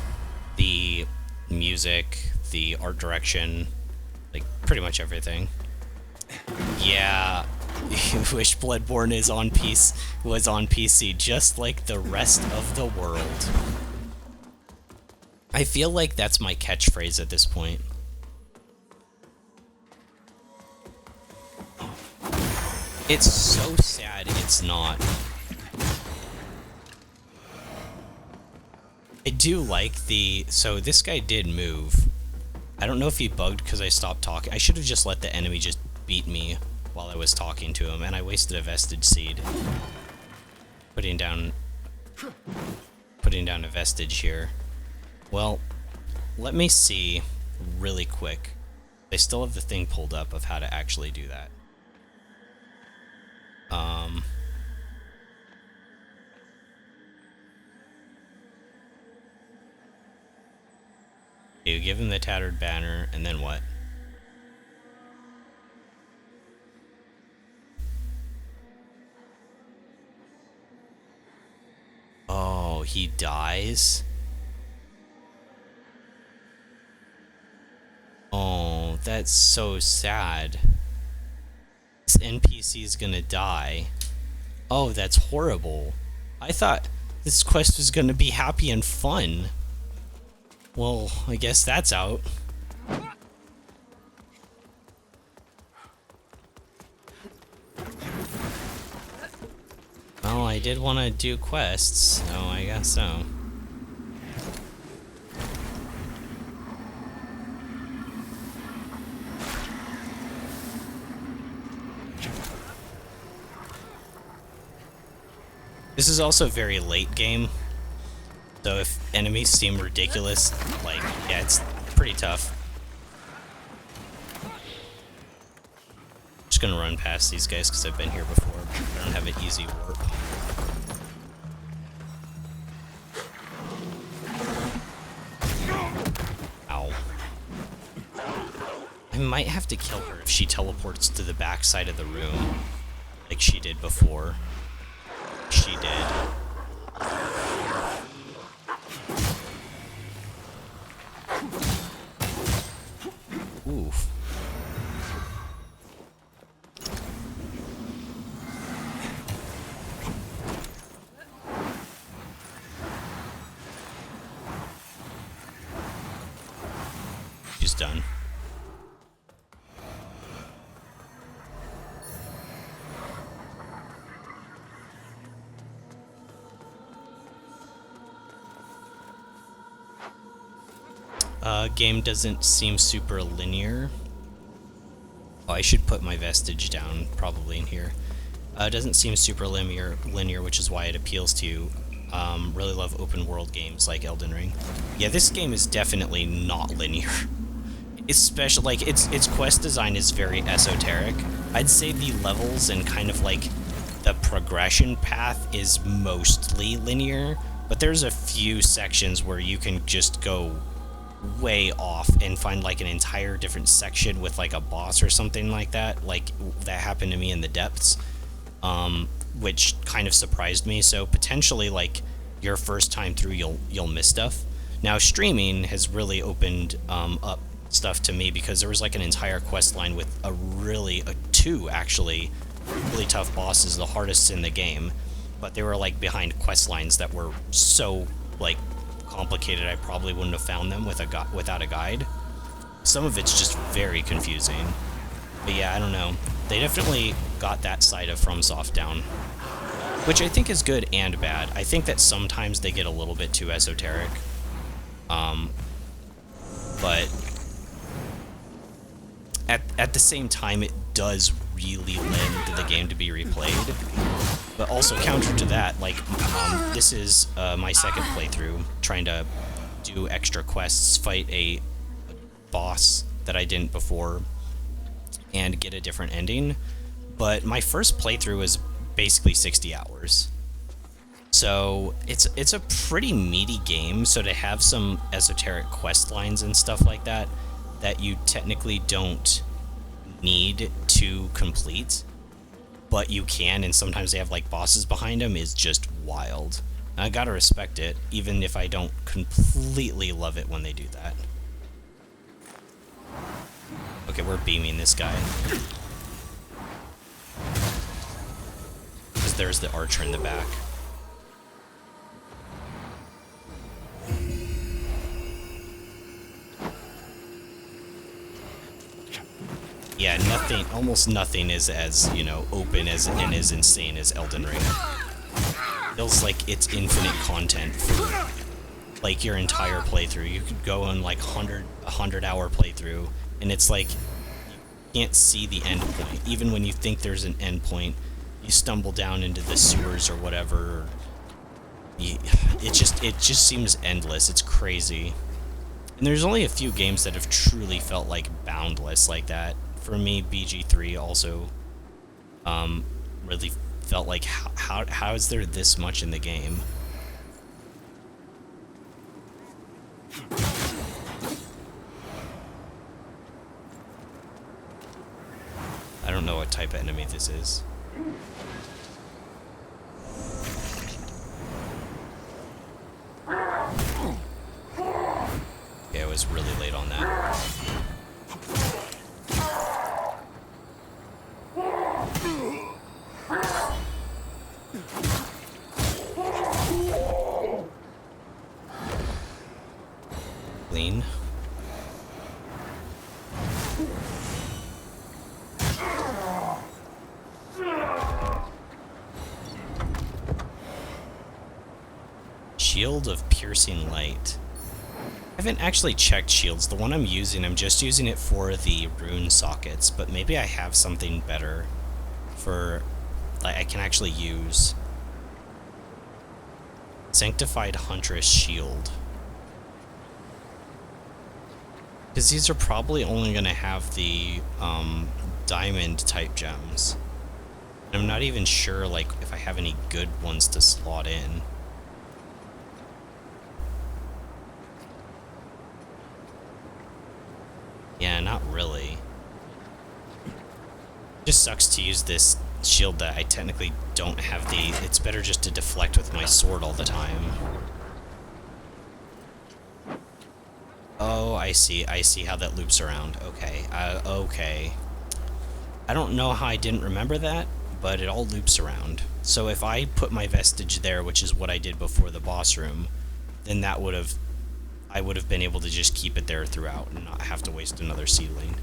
the music, the art direction, like, pretty much everything. Yeah, wish Bloodborne was on PC, just like the rest of the world. I feel like that's my catchphrase at this point. It's so sad it's not. I do like so this guy did move. I don't know if he bugged because I stopped talking. I should have just let the enemy just beat me while I was talking to him, and I wasted a vestige seed. Putting down a vestige here. Well, let me see really quick. They still have the thing pulled up of how to actually do that. You give him the tattered banner, and then what? Oh, he dies? Oh, that's so sad. This NPC's gonna die. Oh, that's horrible. I thought this quest was gonna be happy and fun. Well, I guess that's out. Well, I did want to do quests, so I guess so. This is also very late game, so if enemies seem ridiculous, like, yeah, it's pretty tough. Just gonna run past these guys because I've been here before, but I don't have an easy warp. Ow. I might have to kill her if she teleports to the back side of the room, like she did before. She did. Oof. She's done. Game doesn't seem super linear. Oh, I should put my vestige down probably in here. It doesn't seem super linear, which is why it appeals to you. Really love open world games like Elden Ring. Yeah, this game is definitely not linear. Especially, like, its quest design is very esoteric. I'd say the levels and kind of, like, the progression path is mostly linear, but there's a few sections where you can just go way off and find, like, an entire different section with, like, a boss or something like that. Like, that happened to me in the depths, which kind of surprised me. So potentially, like, your first time through, you'll miss stuff. Now, streaming has really opened up stuff to me, because there was like an entire quest line with two actually really tough bosses, the hardest in the game, but they were like behind quest lines that were so like complicated I probably wouldn't have found them without a guide. Some of it's just very confusing. But yeah, I don't know. They definitely got that side of FromSoft down, which I think is good and bad. I think that sometimes they get a little bit too esoteric. But at the same time, it does really lend the game to be replayed. But also counter to that, like, this is my second playthrough, trying to do extra quests, fight a boss that I didn't before, and get a different ending. But my first playthrough was basically 60 hours. So it's a pretty meaty game, so to have some esoteric quest lines and stuff like that you technically don't need to complete, but you can, and sometimes they have like bosses behind them, is just wild. I gotta respect it, even if I don't completely love it when they do that. Okay, we're beaming this guy. Because there's the archer in the back. Yeah, almost nothing is as, open as and as insane as Elden Ring. Feels like it's infinite content for, like, your entire playthrough. You could go on, like, 100-hour playthrough, and it's like, you can't see the end point. Even when you think there's an end point, you stumble down into the sewers or whatever. It just seems endless. It's crazy. And there's only a few games that have truly felt like boundless like that. For me, BG3 also really felt like, how is there this much in the game? I don't know what type of enemy this is. Yeah, I was really late on that. Clean. Shield of Piercing Light. I haven't actually checked shields. The one I'm just using it for the rune sockets, but maybe I have something better for, like, I can actually use. Sanctified Huntress Shield. Because these are probably only going to have the diamond type gems. And I'm not even sure, like, if I have any good ones to slot in. Yeah, not really. It just sucks to use this shield that I technically don't have the... It's better just to deflect with my sword all the time. Oh, I see how that loops around. Okay, okay. I don't know how I didn't remember that, but it all loops around. So if I put my vestige there, which is what I did before the boss room, then that would have... I would have been able to just keep it there throughout and not have to waste another seedling.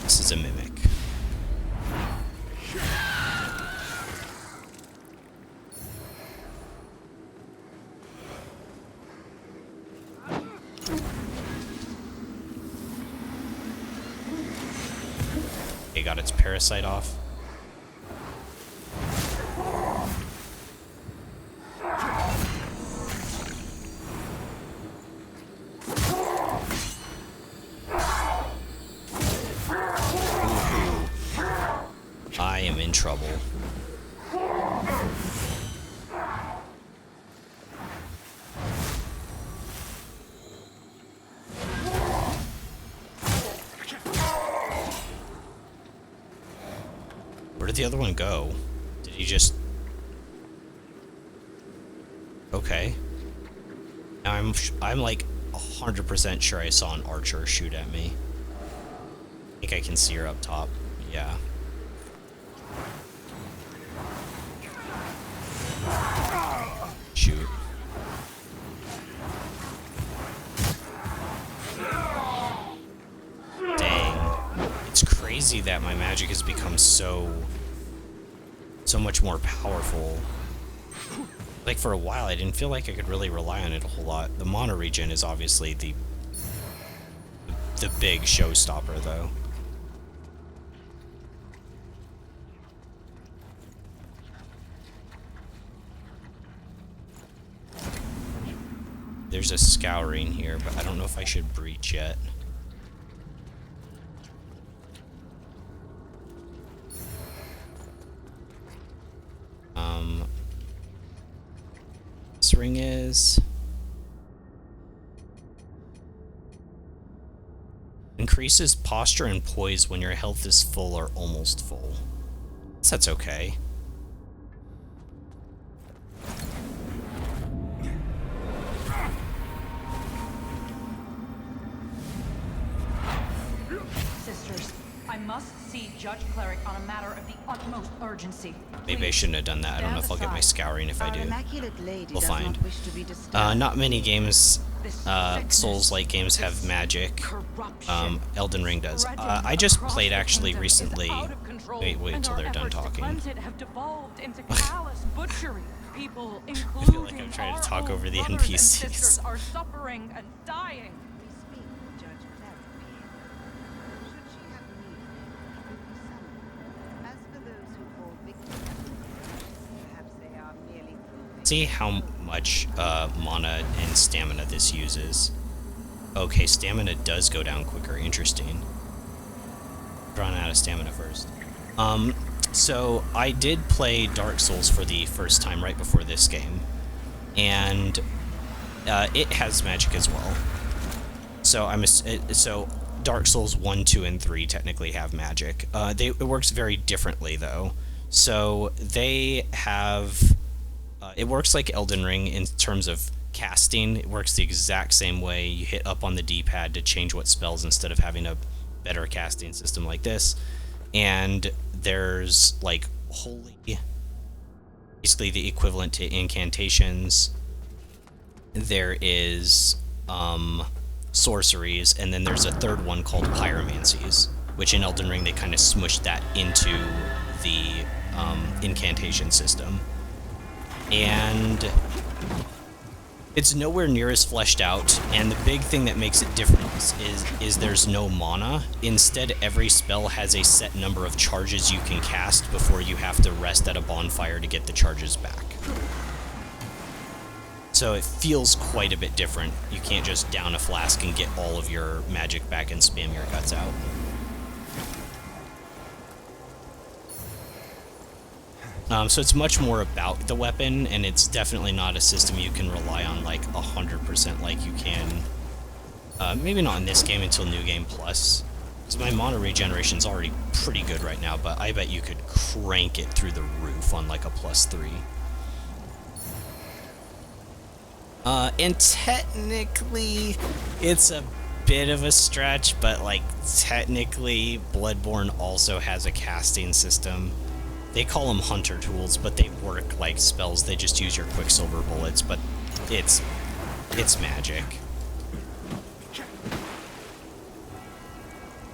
This is a mimic. Okay, got its parasite off. did the other one go? Did he just... Okay. Now I'm like 100% sure I saw an archer shoot at me. I think I can see her up top. Yeah. Shoot. Dang. It's crazy that my magic has become so much more powerful. Like, for a while, I didn't feel like I could really rely on it a whole lot. The mana regen is obviously the big showstopper, though. There's a scouring here, but I don't know if I should breach yet. This ring is... Increases posture and poise when your health is full or almost full. So that's okay. Sisters, I must see Judge Cleric on a matter of the utmost urgency. Maybe I shouldn't have done that. I don't know if I'll get my scouring if I do. We'll find. Not many games, Souls-like games have magic. Elden Ring does. I just played actually recently. Wait till they're done talking. I feel like I'm trying to talk over the NPCs. Are suffering and dying. See how much mana and stamina this uses. Okay, stamina does go down quicker. Interesting. Run out of stamina first. So I did play Dark Souls for the first time right before this game, and it has magic as well. So so Dark Souls 1, 2, and 3 technically have magic. It works very differently though. So they have. It works like Elden Ring in terms of casting. It works the exact same way. You hit up on the D-pad to change what spells instead of having a better casting system like this. And there's like basically the equivalent to incantations. There is sorceries, and then there's a third one called pyromancies, which in Elden Ring they kind of smushed that into the incantation system. And it's nowhere near as fleshed out, and the big thing that makes it different is there's no mana. Instead, every spell has a set number of charges you can cast before you have to rest at a bonfire to get the charges back. So it feels quite a bit different. You can't just down a flask and get all of your magic back and spam your guts out. So it's much more about the weapon, and it's definitely not a system you can rely on like 100% like you can. Maybe not in this game until New Game Plus, because my mana regeneration's already pretty good right now, but I bet you could crank it through the roof on like a +3. And technically, it's a bit of a stretch, but like technically, Bloodborne also has a casting system. They call them hunter tools, but they work like spells. They just use your quicksilver bullets, but it's magic.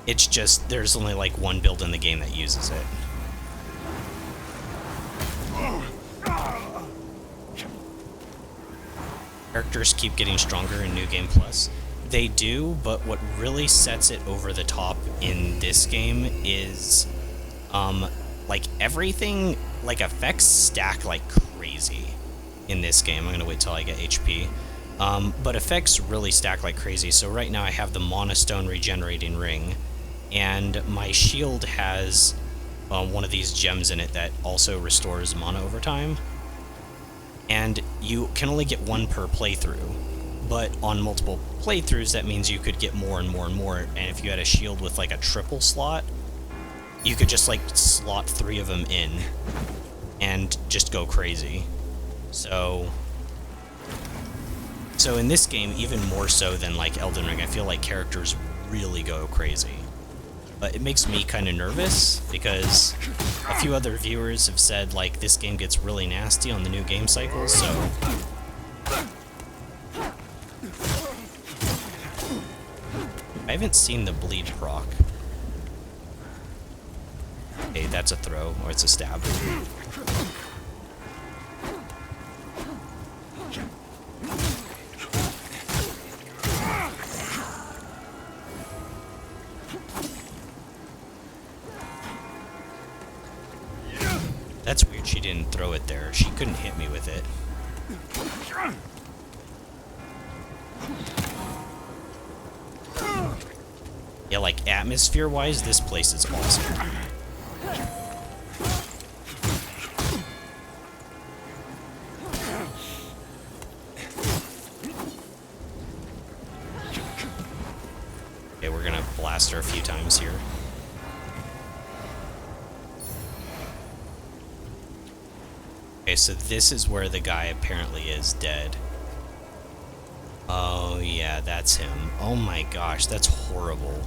It's just there's only like one build in the game that uses it. Characters keep getting stronger in New Game Plus. They do, but what really sets it over the top in this game is like everything, like effects stack like crazy in this game. I'm gonna wait till I get HP. But effects really stack like crazy. So right now I have the Mana Stone regenerating ring, and my shield has one of these gems in it that also restores mana over time. And you can only get one per playthrough, but on multiple playthroughs that means you could get more and more and more. And if you had a shield with like a triple slot, you could just like slot 3 of them in and just go crazy. So in this game, even more so than like Elden Ring, I feel like characters really go crazy. But it makes me kind of nervous because a few other viewers have said like this game gets really nasty on the new game cycle, so I haven't seen the bleed proc. Okay, that's a throw, or it's a stab. That's weird she didn't throw it there. She couldn't hit me with it. Yeah, like atmosphere-wise, this place is awesome. Okay, we're gonna blast her a few times here. Okay, so this is where the guy apparently is dead. Oh, yeah, that's him. Oh my gosh, that's horrible.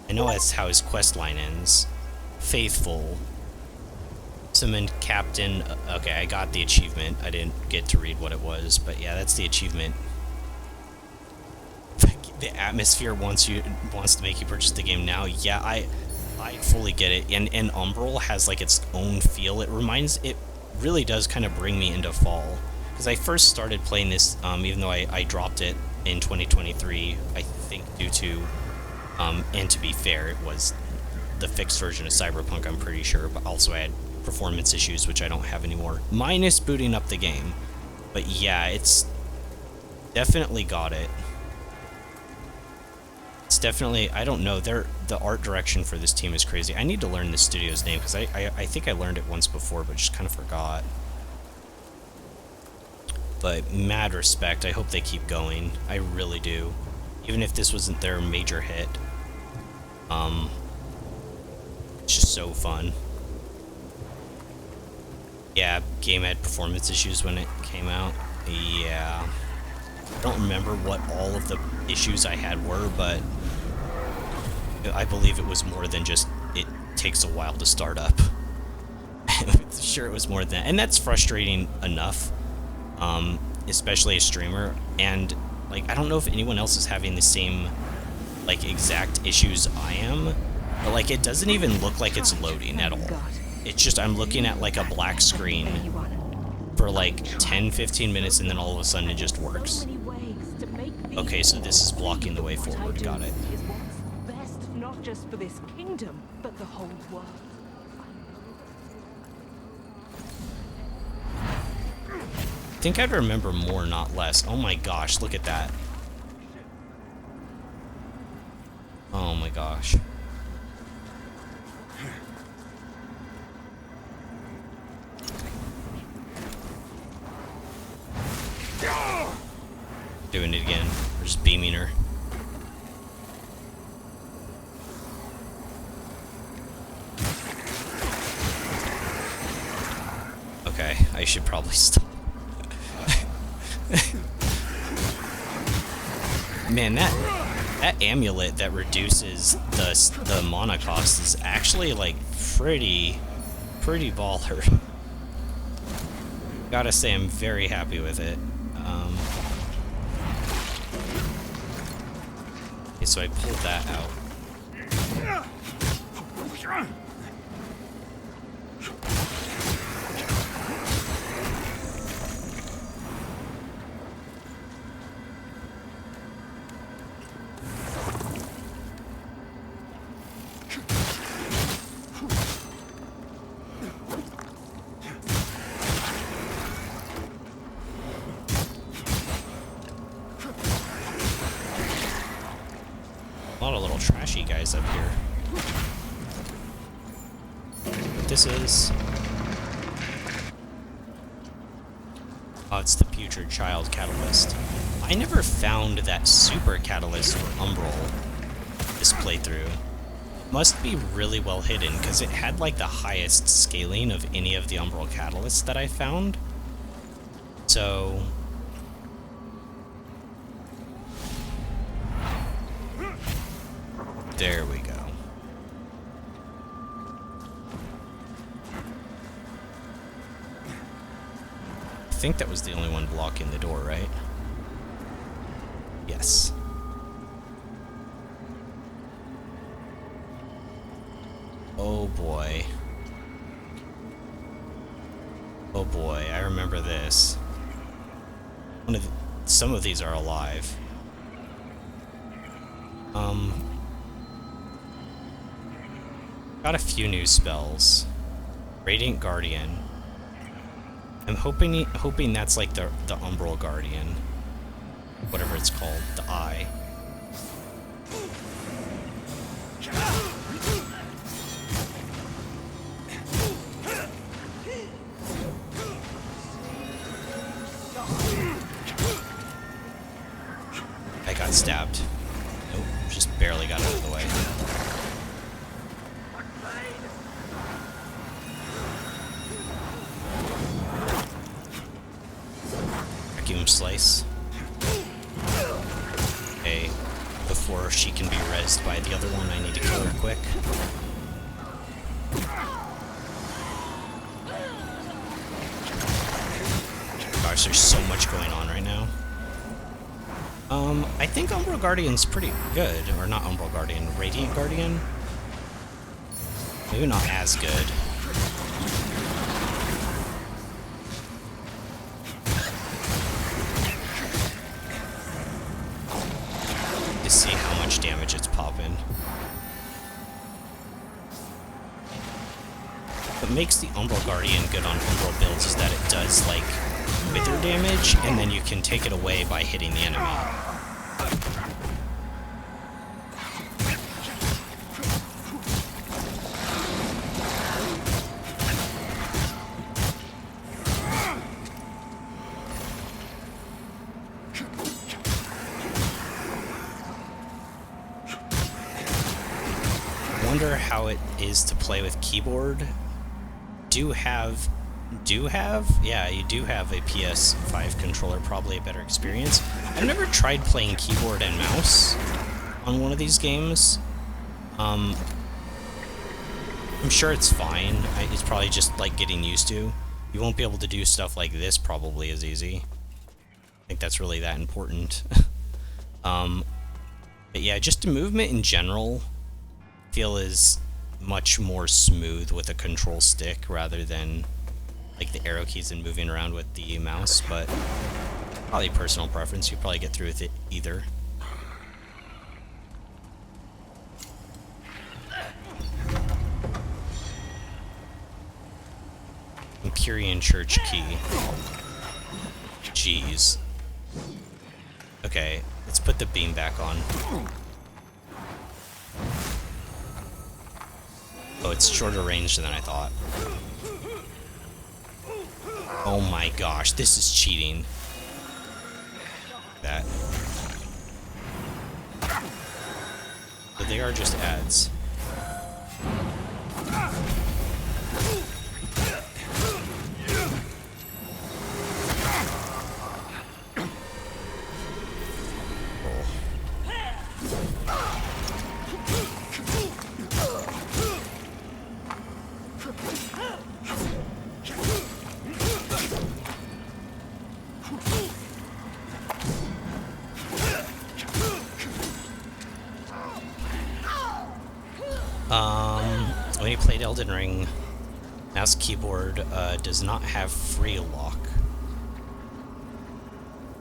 I know that's how his quest line ends. Faithful. Summoned Captain... Okay, I got the achievement. I didn't get to read what it was, but yeah, that's the achievement. The atmosphere wants to make you purchase the game now. Yeah, I fully get it. And Umbral has like its own feel. It really does kind of bring me into fall. Because I first started playing this, even though I dropped it in 2023, I think due to, and to be fair, it was the fixed version of Cyberpunk, I'm pretty sure, but also I had performance issues, which I don't have anymore, minus booting up the game. But yeah, it's definitely got it. It's definitely, I don't know, the art direction for this team is crazy. I need to learn this studio's name, because I think I learned it once before, but just kind of forgot. But mad respect, I hope they keep going. I really do. Even if this wasn't their major hit. It's just so fun. Yeah, game had performance issues when it came out. Yeah. I don't remember what all of the issues I had were, but I believe it was more than just it takes a while to start up. I'm sure it was more than that. And that's frustrating enough, especially a streamer. And, like, I don't know if anyone else is having the same, like, exact issues I am, but, like, it doesn't even look like it's loading at all. It's just I'm looking at, like, a black screen for, like, 10-15 minutes, and then all of a sudden it just works. Okay, so this is blocking the way forward. Got it. Best not just for this kingdom, but the whole world. I think I'd remember more, not less. Oh my gosh, look at that. Oh my gosh. Doing it again. We're just beaming her. Okay, I should probably stop. Man, that amulet that reduces the mana cost is actually like pretty baller. Gotta say, I'm very happy with it. Okay, so I pulled that out. A lot of little trashy guys up here. What this is... Oh, it's the Putrid Child Catalyst. I never found that super catalyst for Umbral this playthrough. must be really well hidden, because it had like the highest scaling of any of the Umbral Catalysts that I found. So... there we go. I think that was the only one blocking the door, right? Yes. Oh boy. Oh boy, I remember this. Some of these are alive. Got a few new spells. Radiant Guardian. I'm hoping that's like the Umbral Guardian. Whatever it's called, the Eye. I got stabbed. Nope, just barely got out of the way. Vacuum slice. Okay, before she can be rezzed by the other one, I need to kill her quick. Gosh, there's so much going on right now. I think Umbral Guardian's pretty good. Or not Umbral Guardian, Radiant Guardian? Maybe not as good. To see how much damage it's popping. What makes the Umbral Guardian good on Umbral builds is that it does, like, wither damage, and then you can take it away by hitting the enemy. I wonder how it is to play with keyboard. Yeah, you do have a PS5 controller, probably a better experience. I've never tried playing keyboard and mouse on one of these games. I'm sure it's fine. It's probably just like getting used to. You won't be able to do stuff like this probably as easy. I think that's really that important. But yeah, just the movement in general, I feel is much more smooth with a control stick rather than like the arrow keys and moving around with the mouse, but probably personal preference. You probably get through with it either. Empyrean Church key. Jeez. Okay, let's put the beam back on. Oh, it's shorter range than I thought. Oh my gosh, this is cheating. That. But they are just ads. When you played Elden Ring, mouse keyboard does not have free lock.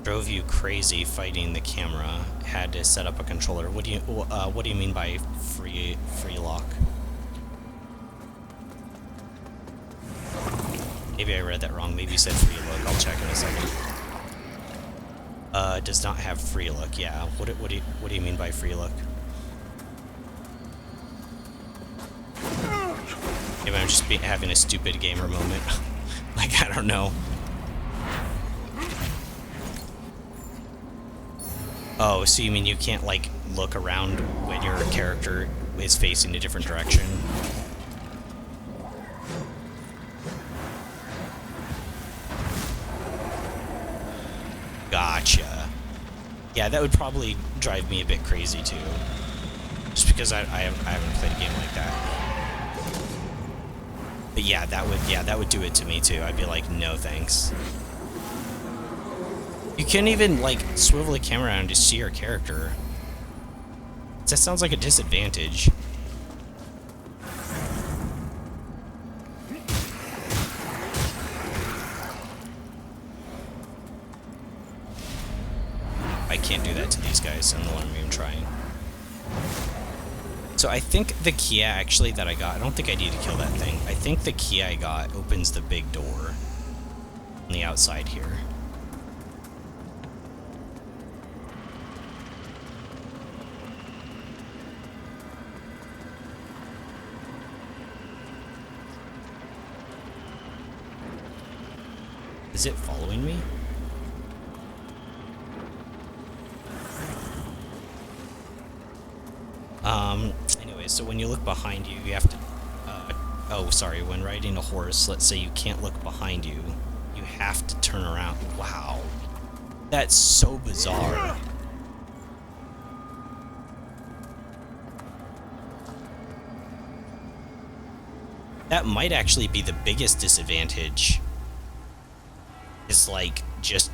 Drove you crazy fighting the camera. Had to set up a controller. What do you mean by free lock? Maybe I read that wrong. Maybe you said free look. I'll check in a second. Does not have free look. Yeah. What do you mean by free look? Maybe I'm just having a stupid gamer moment. Like, I don't know. Oh, so you mean you can't, like, look around when your character is facing a different direction. Gotcha. Yeah, that would probably drive me a bit crazy too. Just because I haven't played a game like that. But yeah, that would do it to me too. I'd be like, no thanks. You can't even like swivel the camera around to see your character. That sounds like a disadvantage. I can't do that to these guys. I don't know what I'm even trying. So I think the key actually that I got, I don't think I need to kill that thing. I think the key I got opens the big door on the outside here. Is it following me? Anyway, so when you look behind you, you have to, oh, sorry, when riding a horse, let's say you can't look behind you, you have to turn around. Wow. That's so bizarre. That might actually be the biggest disadvantage, is like just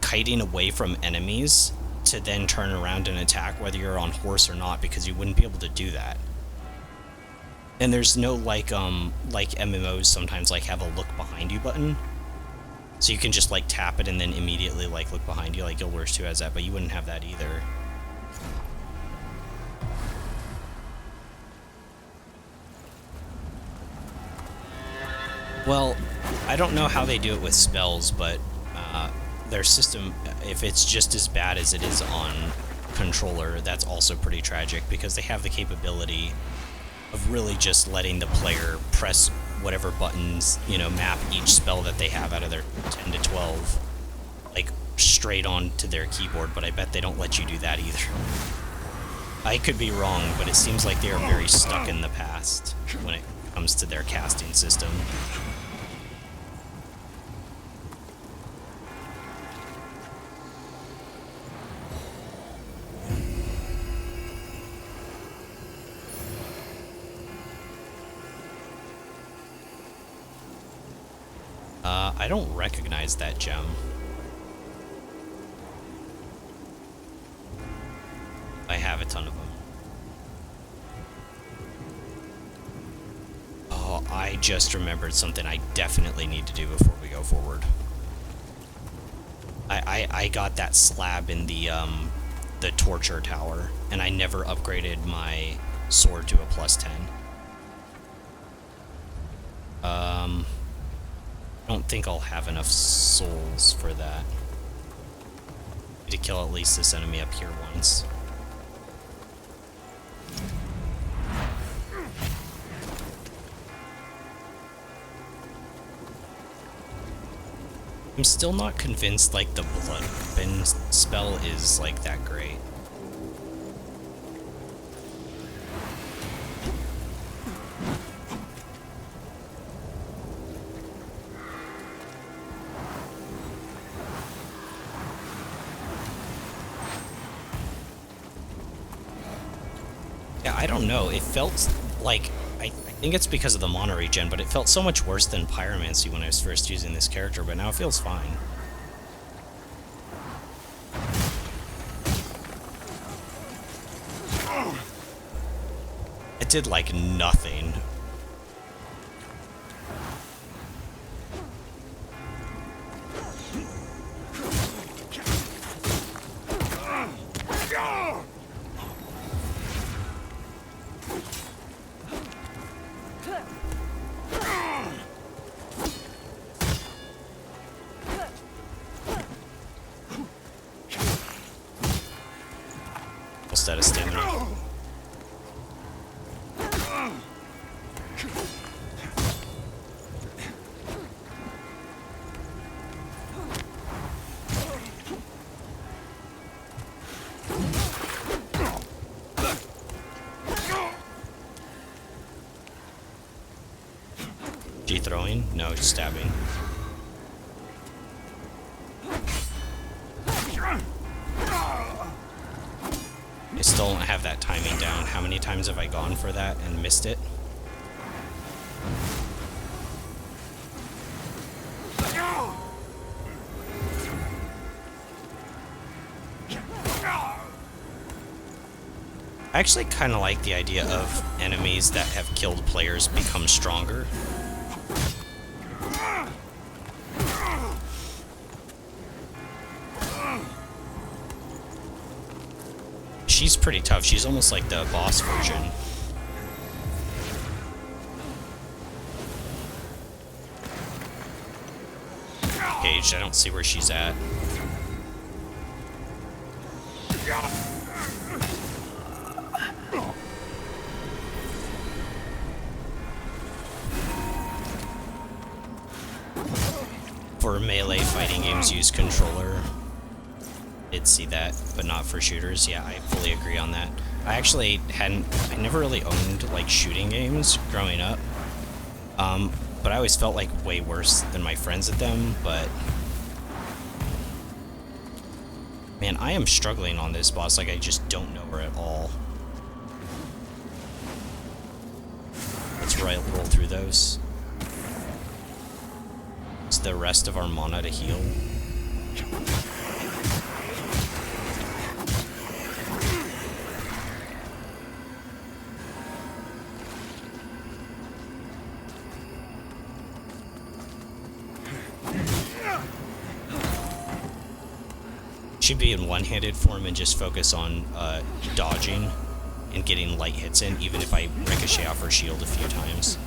kiting away from enemies to then turn around and attack whether you're on horse or not, because you wouldn't be able to do that. And there's no like MMOs sometimes like have a look behind you button, so you can just like tap it and then immediately like look behind you. Like Guild Wars 2 has that, but you wouldn't have that either. Well, I don't know how they do it with spells, but their system, if it's just as bad as it is on controller, that's also pretty tragic, because they have the capability of really just letting the player press whatever buttons, you know, map each spell that they have out of their 10 to 12, like, straight onto their keyboard, but I bet they don't let you do that either. I could be wrong, but it seems like they are very stuck in the past when it comes to their casting system. I don't recognize that gem. I have a ton of them. Oh, I just remembered something I definitely need to do before we go forward. I got that slab in the torture tower, and I never upgraded my sword to a +10. I don't think I'll have enough souls for that. Need to kill at least this enemy up here once. I'm still not convinced, like, the blood weapon spell is, like, that great. Yeah, I don't know. It felt like, I think it's because of the mono regen, but it felt so much worse than pyromancy when I was first using this character, but now it feels fine. It did like nothing. Almost out of stamina. throwing? No, it's stabbing. I still don't have that timing down. How many times have I gone for that and missed it? I actually kind of like the idea of enemies that have killed players become stronger. She's pretty tough. She's almost like the boss version. Caged, I don't see where she's at. For melee fighting games, use controller. Did see that, but not for shooters. Yeah, I fully agree on that. I actually I never really owned like shooting games growing up. But I always felt like way worse than my friends at them, but man, I am struggling on this boss, like I just don't know her at all. Let's roll through those. It's the rest of our mana to heal. Should be in one-handed form and just focus on dodging and getting light hits in, even if I ricochet off her shield a few times.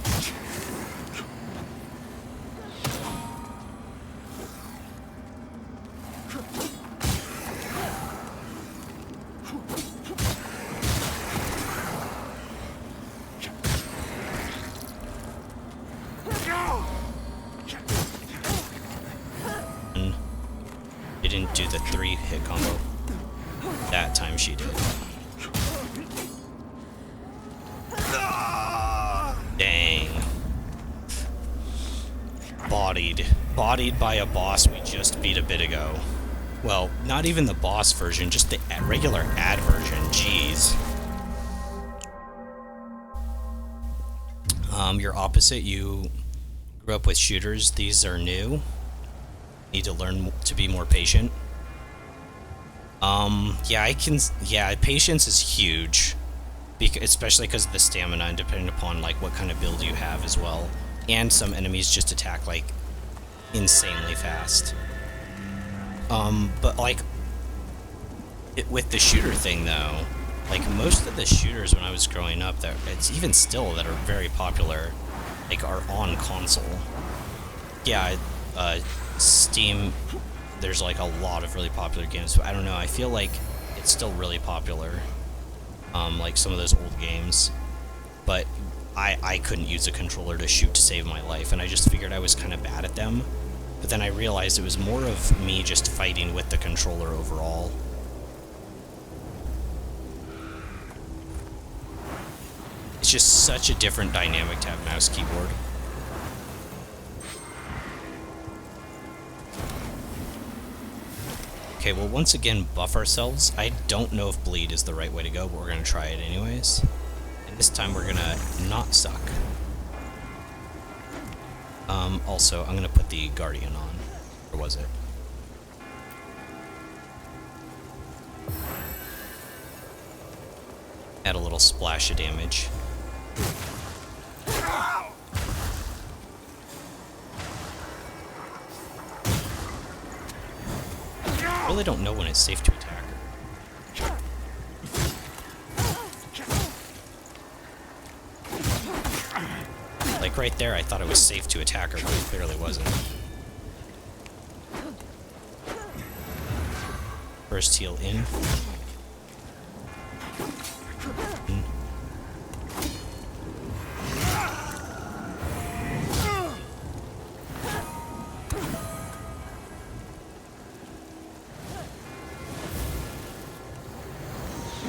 Didn't do the 3-hit combo. That time she did. Dang. Bodied by a boss we just beat a bit ago. Well, not even the boss version, just the regular ad version. Jeez. You're opposite. You grew up with shooters. These are new. Need to learn to be more patient. Yeah, patience is huge, especially because of the stamina and depending upon like what kind of build you have as well. And some enemies just attack like insanely fast. But like with the shooter thing though, like most of the shooters when I was growing up, that it's even still that are very popular, like are on console. Yeah, Steam, there's like a lot of really popular games, but I don't know, I feel like it's still really popular, like some of those old games, but I couldn't use a controller to shoot to save my life, and I just figured I was kind of bad at them, but then I realized it was more of me just fighting with the controller overall. It's just such a different dynamic to have mouse keyboard. Okay, well, once again, buff ourselves. I don't know if bleed is the right way to go, but we're going to try it anyways. And this time we're going to not suck. Also, I'm going to put the Guardian on. Or was it? Add a little splash of damage. I really don't know when it's safe to attack her. Like right there, I thought it was safe to attack her, but it clearly wasn't. First heal in.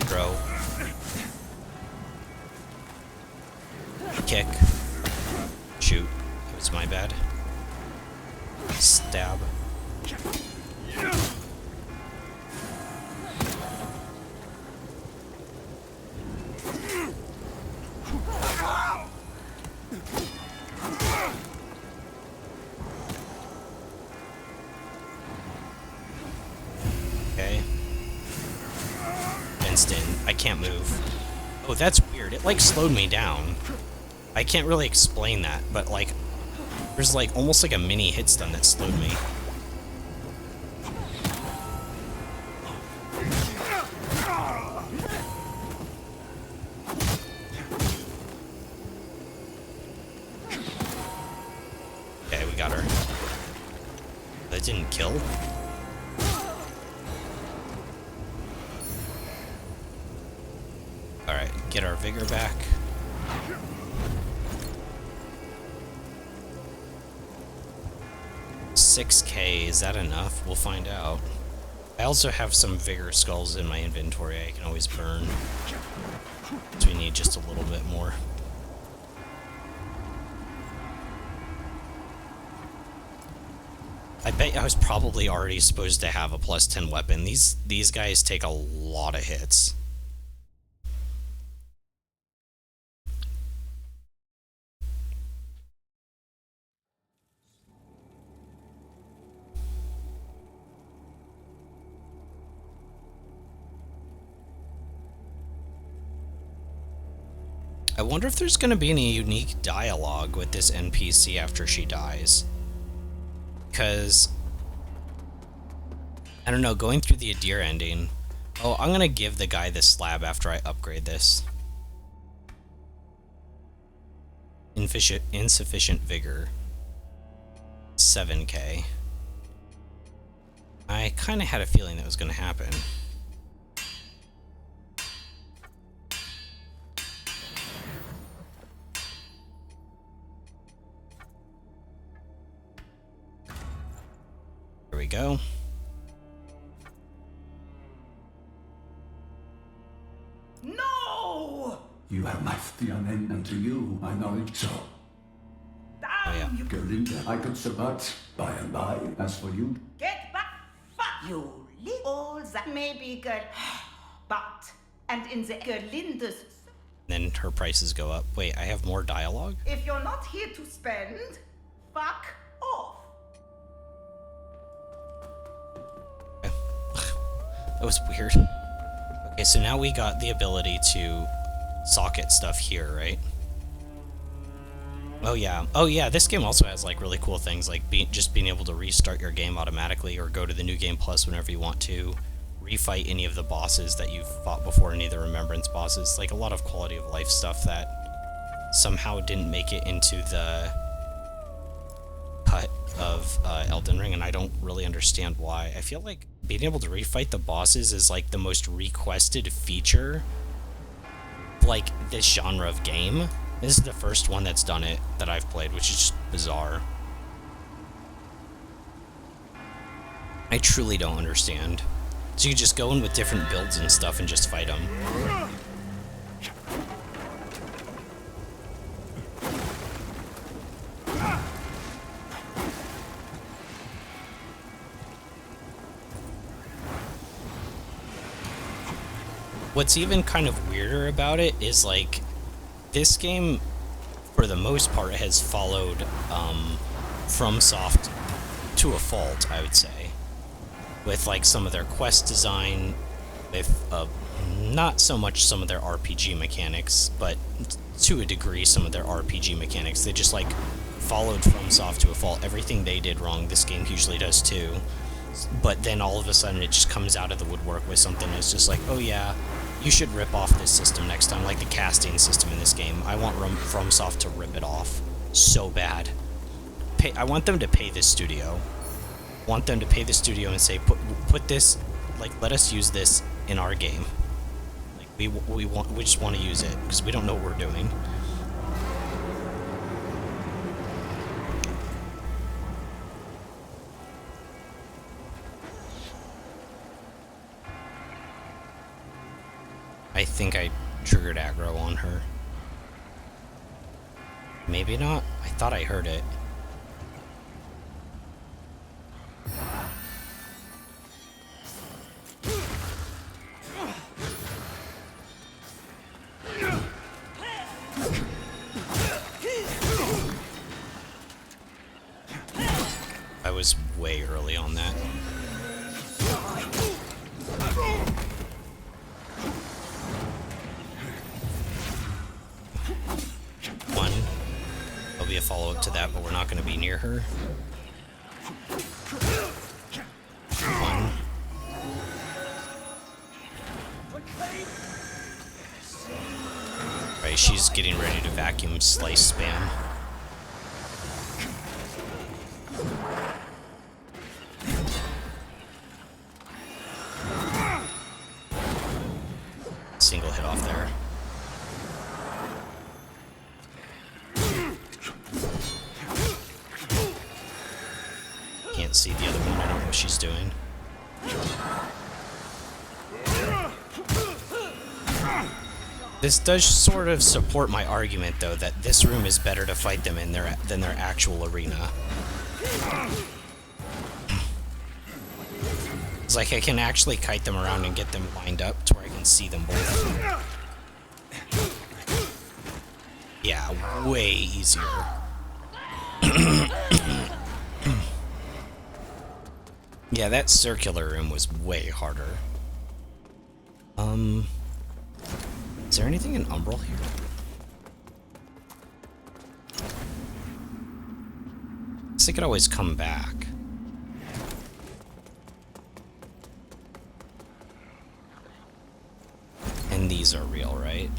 Throw. Kick. Shoot. It was my Stab. Okay. Fenced in. I can't move. Oh, that's weird. It like slowed me down. I can't really explain that, but like there's like almost like a mini hit stun that slowed me. Okay, we got her. That didn't kill? Alright, get our vigor back. $6K, is that enough? We'll find out. I also have some vigor skulls in my inventory I can always burn. So we need just a little bit more. I bet I was probably already supposed to have a +10 weapon. These guys take a lot of hits. I wonder if there's going to be any unique dialogue with this NPC after she dies. Because, I don't know, going through the Adir ending... Oh, I'm going to give the guy this slab after I upgrade this. Insufficient vigor. 7K. I kind of had a feeling that was going to happen. Here we go. No! You have left the unend, and to you I acknowledge so. Oh, yeah. Gerlinda, I could subvert by and by. As for you, Get back! Fuck you! All that may be good, but and in the Gerlinda's. Then her prices go up. Wait, I have more dialogue? If you're not here to spend, fuck off. That was weird. Okay, so now we got the ability to socket stuff here, right? Oh yeah. Oh yeah, this game also has like really cool things like just being able to restart your game automatically or go to the New Game Plus whenever you want to. Refight any of the bosses that you've fought before, any of the Remembrance bosses. Like a lot of quality of life stuff that somehow didn't make it into the cut of Elden Ring, and I don't really understand why. I feel like being able to refight the bosses is like the most requested feature like this genre of game. This is the first one that's done it that I've played, which is just bizarre. I truly don't understand. So you just go in with different builds and stuff and just fight them. What's even kind of weirder about it is like this game, for the most part, has followed FromSoft to a fault, I would say, with like some of their quest design, with not so much some of their RPG mechanics, but to a degree some of their RPG mechanics. They just like followed FromSoft to a fault. Everything they did wrong, this game usually does too. But then all of a sudden it just comes out of the woodwork with something that's just like, oh yeah, you should rip off this system next time, like the casting system in this game. I want FromSoft to rip it off so bad. I want them to pay this studio. I want them to pay the studio and say, put this, like, let us use this in our game. Like, we just want to use it because we don't know what we're doing. I think I triggered aggro on her. Maybe not. I thought I heard it. was way early on that. One. There'll be a follow-up to that, but we're not going to be near her. One. Right, she's getting ready to vacuum slice spam. Single hit off there. Can't see the other one, I don't know what she's doing. This does sort of support my argument, though, that this room is better to fight them in than their actual arena. It's like I can actually kite them around and get them lined up to where I can see them both. Yeah, way easier. Yeah, that circular room was way harder. Is there anything in Umbral here? I guess I could always come back. And these are real, right?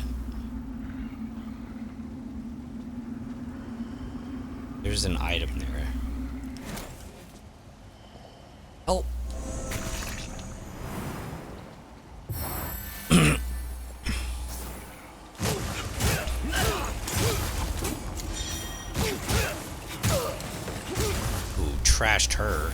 There's an item there. Oh! Trashed her.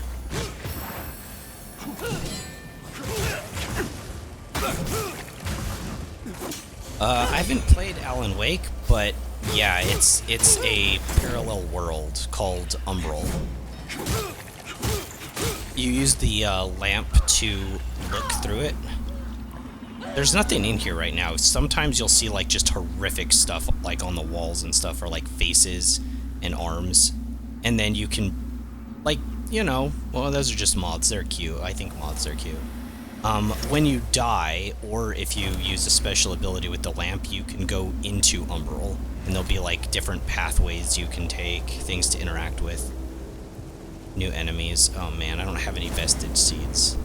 I haven't played Alan Wake, but yeah, it's a parallel world called Umbral. You use the lamp to look through it. There's nothing in here right now. Sometimes you'll see like just horrific stuff like on the walls and stuff, or like faces and arms, and then you can, like, you know, well, those are just mods. They're cute. I think mods are cute. When you die, or if you use a special ability with the lamp, you can go into Umbral, and there'll be like different pathways you can take, things to interact with. New enemies. Oh man, I don't have any vestige seeds.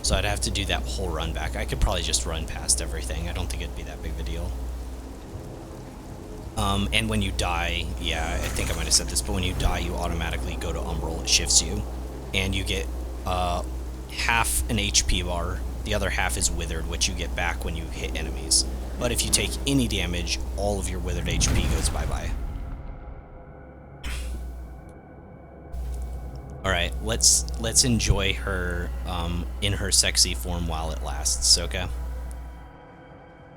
So I'd have to do that whole run back. I could probably just run past everything. I don't think it'd be that big of a deal. And when you die, yeah, I think I might have said this, but when you die, you automatically go to Umbral. It shifts you, and you get half an HP bar. The other half is withered, which you get back when you hit enemies. But if you take any damage, all of your withered HP goes bye-bye. Alright, let's enjoy her in her sexy form while it lasts, okay?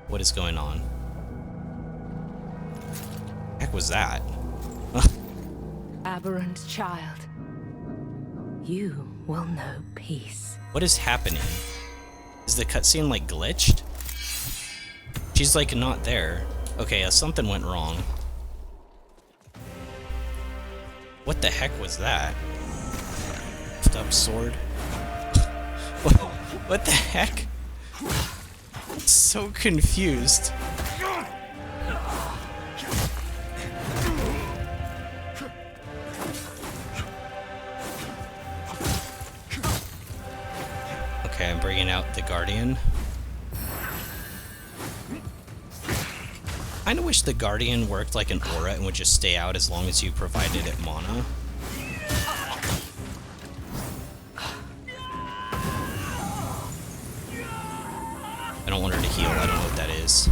What is going on? Heck was that? Aberrant child, you will know peace. What is happening? Is the cutscene like glitched? She's like not there. Okay, something went wrong. What the heck was that? Lift up sword? What the heck? I'm so confused. Okay, I'm bringing out the Guardian. I kinda wish the Guardian worked like an aura and would just stay out as long as you provided it mana. I don't want her to heal, I don't know what that is.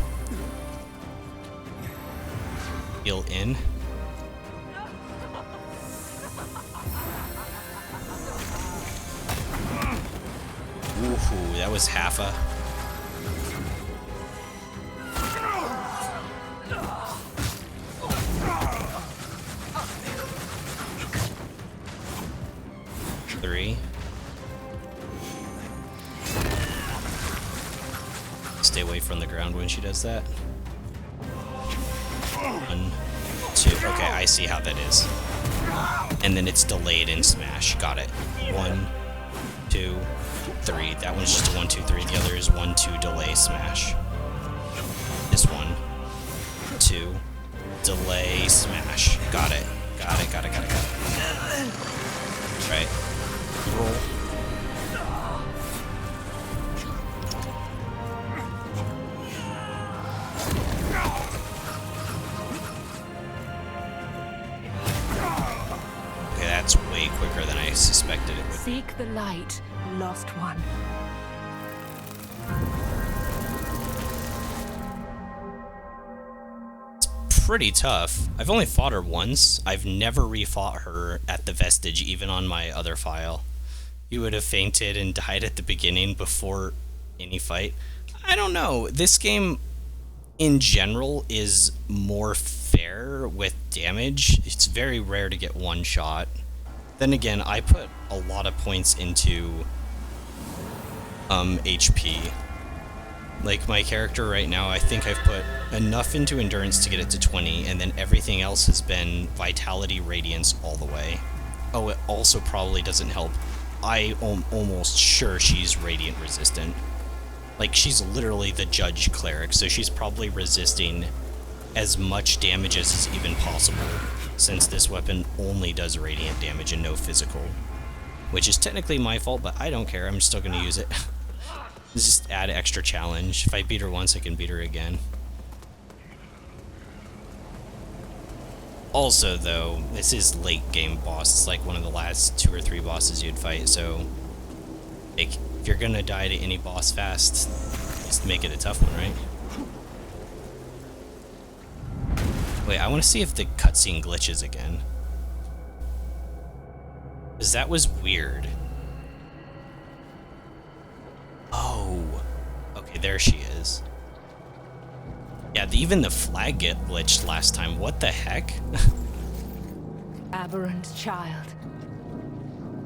Heal in. Ooh, that was half a... Three. Stay away from the ground when she does that. 1, 2. Okay, I see how that is. And then it's delayed in smash. Got it. 1, 2, 3. That one's just a 1, 2, 3. The other is 1, 2, delay, smash. This 1, 2, delay, smash. Got it. Got it. Right. Roll. Okay, that's way quicker than I suspected it would. Seek the light, lost one. Pretty tough. I've only fought her once. I've never refought her at the Vestige, even on my other file. You would have fainted and died at the beginning before any fight. I don't know. This game, in general, is more fair with damage. It's very rare to get one shot. Then again, I put a lot of points into HP. Like, my character right now, I think I've put enough into endurance to get it to 20, and then everything else has been vitality, radiance all the way. Oh, it also probably doesn't help. I am almost sure she's radiant resistant. Like, she's literally the judge cleric, so she's probably resisting as much damage as is even possible, since this weapon only does radiant damage and no physical. Which is technically my fault, but I don't care, I'm still gonna use it. Just add extra challenge. If I beat her once, I can beat her again. Also, though, this is late game boss. It's like one of the last 2 or 3 bosses you'd fight, so like, if you're gonna die to any boss fast, just make it a tough one, right? Wait, I want to see if the cutscene glitches again. Because that was weird. Oh, okay, there she is. Yeah, even the flag get glitched last time. What the heck? Aberrant child,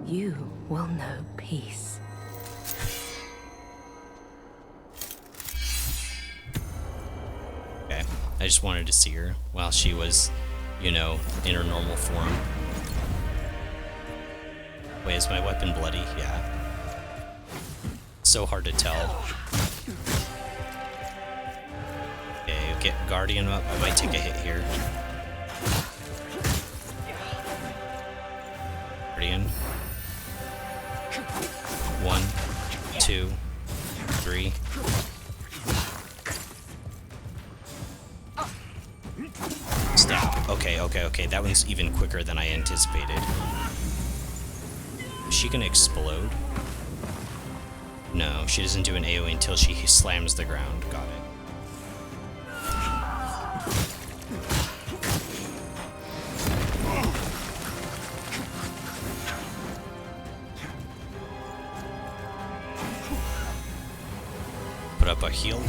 you will know peace. Okay, I just wanted to see her while she was, you know, in her normal form. Wait, is my weapon bloody? Yeah. So hard to tell. Okay, get Guardian up. I might take a hit here. Guardian. 1, 2, 3. Stab. Okay. That one's even quicker than I anticipated. Is she gonna explode? No, she doesn't do an AoE until she slams the ground. Got it. Put up a heal.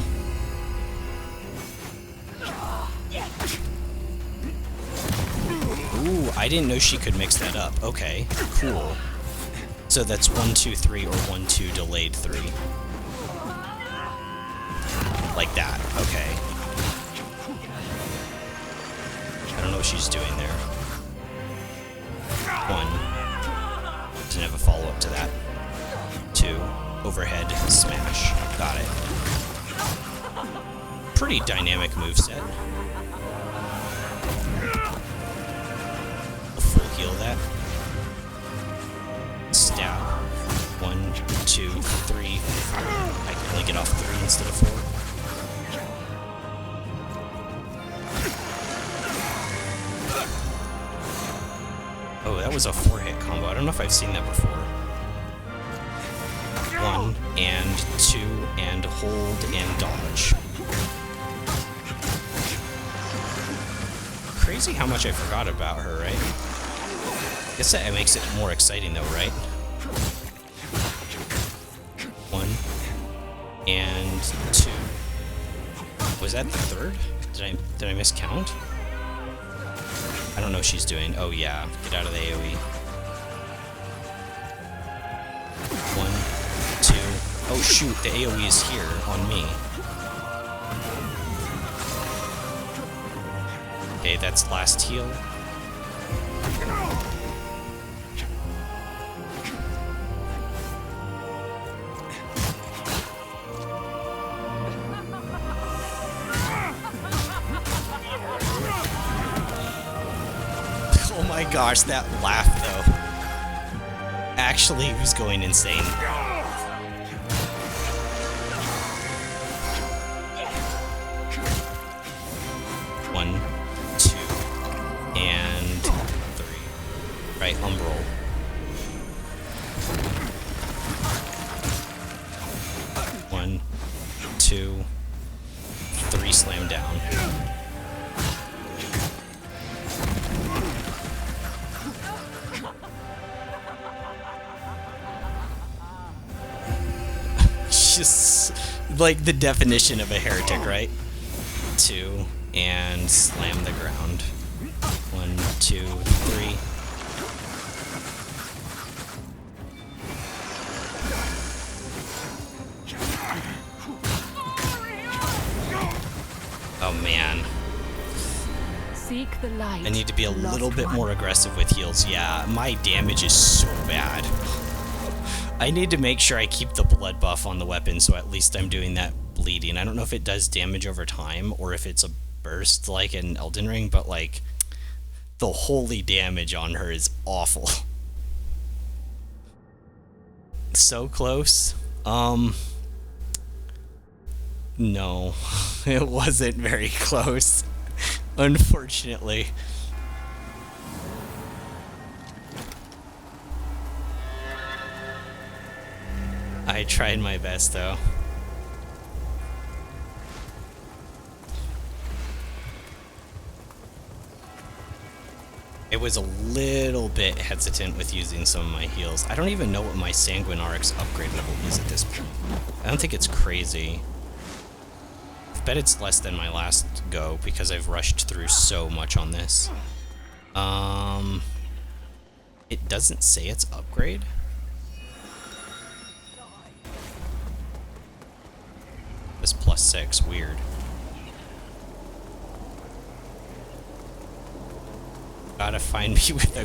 Ooh, I didn't know she could mix that up. Okay, cool. So that's 1, 2, 3, or 1, 2, delayed 3. Like that, okay. I don't know what she's doing there. 1. Didn't have a follow-up to that. 2. Overhead smash. Got it. Pretty dynamic moveset. A full heal that. Stab. 1, 2, 3, 4. I can only get off 3 instead of 4. Oh, that was a 4-hit combo. I don't know if I've seen that before. 1 and 2 and hold and dodge. Crazy how much I forgot about her, right? I guess that makes it more exciting though, right? 1 and 2. Was that the 3rd? Did I miscount? I don't know what she's doing. Oh yeah, get out of the AoE. 1, 2. Oh shoot, the AoE is here on me. Okay, that's last heal. Oh my gosh, that laugh though. Actually, he was going insane. One, two, and three. Right, umbral. One, two, three, slam down. Just like the definition of a heretic, right? Two, and slam the ground. One, two, three. Oh man. Seek the light. I need to be a little bit more aggressive with heals. Yeah, my damage is so bad. I need to make sure I keep the blood buff on the weapon, so at least I'm doing that bleeding. I don't know if it does damage over time, or if it's a burst like in Elden Ring, but like, the holy damage on her is awful. So close. No, it wasn't very close, unfortunately. I tried my best, though. It was a little bit hesitant with using some of my heals. I don't even know what my Sanguinaric's upgrade level is at this point. I don't think it's crazy. I bet it's less than my last go because I've rushed through so much on this. It doesn't say it's upgrade. This +6, weird. Gotta find me with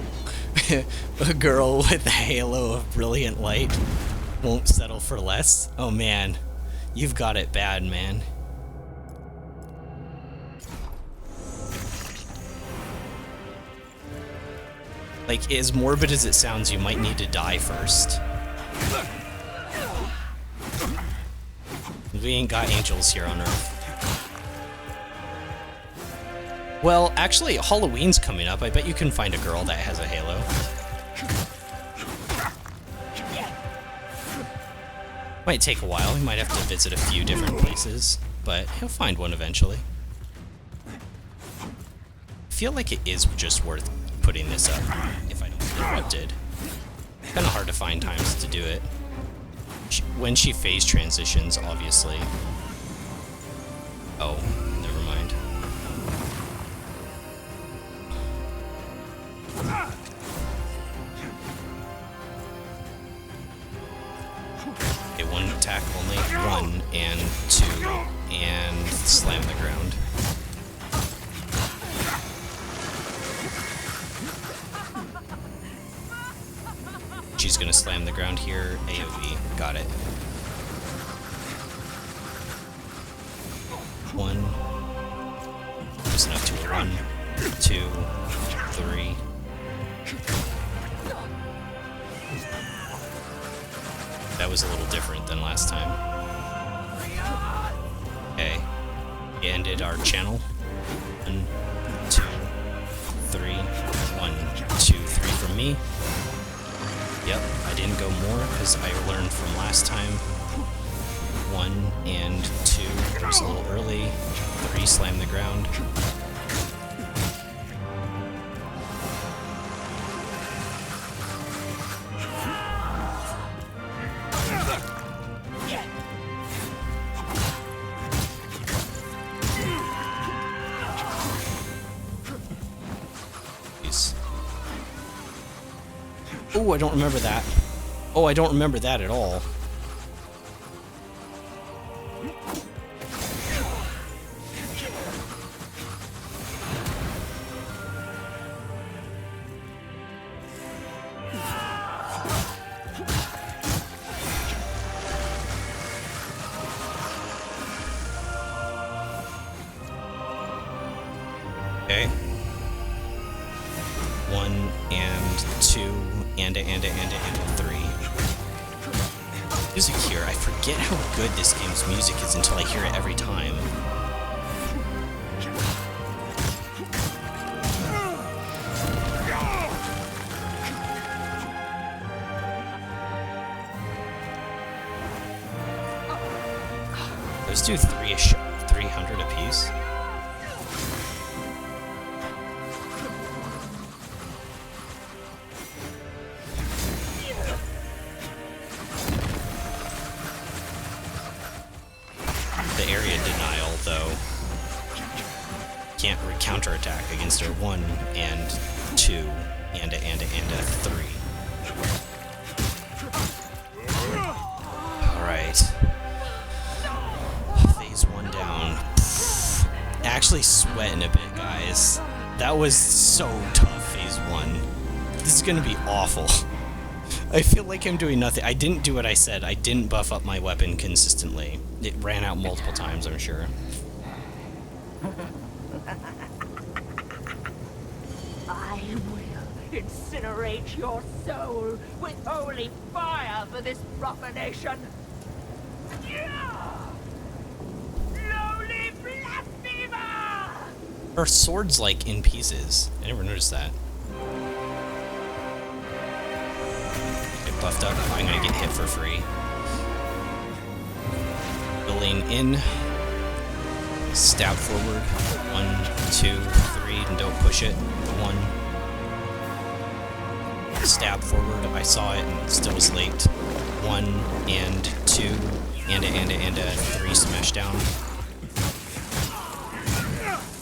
a girl with a halo of brilliant light. Won't settle for less. Oh man, you've got it bad, man. Like, as morbid as it sounds, you might need to die first. We ain't got angels here on Earth. Well, actually, Halloween's coming up. I bet you can find a girl that has a halo. Might take a while. He might have to visit a few different places, but he'll find one eventually. I feel like it is just worth putting this up if I don't get interrupted. Kind of hard to find times to do it. When she phase transitions, obviously. Oh, never mind. Okay, one attack only. 1 and 2 and slam the ground. She's gonna slam the ground here. AoE. Got it. 1. Just enough to a 1, 2, 3. That was a little different than last time. Okay. We ended our channel. 1, 2, 3. 1, 2, 3 from me. Yep, I didn't go more because I learned from last time. 1 and 2, it was a little early. 3, slam the ground. Oh, I don't remember that. Oh, I don't remember that at all. 1 and 2 and a 3. Music here, I forget how good this game's music is until I hear it every time. Let's do 300 apiece. The area denial, though, can't counterattack against her 1 and 2 and a 3. Alright. Phase 1 down. Actually sweating a bit, guys. That was so tough, phase 1. This is gonna be awful. I feel like I'm doing nothing. I didn't do what I said. I didn't buff up my weapon consistently. It ran out multiple times, I'm sure. I will incinerate your soul with holy fire for this profanation. Lowly blasphemer! Her sword's like in pieces. I never noticed that. Get buffed up. I'm gonna get hit for free. Building in. Stab forward. 1, 2, 3, and don't push it. 1. Stab forward. I saw it and it still was late. 1 and 2 and a 3 smash down.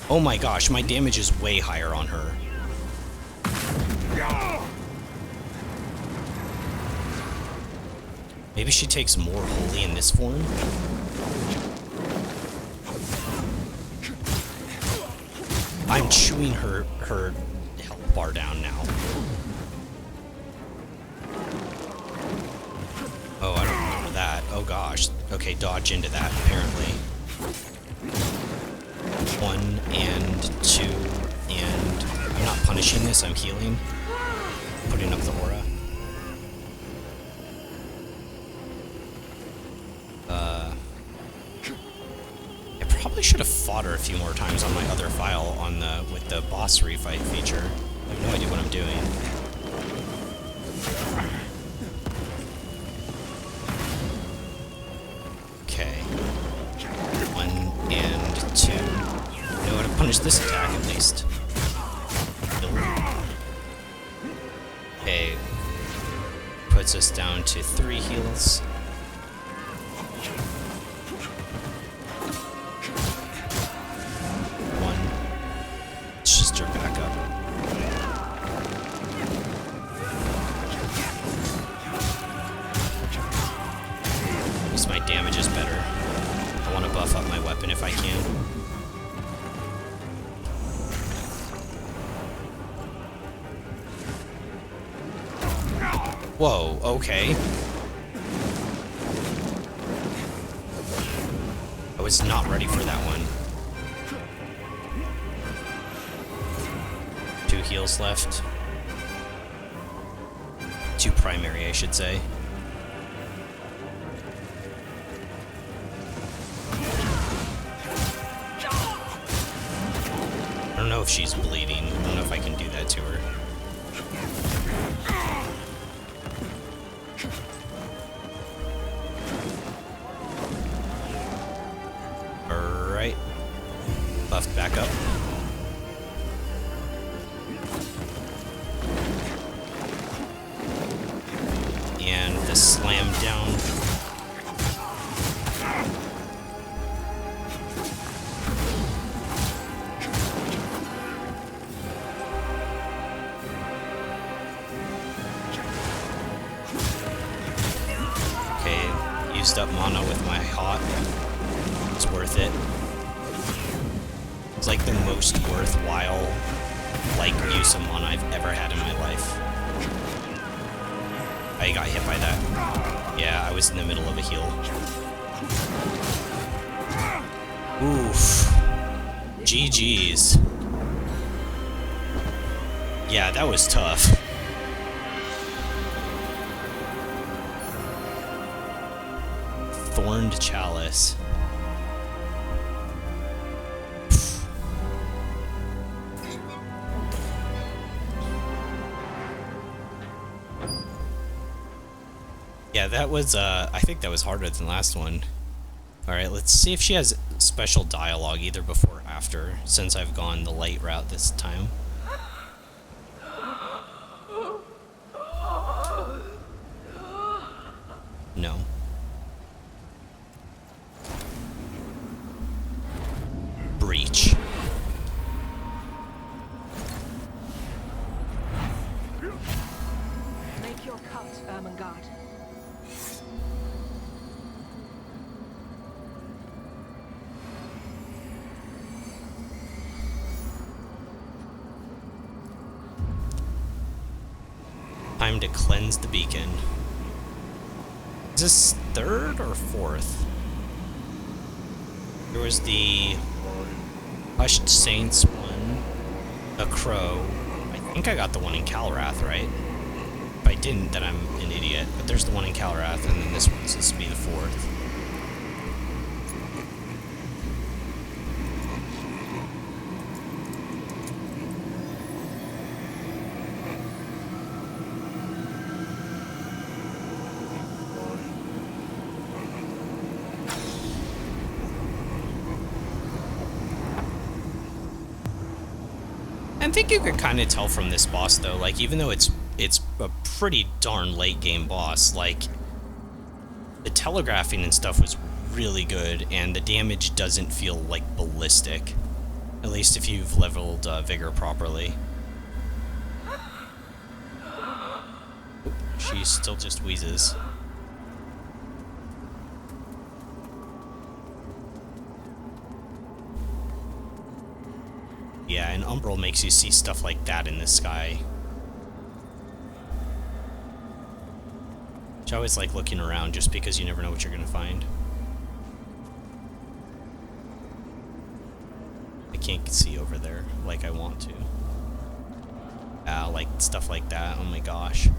Oh my gosh, my damage is way higher on her. Maybe she takes more holy in this form? I'm chewing her health bar down now. Oh, I don't remember that. Oh gosh. Okay, dodge into that, apparently. 1 and 2 and... I'm not punishing this, I'm healing. Putting up the aura. I probably should have fought her a few more times on my other file on with the boss refight feature. I have no idea what I'm doing. Okay. 1 and 2. I know how to punish this attack at least. Okay. Puts us down to 3 heals. If I can. Whoa, okay. I was not ready for that one. 2 heals left. 2 primary, I should say. I don't know if she's bleeding. I don't know if I can do that to her. Alright. Buffed back up. And the slam down. Used up mana with my hot. It's worth it. It's like the most worthwhile use of mana I've ever had in my life. I got hit by that. Yeah, I was in the middle of a heal. Oof. GG's. Yeah, that was tough. Thorned Chalice. Yeah, that was, I think that was harder than the last one. Alright, let's see if she has special dialogue either before or after, since I've gone the light route this time. No. Breach. Make your cut, Ermengarde. Time to cleanse the beacon. Is this third or fourth? There was the Hushed Saints one, a Crow. I think I got the one in Calrath, right? If I didn't, then I'm an idiot. But there's the one in Calrath, and then this one's supposed to be the fourth. I think you could kind of tell from this boss, though, like, even though it's a pretty darn late game boss, like, the telegraphing and stuff was really good, and the damage doesn't feel, like, ballistic. At least if you've leveled Vigor properly. She still just wheezes. Yeah, and Umbral makes you see stuff like that in the sky. Which I always like looking around just because you never know what you're gonna find. I can't see over there like I want to. Like stuff like that, oh my gosh.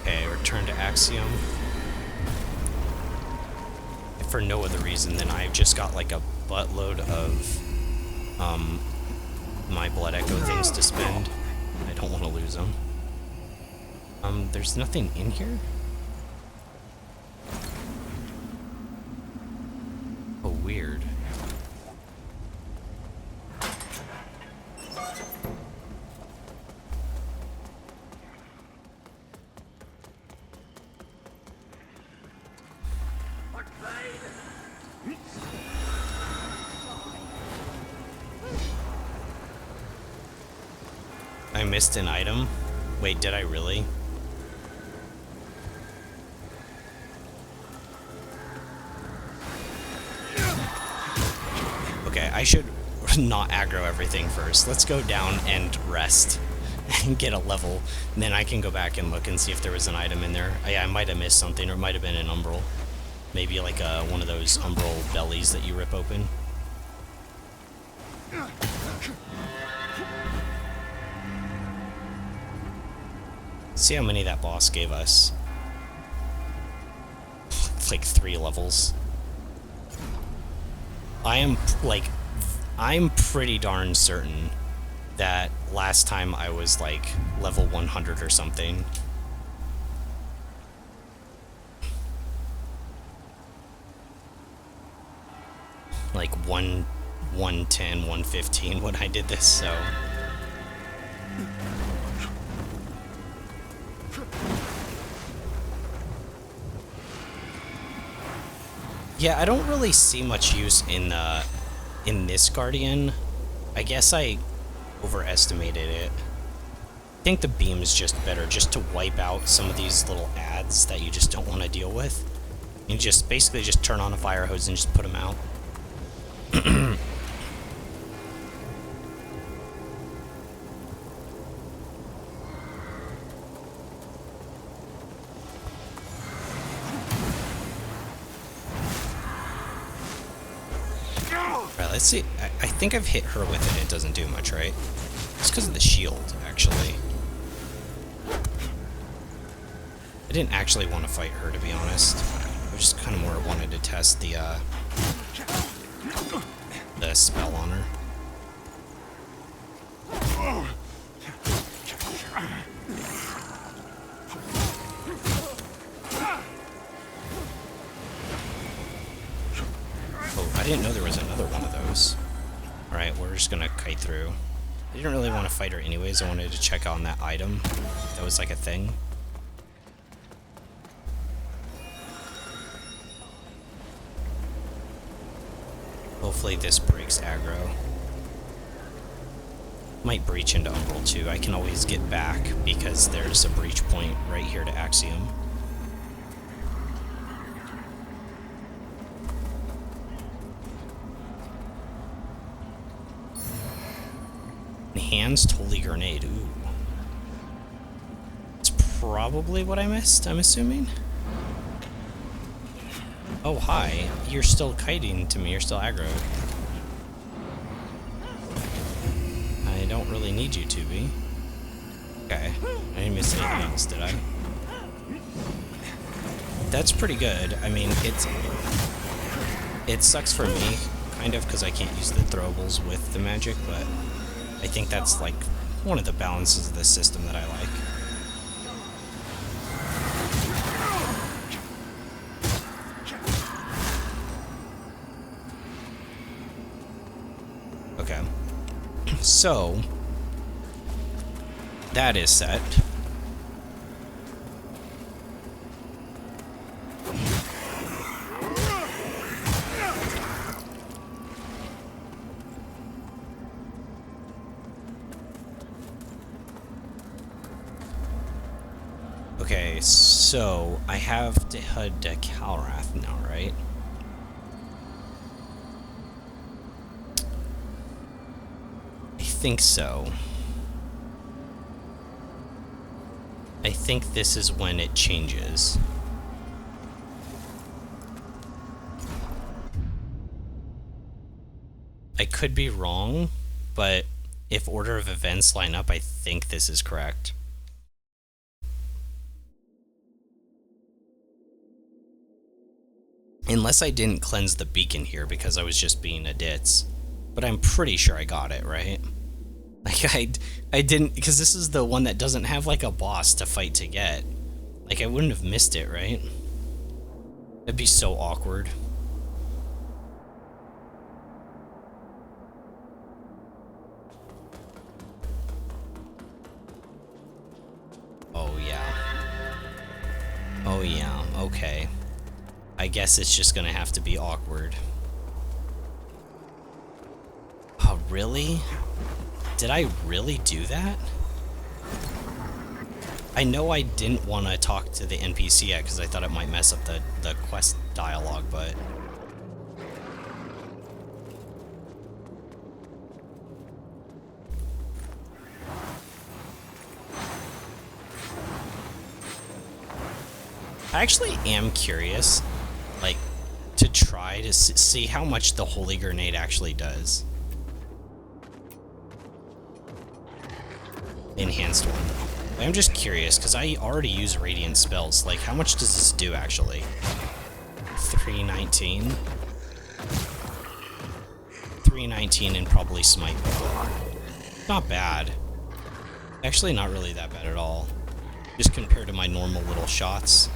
Okay, return to Axiom. If for no other reason than I've just got like a buttload of my Blood Echo things to spend. I don't want to lose them. There's nothing in here? Oh, weird. I missed an item? Wait, did I really? Okay, I should not aggro everything first. Let's go down and rest and get a level, and then I can go back and look and see if there was an item in there. Yeah, I might have missed something, or it might have been an umbral. Maybe like one of those umbral bellies that you rip open. See how many that boss gave us. Like 3 levels. I'm pretty darn certain that last time I was like level 100 or something. Like 110, 115 when I did this, so... Yeah, I don't really see much use in this Guardian. I guess I overestimated it. I think the beam is just better, just to wipe out some of these little ads that you just don't want to deal with. You just basically just turn on a fire hose and just put them out. let's see. I think I've hit her with it. It doesn't do much, right? It's because of the shield, actually. I didn't actually want to fight her, to be honest. I just kind of more wanted to test the spell on her. Oh, I didn't know there was another one of those. Alright, we're just gonna kite through. I didn't really want to fight her anyways. I wanted to check on that item. That was like a thing. Hopefully this breaks aggro. Might breach into Umbral too. I can always get back because there's a breach point right here to Axiom. Enhanced Holy Grenade. Ooh. It's probably what I missed, I'm assuming. Oh, hi. You're still kiting to me. You're still aggro. I don't really need you to be. Okay. I didn't miss anything else, did I? That's pretty good. I mean, it sucks for me, kind of, because I can't use the throwables with the magic, but I think that's, like, one of the balances of this system that I like. Okay. So, that is set. Okay, so I have to head to Calrath now, right? I think so. I think this is when it changes. I could be wrong, but if order of events line up, I think this is correct. Unless I didn't cleanse the beacon here because I was just being a ditz. But I'm pretty sure I got it, right? Like, I didn't... Because this is the one that doesn't have, like, a boss to fight to get. Like, I wouldn't have missed it, right? That'd be so awkward. Oh, yeah. Oh, yeah. Okay. I guess it's just gonna have to be awkward. Oh, really? Did I really do that? I know I didn't want to talk to the NPC yet because I thought it might mess up the quest dialogue, but... I actually am curious, like, to try to see how much the Holy Grenade actually does. Enhanced one. I'm just curious, because I already use Radiant spells. Like, how much does this do, actually? 319? 319 and probably Smite. Not bad. Actually, not really that bad at all. Just compared to my normal little shots.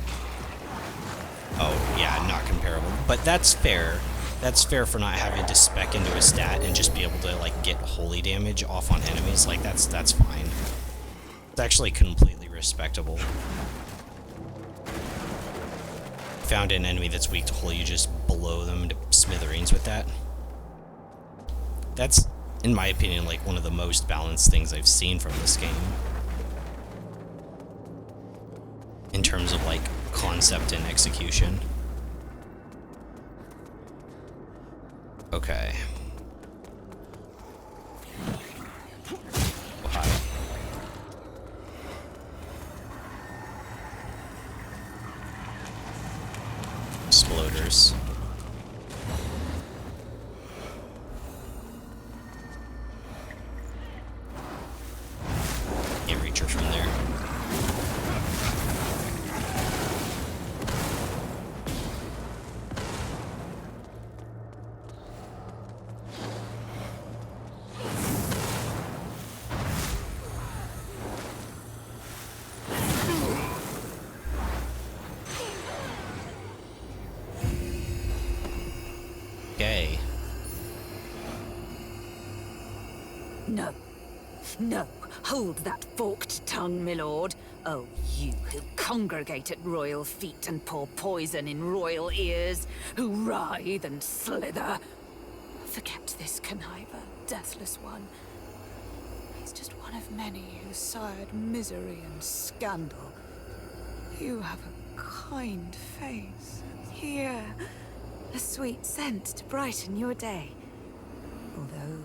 Oh, yeah, not comparable. But that's fair. That's fair for not having to spec into a stat and just be able to, like, get holy damage off on enemies. Like, that's fine. It's actually completely respectable. Found an enemy that's weak to holy, you just blow them to smithereens with that. That's, in my opinion, like, one of the most balanced things I've seen from this game. In terms of, like, concept and execution. Okay. Oh, hi. Exploders. No. No. Hold that forked tongue, my lord. Oh, you who congregate at royal feet and pour poison in royal ears, who writhe and slither. Forget this conniver, deathless one. He's just one of many who sired misery and scandal. You have a kind face. Here, a sweet scent to brighten your day. Although,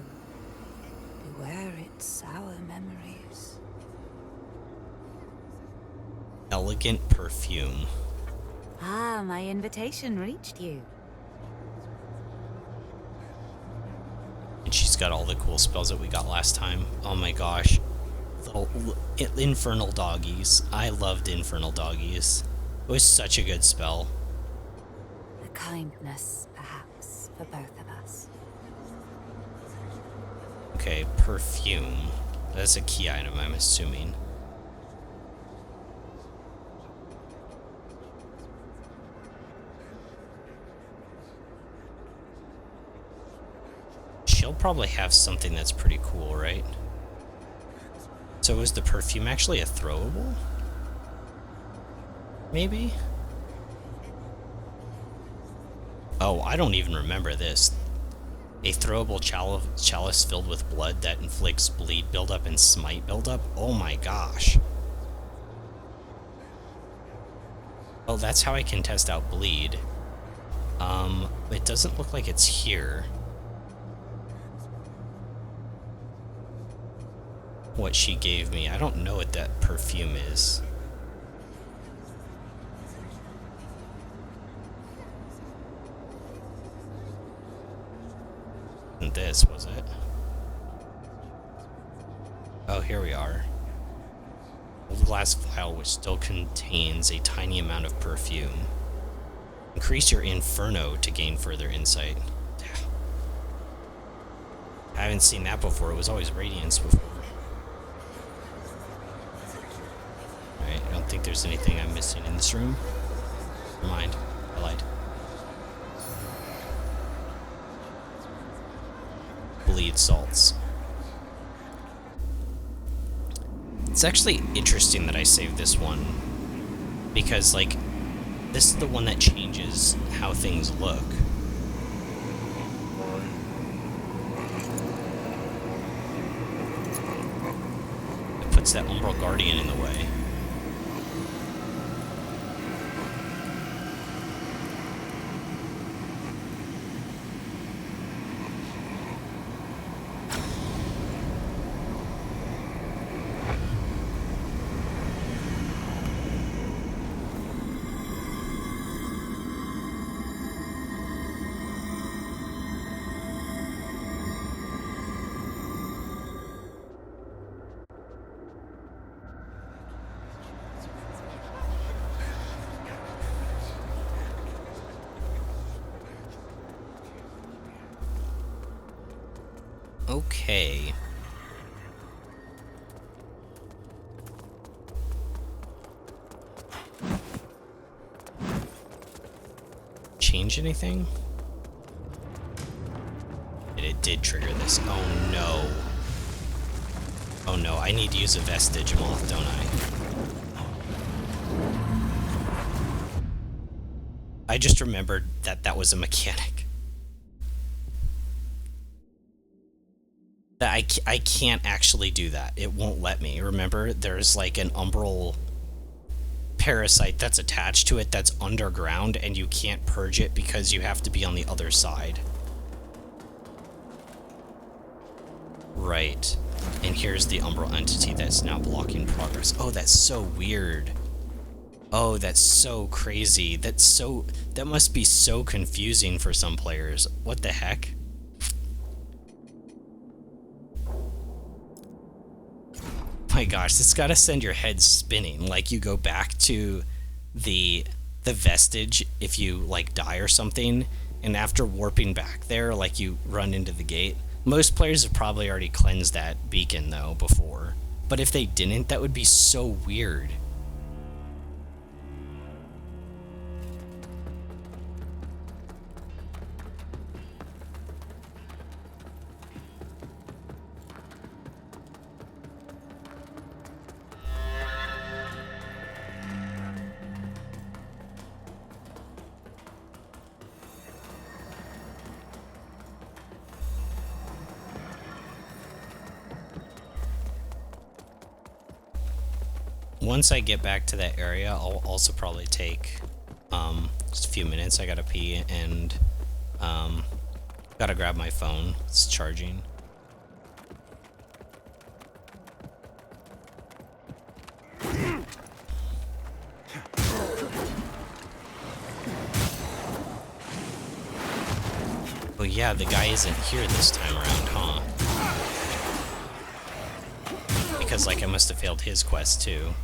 beware its sour memories. Elegant perfume. Ah, my invitation reached you. And she's got all the cool spells that we got last time. Oh my gosh. Little infernal doggies. I loved infernal doggies. It was such a good spell. A kindness, perhaps, for both of us. Okay, perfume. That's a key item, I'm assuming. She'll probably have something that's pretty cool, right? So is the perfume actually a throwable? Maybe? Oh, I don't even remember this. A throwable chalice filled with blood that inflicts bleed buildup and smite buildup? Oh my gosh. Oh, that's how I can test out bleed. It doesn't look like it's here. What she gave me. I don't know what that perfume is. And this, was it? Oh, here we are. Old glass vial which still contains a tiny amount of perfume. Increase your inferno to gain further insight. I haven't seen that before. It was always radiance before. Alright, I don't think there's anything I'm missing in this room. Never mind. I lied. Bleed salts. It's actually interesting that I saved this one. Because, like, this is the one that changes how things look. It puts that Umbral Guardian in the way. Okay. Change anything? It did trigger this. Oh no. Oh no, I need to use a vestige moth, don't I? I just remembered that that was a mechanic. That I can't actually do that. It won't let me. Remember, there's like an umbral parasite that's attached to it that's underground, and you can't purge it because you have to be on the other side. Right. And here's the umbral entity that's now blocking progress. Oh, that's so weird. Oh, that's so crazy. That must be so confusing for some players. What the heck? My gosh, it's gotta send your head spinning. Like you go back to the vestige if you like die or something, and after warping back there, like you run into the gate. Most players have probably already cleansed that beacon though before, but if they didn't, that would be so weird. once I get back to that area, I'll also probably take just a few minutes. I gotta pee and gotta grab my phone. It's charging. Oh yeah, the guy isn't here this time around, huh? Because, like, I must have failed his quest, too.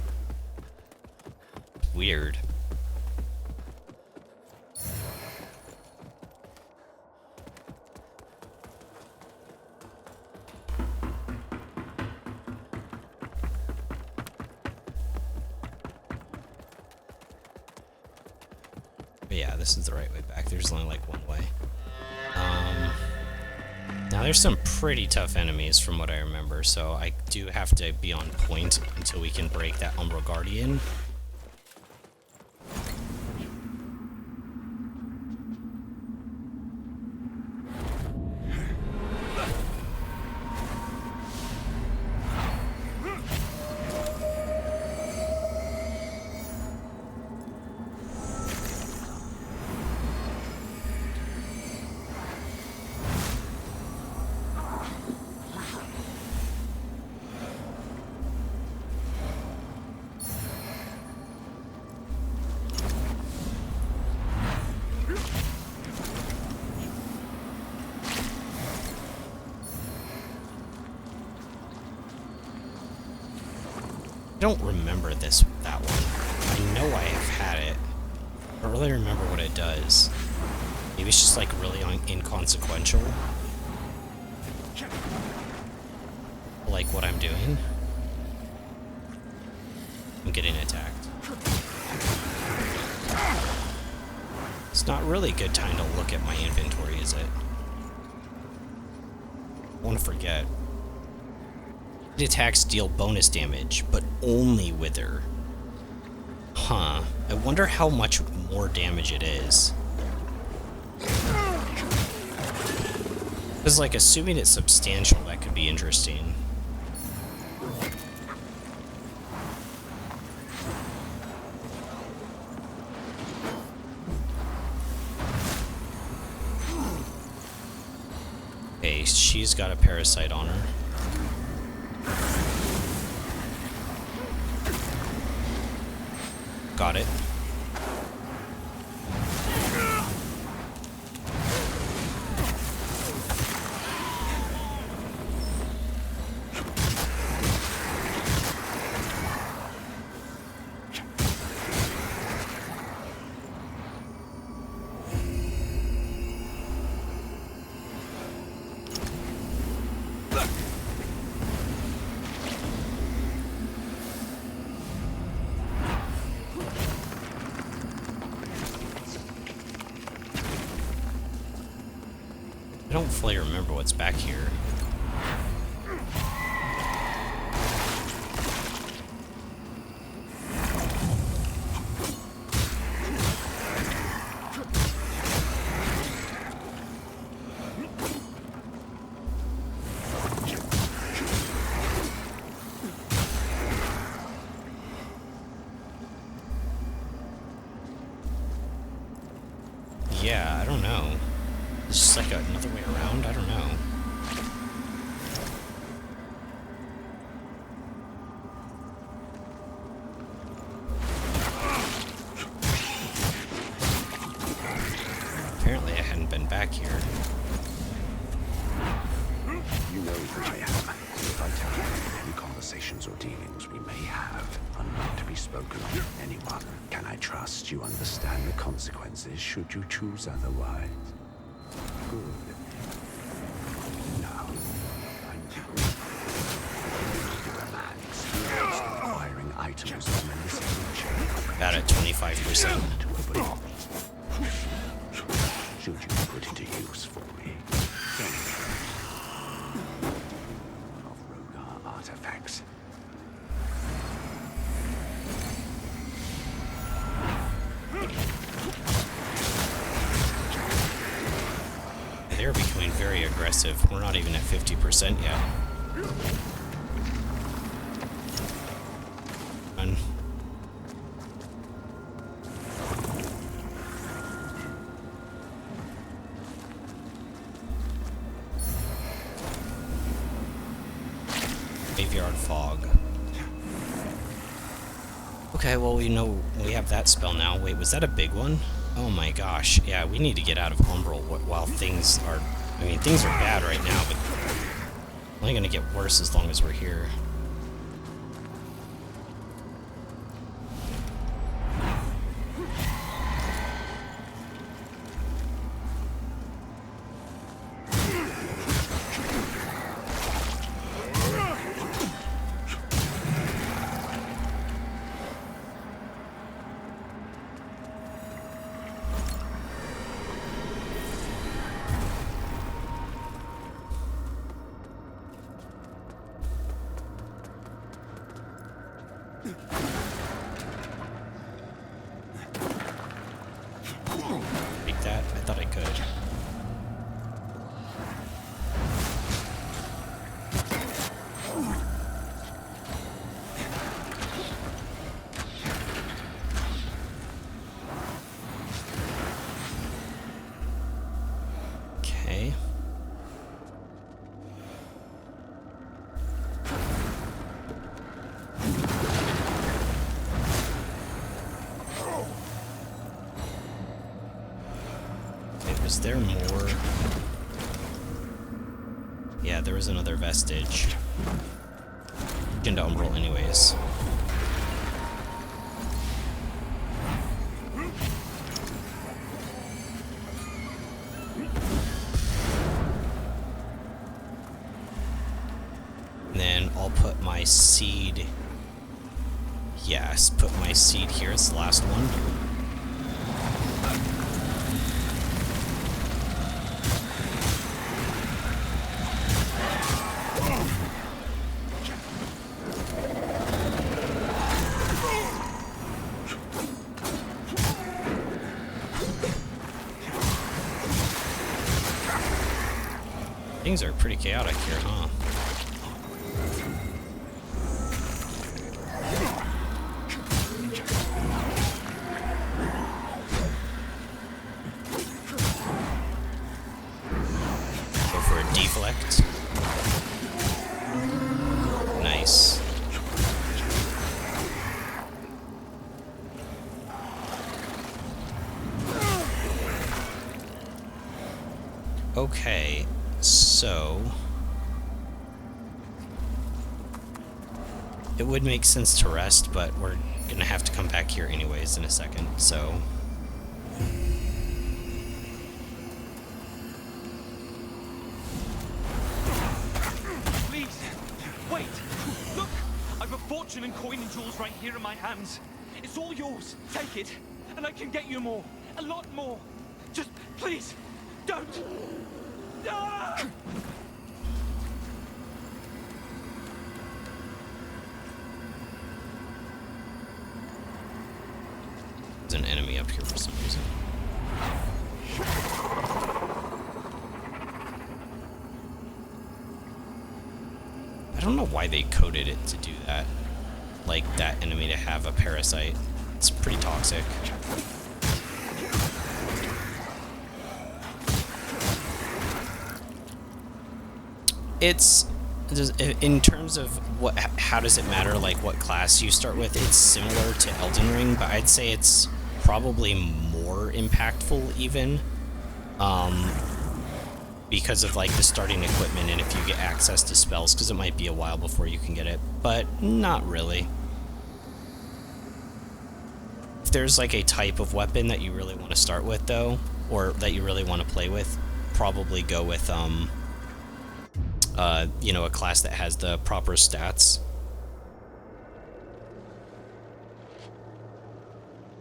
Weird. But yeah, this is the right way back. There's only, like, one way. Now, there's some pretty tough enemies from what I remember, so I do have to be on point until we can break that Umbral Guardian. I don't remember that one. I know I have had it. I don't really remember what it does. Maybe it's just like really inconsequential. Like what I'm doing. I'm getting attacked. It's not really a good time to look at my inventory, is it? I want to forget. Attacks deal bonus damage, but only Wither. Huh. I wonder how much more damage it is. Because, like, assuming it's substantial, that could be interesting. Okay, she's got a parasite on her. Got it. I don't fully remember what's back here. Yeah, I don't know. It's just like another way around? I don't know. Apparently I hadn't been back here. You know who I am. If I tell you any conversations or dealings we may have are not to be spoken of anyone, can I trust you understand the consequences should you choose otherwise? Good. Now, you're a man experienced in acquiring items of tremendous nature. About at 25%. Should you put into use for me? Of Rogar artifacts. They're becoming very aggressive. We're not even at 50% yet. run. Graveyard fog. Okay, well we know we have that spell now. Wait, was that a big one? Oh my gosh. Yeah, we need to get out of Umbral while things are... I mean, things are bad right now, but only gonna get worse as long as we're here. Beat that? I thought I could. Okay. Was there more? Yeah, there was another vestige. Into Umbral anyways. And then I'll put my seed... Yes, put my seed here. It's the last one. Things are pretty chaotic here, huh? Go for a deflect. Nice. Okay. So, it would make sense to rest, but we're gonna have to come back here anyways in a second, so... Please, wait! Look! I've a fortune in coin and jewels right here in my hands. It's all yours. Take it, and I can get you more. A lot more. Just, please, don't! Ah! There's an enemy up here for some reason. I don't know why they coded it to do that. Like, that enemy to have a parasite. It's pretty toxic. It's in terms of what, how does it matter, like what class you start with? It's similar to Elden Ring, but I'd say it's probably more impactful even, because of like the starting equipment and if you get access to spells, because it might be a while before you can get it, but not really. If there's like a type of weapon that you really want to start with though, or that you really want to play with, probably go with you know, a class that has the proper stats.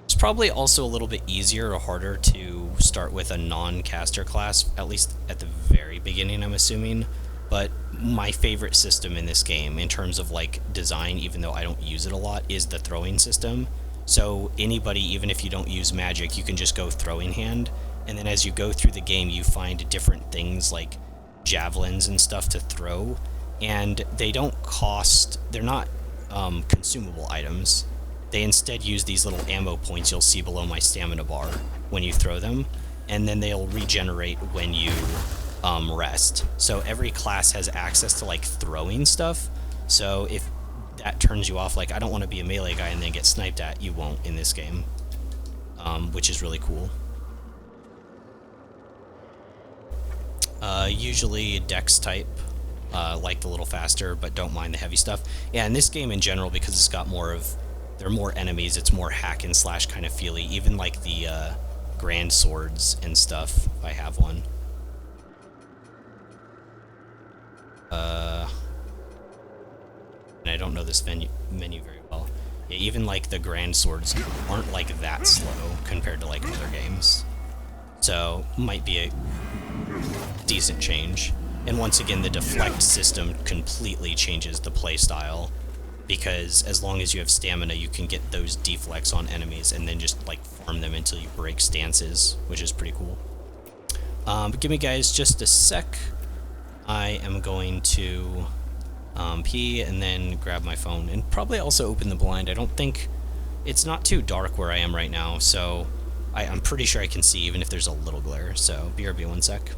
It's probably also a little bit easier or harder to start with a non-caster class, at least at the very beginning, I'm assuming. But my favorite system in this game, in terms of like design, even though I don't use it a lot, is the throwing system. So anybody, even if you don't use magic, you can just go throwing hand, and then as you go through the game, you find different things like javelins and stuff to throw, and they don't cost, they're not consumable items. They instead use these little ammo points you'll see below my stamina bar when you throw them, and then they'll regenerate when you rest. So every class has access to like throwing stuff, so if that turns you off, like I don't want to be a melee guy and then get sniped at, you won't in this game, which is really cool. Usually dex type, like the little faster, but don't mind the heavy stuff. Yeah, in this game in general, because it's got more of, there are more enemies, it's more hack and slash kind of feely, even like the grand swords and stuff, if I have one. And I don't know this menu very well. Yeah, even like the grand swords aren't like that slow compared to like other games. So, might be a decent change. And once again, the deflect system completely changes the playstyle, because as long as you have stamina, you can get those deflects on enemies and then just like farm them until you break stances, which is pretty cool. But give me guys just a sec. I am going to pee and then grab my phone and probably also open the blind. I don't think, it's not too dark where I am right now, so I'm pretty sure I can see even if there's a little glare, so BRB 1 sec.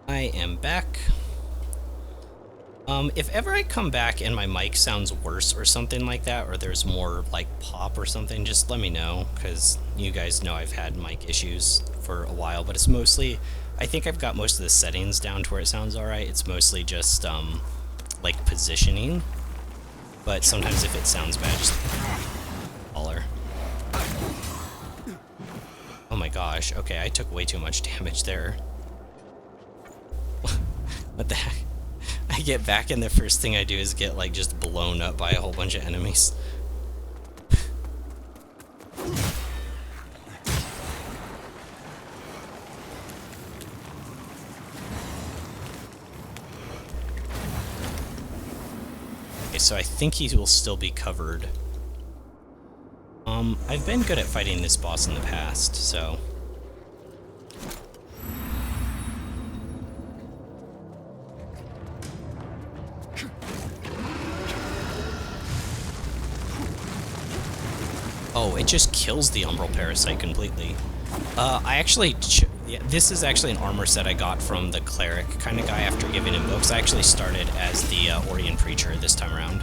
I am back. If ever I come back and my mic sounds worse or something like that, or there's more like pop or something, just let me know, because you guys know I've had mic issues for a while, but it's mostly, I think I've got most of the settings down to where it sounds alright. It's mostly just like positioning, but sometimes if it sounds bad, just holler. Oh my gosh, okay, I took way too much damage there. What the heck? I get back and the first thing I do is get like just blown up by a whole bunch of enemies. Okay, so I think he will still be covered. I've been good at fighting this boss in the past, so... Oh, it just kills the Umbral Parasite completely. I actually... yeah, this is actually an armor set I got from the Cleric kind of guy after giving him books. I actually started as the Orient Preacher this time around.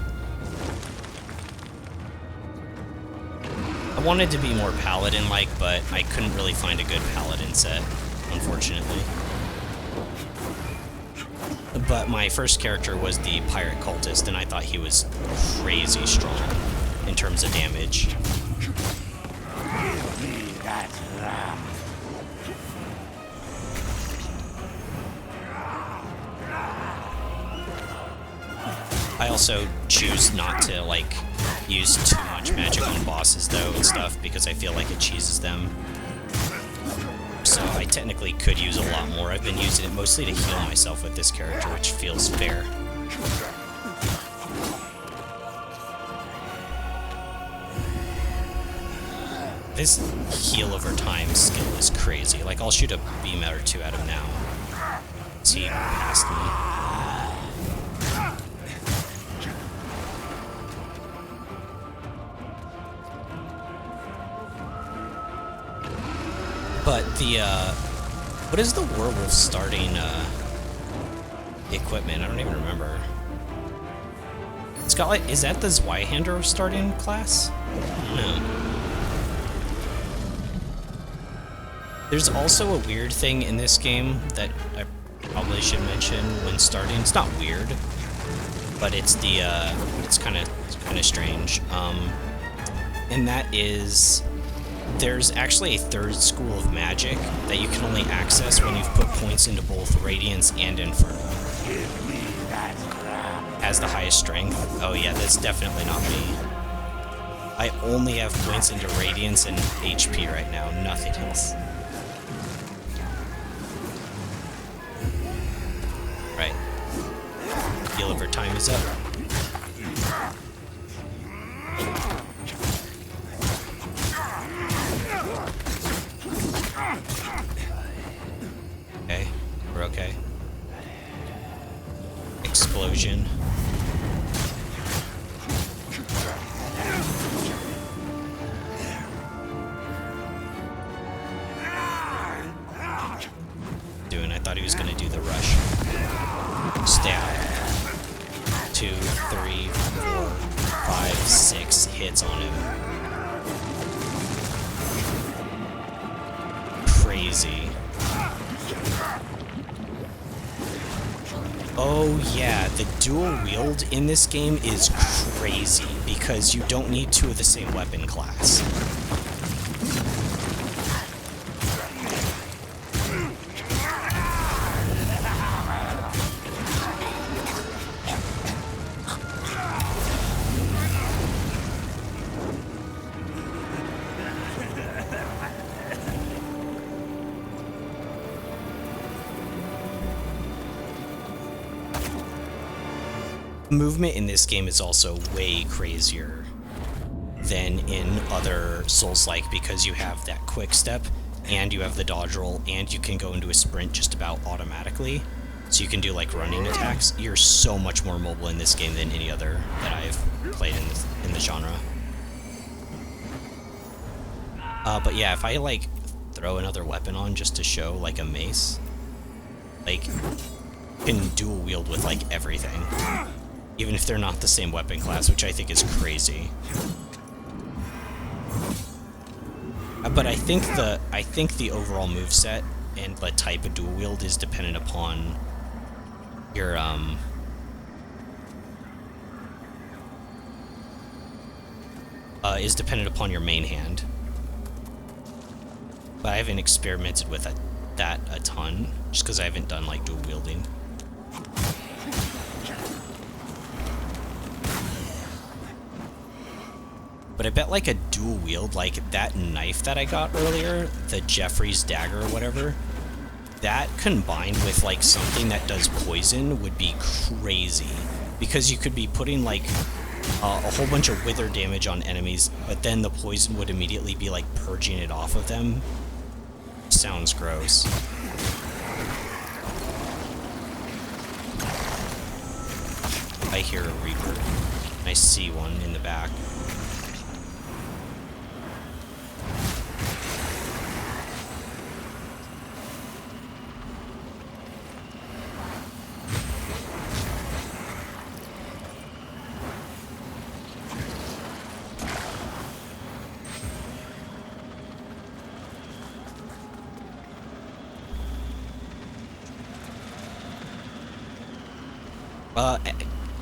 I wanted to be more Paladin-like, but I couldn't really find a good Paladin set, unfortunately. But my first character was the pirate cultist, and I thought he was crazy strong in terms of damage. Give me that ram. I also choose not to, like, use too much magic on bosses, though, and stuff, because I feel like it cheeses them. So I technically could use a lot more. I've been using it mostly to heal myself with this character, which feels fair. This heal over time skill is crazy. Like, I'll shoot a beam or two at him now. See, past me. But the, what is the werewolf starting, equipment? I don't even remember. It's got, like, is that the Zweihander starting class? I don't know. There's also a weird thing in this game that I probably should mention when starting. It's not weird, but it's the, it's kind of strange. And that is, there's actually a third school of magic that you can only access when you've put points into both Radiance and Inferno. Has the highest strength. Oh yeah, that's definitely not me. I only have points into Radiance and HP right now, nothing else. Right. Heal over time is up. Okay, we're okay. Explosion. I thought he was gonna do the rush. Stab. 2, 3, 4, 5, 6 hits on him. Crazy. Oh yeah, the dual wield in this game is crazy because you don't need two of the same weapon class. Movement in this game is also way crazier than in other Souls-like because you have that quick step and you have the dodge roll and you can go into a sprint just about automatically. So you can do like running attacks. You're so much more mobile in this game than any other that I've played in the genre. But yeah, if I like throw another weapon on just to show like a mace, like you can dual wield with like everything. Even if they're not the same weapon class, which I think is crazy. But I think the overall moveset and the type of dual wield is dependent upon your is dependent upon your main hand. But I haven't experimented with that a ton, just because I haven't done like dual wielding. But I bet like a dual wield, like that knife that I got earlier, the Jeffrey's dagger or whatever, that combined with like something that does poison would be crazy. Because you could be putting like a whole bunch of wither damage on enemies, but then the poison would immediately be like purging it off of them. Sounds gross. I hear a Reaper. I see one in the back.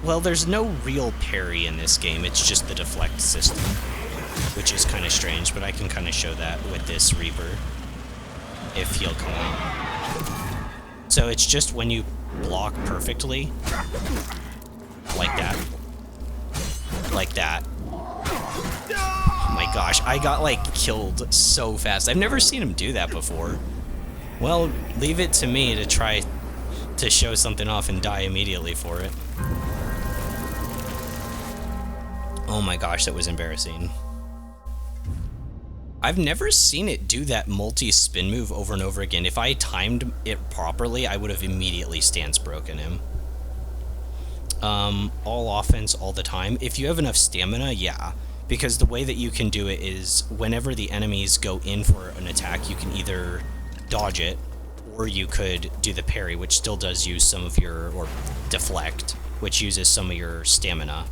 Well, there's no real parry in this game, it's just the deflect system, which is kind of strange, but I can kind of show that with this Reaper, if he'll come out. So it's just when you block perfectly, like that. Like that. Oh my gosh, I got, like, killed so fast. I've never seen him do that before. Well, leave it to me to try to show something off and die immediately for it. Oh my gosh, that was embarrassing. I've never seen it do that multi-spin move over and over again. If I timed it properly, I would have immediately stance broken him. All offense all the time. If you have enough stamina, yeah. Because the way that you can do it is whenever the enemies go in for an attack, you can either dodge it, or you could do the parry, which still does use some of your, or deflect, which uses some of your stamina.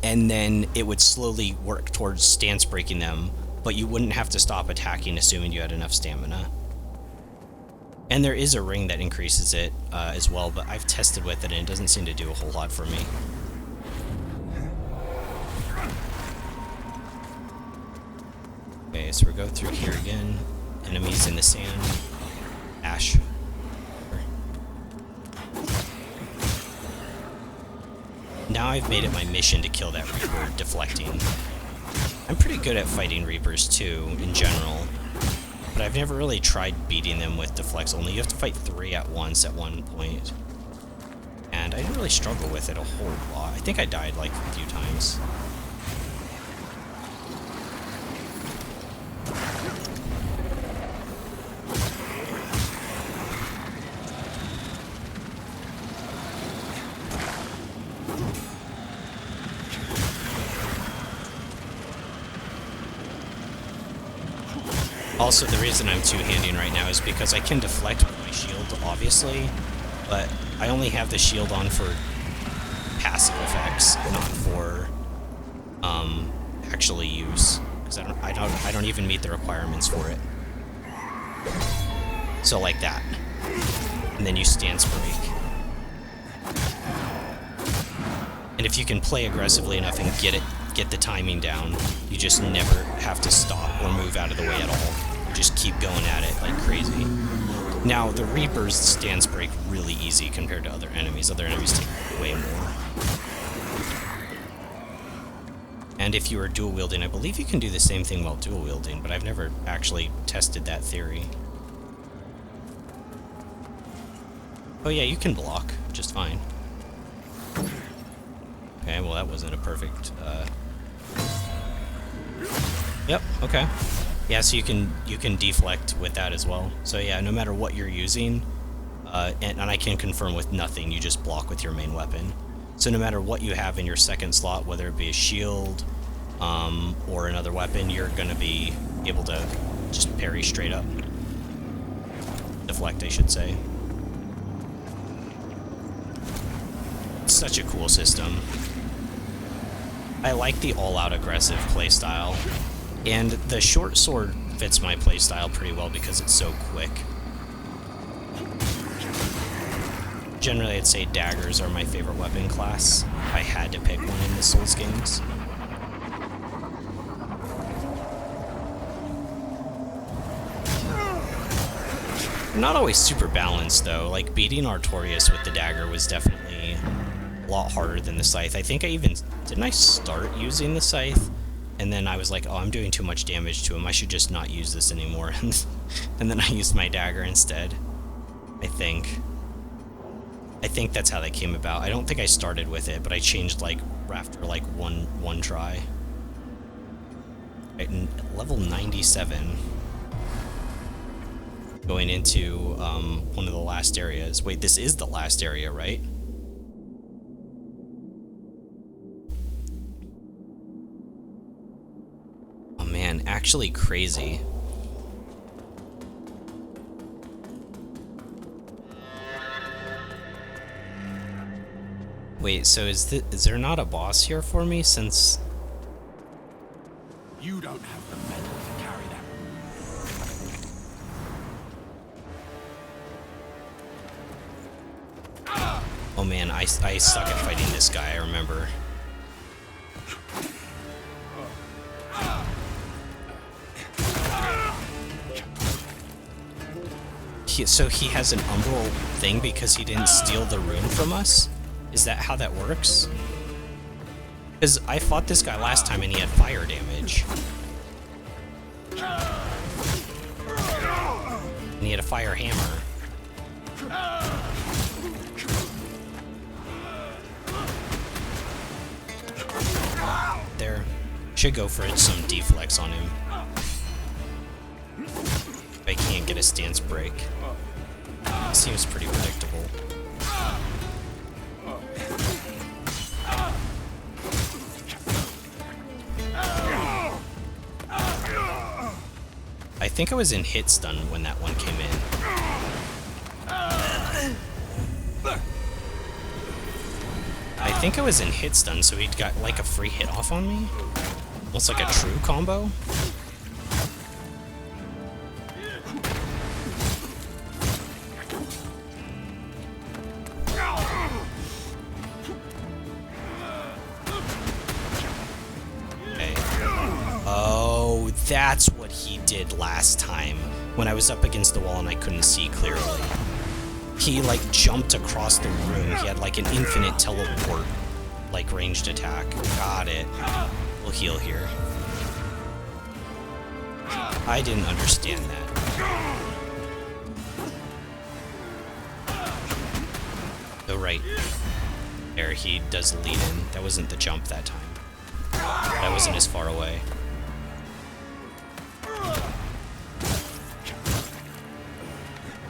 And then it would slowly work towards stance breaking them, but you wouldn't have to stop attacking assuming you had enough stamina. And there is a ring that increases it as well, but I've tested with it and it doesn't seem to do a whole lot for me. Okay, so we'll go through here again. Enemies in the sand. Ash. Now I've made it my mission to kill that Reaper deflecting. I'm pretty good at fighting Reapers too, in general. But I've never really tried beating them with deflects only. You have to fight 3 at once at one point. And I didn't really struggle with it a whole lot. I think I died like a few times. Also, the reason I'm two-handing right now is because I can deflect with my shield, obviously, but I only have the shield on for passive effects, not for actually use, because I don't even meet the requirements for it. So like that, and then you stance break. And if you can play aggressively enough and get the timing down, you just never have to stop or move out of the way at all. Just keep going at it like crazy. Now, the Reapers stance break really easy compared to other enemies. Other enemies take way more. And if you are dual wielding, I believe you can do the same thing while dual wielding, but I've never actually tested that theory. Oh yeah, you can block just fine. Okay, well that wasn't a perfect, Yep, okay. Yeah, so you can deflect with that as well. So yeah, no matter what you're using, and I can confirm with nothing, you just block with your main weapon. So no matter what you have in your second slot, whether it be a shield, or another weapon, you're gonna be able to just parry straight up. Deflect, I should say. It's such a cool system. I like the all-out aggressive playstyle. And the short sword fits my playstyle pretty well because it's so quick. Generally, I'd say daggers are my favorite weapon class. I had to pick one in the Souls games. Not always super balanced, though. Like, beating Artorias with the dagger was definitely a lot harder than the scythe. I think didn't I start using the scythe? And then I was like, oh, I'm doing too much damage to him. I should just not use this anymore. And then I used my dagger instead. I think that's how that came about. I don't think I started with it, but I changed like after like one try. Right, level 97. Going into one of the last areas. Wait, this is the last area, right? Man, actually crazy. Wait, so is there not a boss here for me since... You don't have the metal to carry that. Oh man, I suck at fighting this guy, I remember. So he has an umbral thing because he didn't steal the rune from us? Is that how that works? Because I fought this guy last time and he had fire damage. And he had a fire hammer. There. Should go for some deflex on him. If I can't get a stance break. Seems pretty predictable. I think I was in hit stun when that one came in. I think I was in hit stun, so he got like a free hit off on me. Almost like a true combo. Okay. Oh, that's what he did last time when I was up against the wall and I couldn't see clearly. He like jumped across the room. He had like an infinite teleport, like ranged attack. Got it. We'll heal here. I didn't understand that. Oh, right. There, he does lead in. That wasn't the jump that time. That wasn't as far away.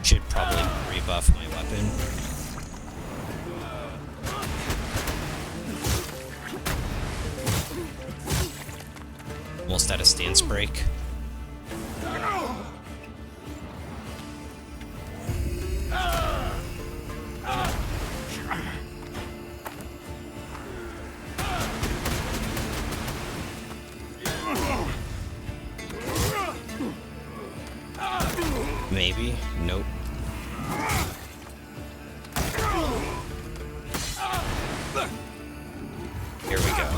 Should probably rebuff my weapon. Almost at a stance break. Maybe. Nope. Here we go.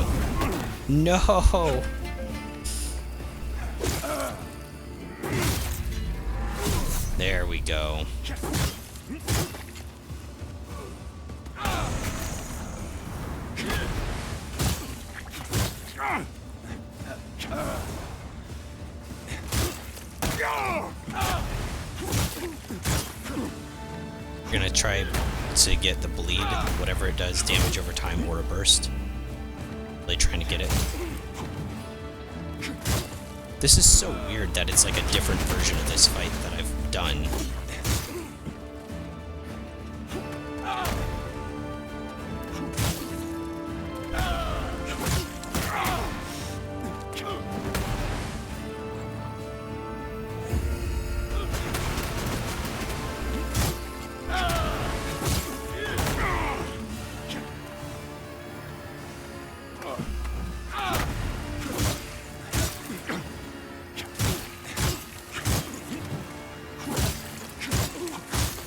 No! There we go. We're gonna try to get the bleed, whatever it does, damage over time or a burst. Really trying to get it. This is so weird that it's like a different version of this fight that I've done.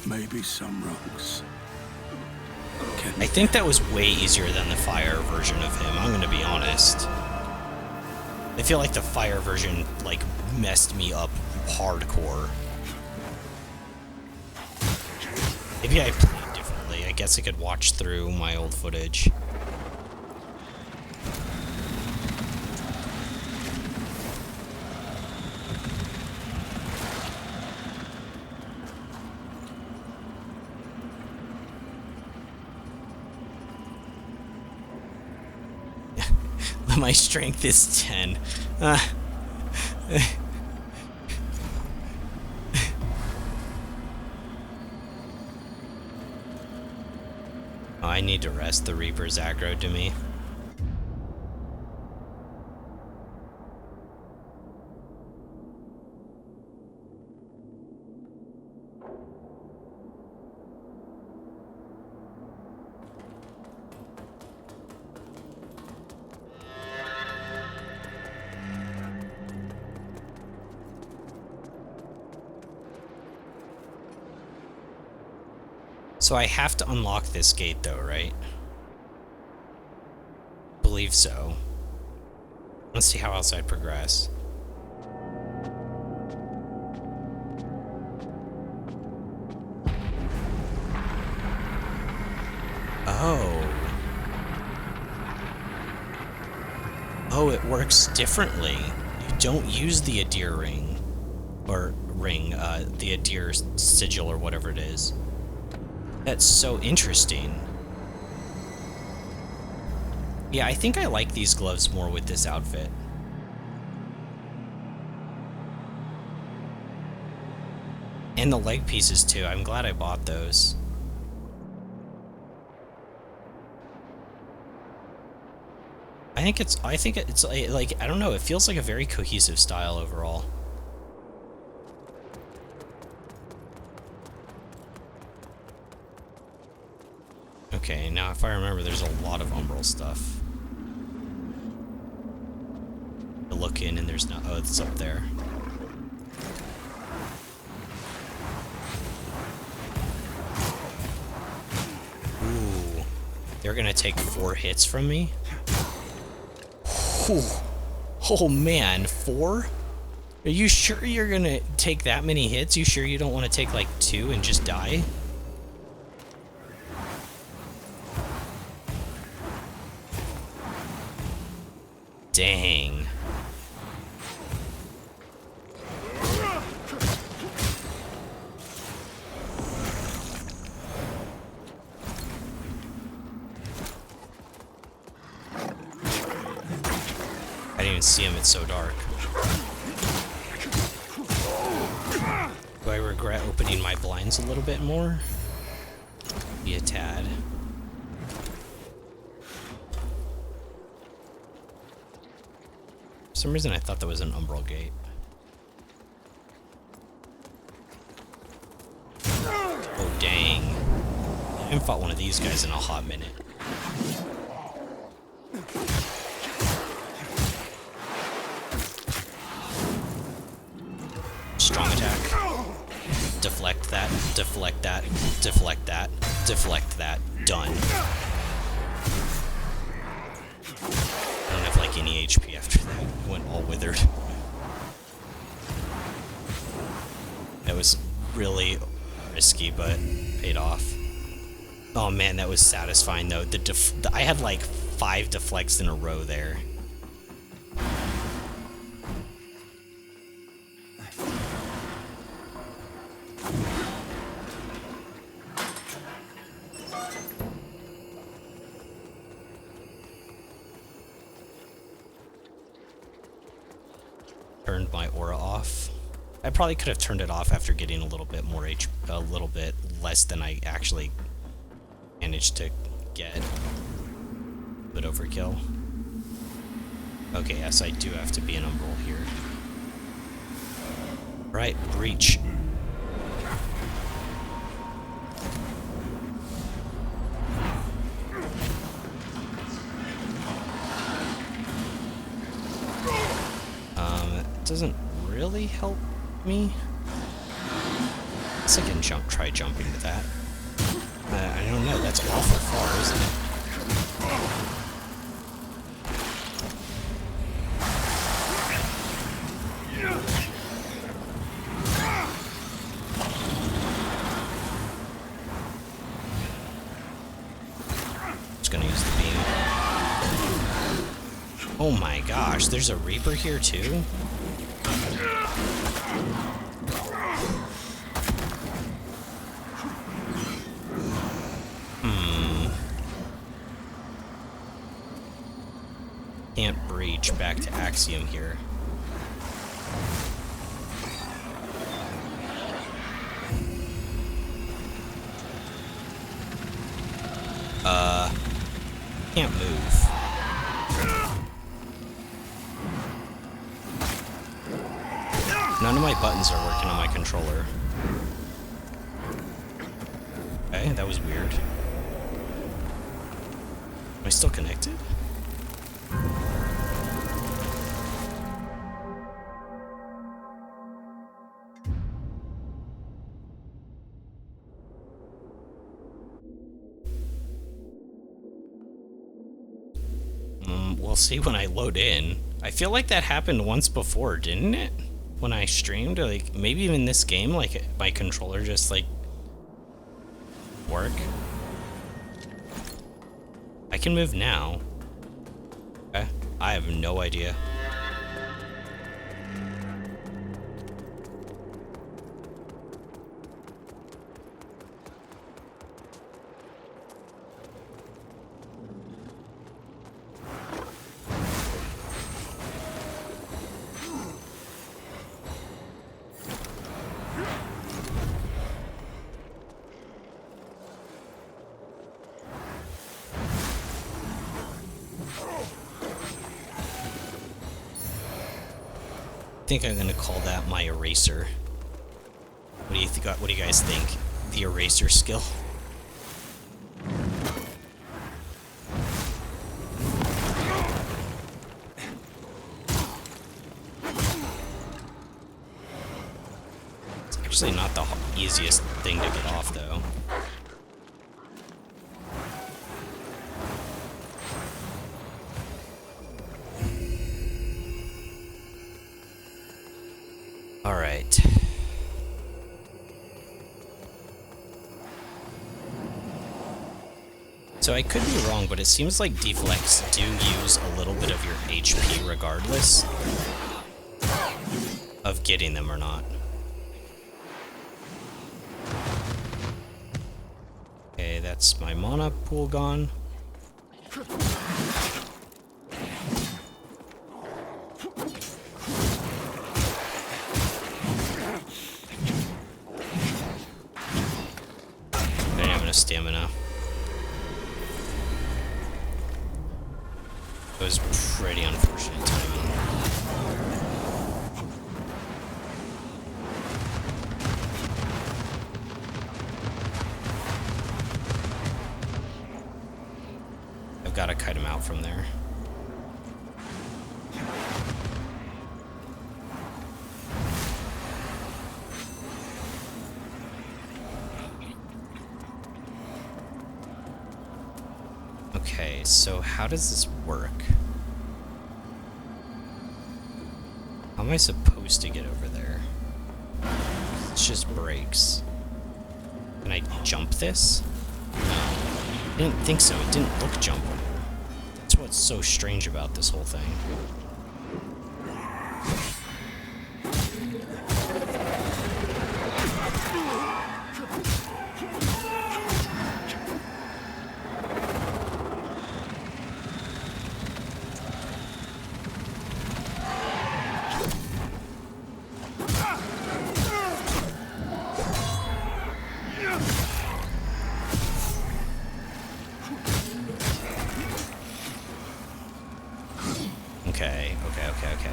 Maybe some rocks. I think that was way easier than the fire version of him, I'm gonna be honest. I feel like the fire version, like, messed me up hardcore. Maybe I played differently. I guess I could watch through my old footage. My strength is 10. I need to rest. The Reaper's aggro to me. So I have to unlock this gate though, right? Believe so. Let's see how else I'd progress. Oh. Oh, it works differently. You don't use the Adir ring. Or ring, the Adir sigil or whatever it is. That's so interesting. Yeah, I think I like these gloves more with this outfit. And the leg pieces too. I'm glad I bought those. I think it's like, I don't know, it feels like a very cohesive style overall. Okay, now if I remember, there's a lot of Umbral stuff. I look in and there's no... Oh, it's up there. Ooh. They're gonna take 4 hits from me? Ooh. Oh man, 4? Are you sure you're gonna take that many hits? You sure you don't want to take like 2 and just die? Dang. I didn't even see him, it's so dark. Do I regret opening my blinds a little bit more? Be a tad. For some reason I thought that was an Umbral gate. Oh dang. I haven't fought one of these guys in a hot minute. Strong attack. Deflect that, deflect that, deflect that, deflect that. Done. I don't have like any HP after that. I went all withered. That was really risky, but paid off. Oh man, that was satisfying though. I had like 5 deflects in a row there. Turned my aura off. I probably could have turned it off after getting a little bit more a little bit less than I actually managed to get. But overkill. Okay, yes, I do have to be an Umbral here. Right, breach. It doesn't really help me. I guess I can try jumping to that. I don't know, that's awful far, isn't it? Just gonna use the beam. Oh my gosh, there's a Reaper here too? Can't breach back to Axiom here. Can't move. None of my buttons are working on my controller. Okay, that was weird. Am I still connected? We'll see when I load in. I feel like that happened once before, didn't it? When I streamed, or like maybe even this game, like my controller just like work. I can move now. Okay. I have no idea. I think I'm gonna call that my eraser. What do you think? What do you guys think? The eraser skill. It's actually not the easiest thing to get off, though. Alright. So I could be wrong, but it seems like deflects do use a little bit of your HP regardless of getting them or not. Okay, that's my mana pool gone. Stamina. It was pretty unfortunate timing. I've got to kite him out from there. Okay, so how does this work? How am I supposed to get over there? It's just breaks. Can I jump this? No. I didn't think so. It didn't look jumpable. That's what's so strange about this whole thing. Okay.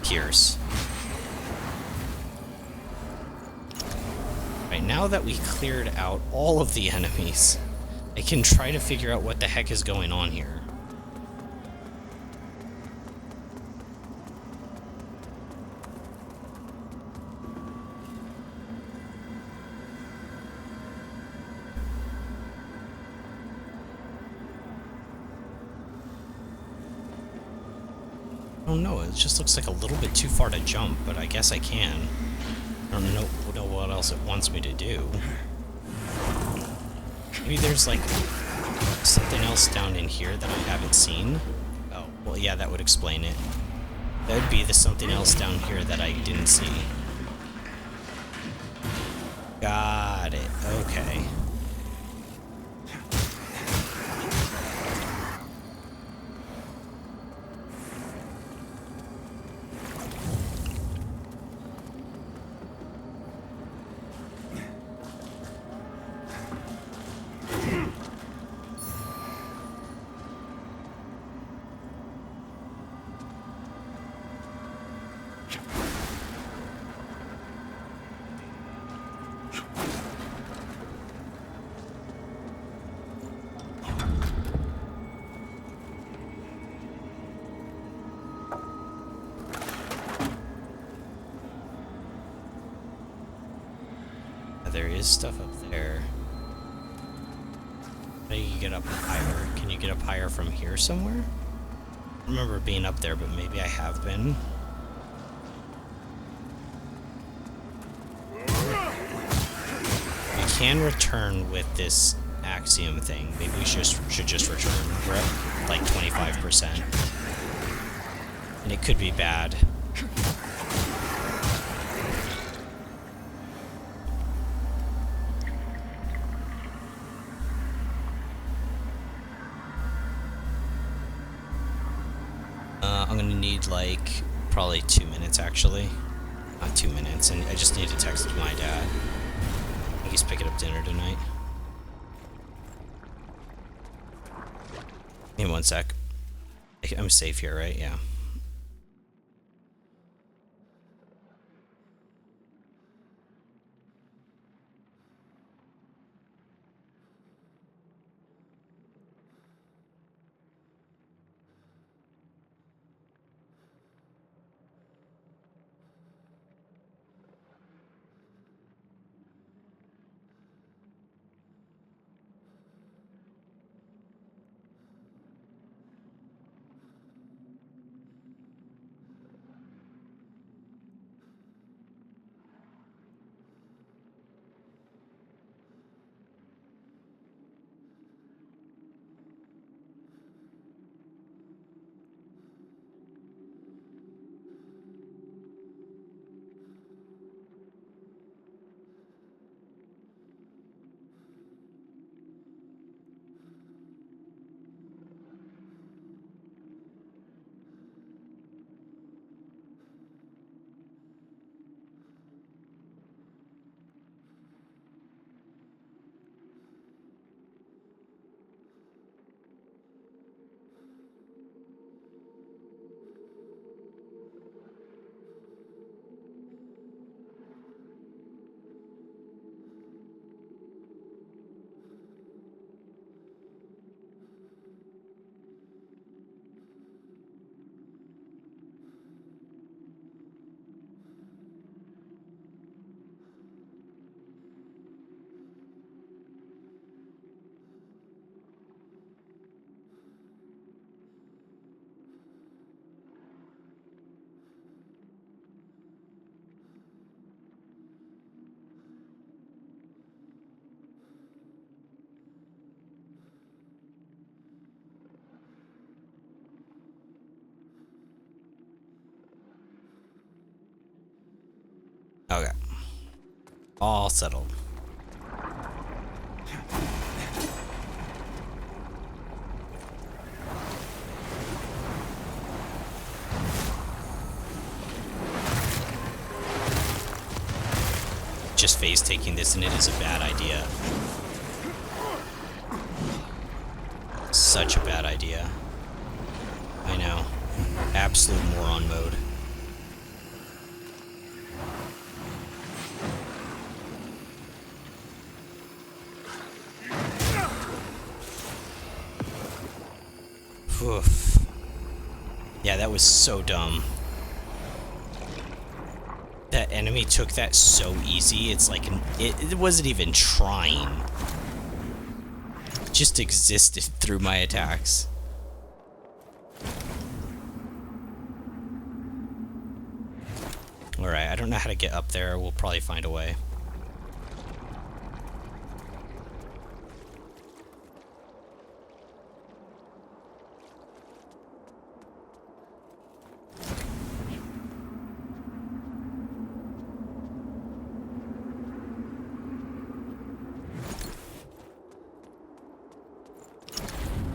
Pierce. Right, now that we cleared out all of the enemies, I can try to figure out what the heck is going on here. I don't know, it just looks like a little bit too far to jump, but I guess I can. I don't know what else it wants me to do. Maybe there's like something else down in here that I haven't seen. Oh, well yeah, that would explain it. That would be the something else down here that I didn't see. Got it, okay. there is stuff up there. How do you get up higher? Can you get up higher from here somewhere? I don't remember being up there, but maybe I have been. We can return with this axiom thing. Maybe we should just return. We're at like 25%. And it could be bad. I'm gonna need like probably 2 minutes actually. Not 2 minutes, and I just need to text my dad. I think he's picking up dinner tonight. Give me 1 sec. I'm safe here, right? Yeah. Okay. All settled. Just phase taking this, and it is a bad idea. Such a bad idea. I know. Absolute moron mode. Oof. Yeah, that was so dumb. That enemy took that so easy. It's like it wasn't even trying. It just existed through my attacks. Alright, I don't know how to get up there. We'll probably find a way.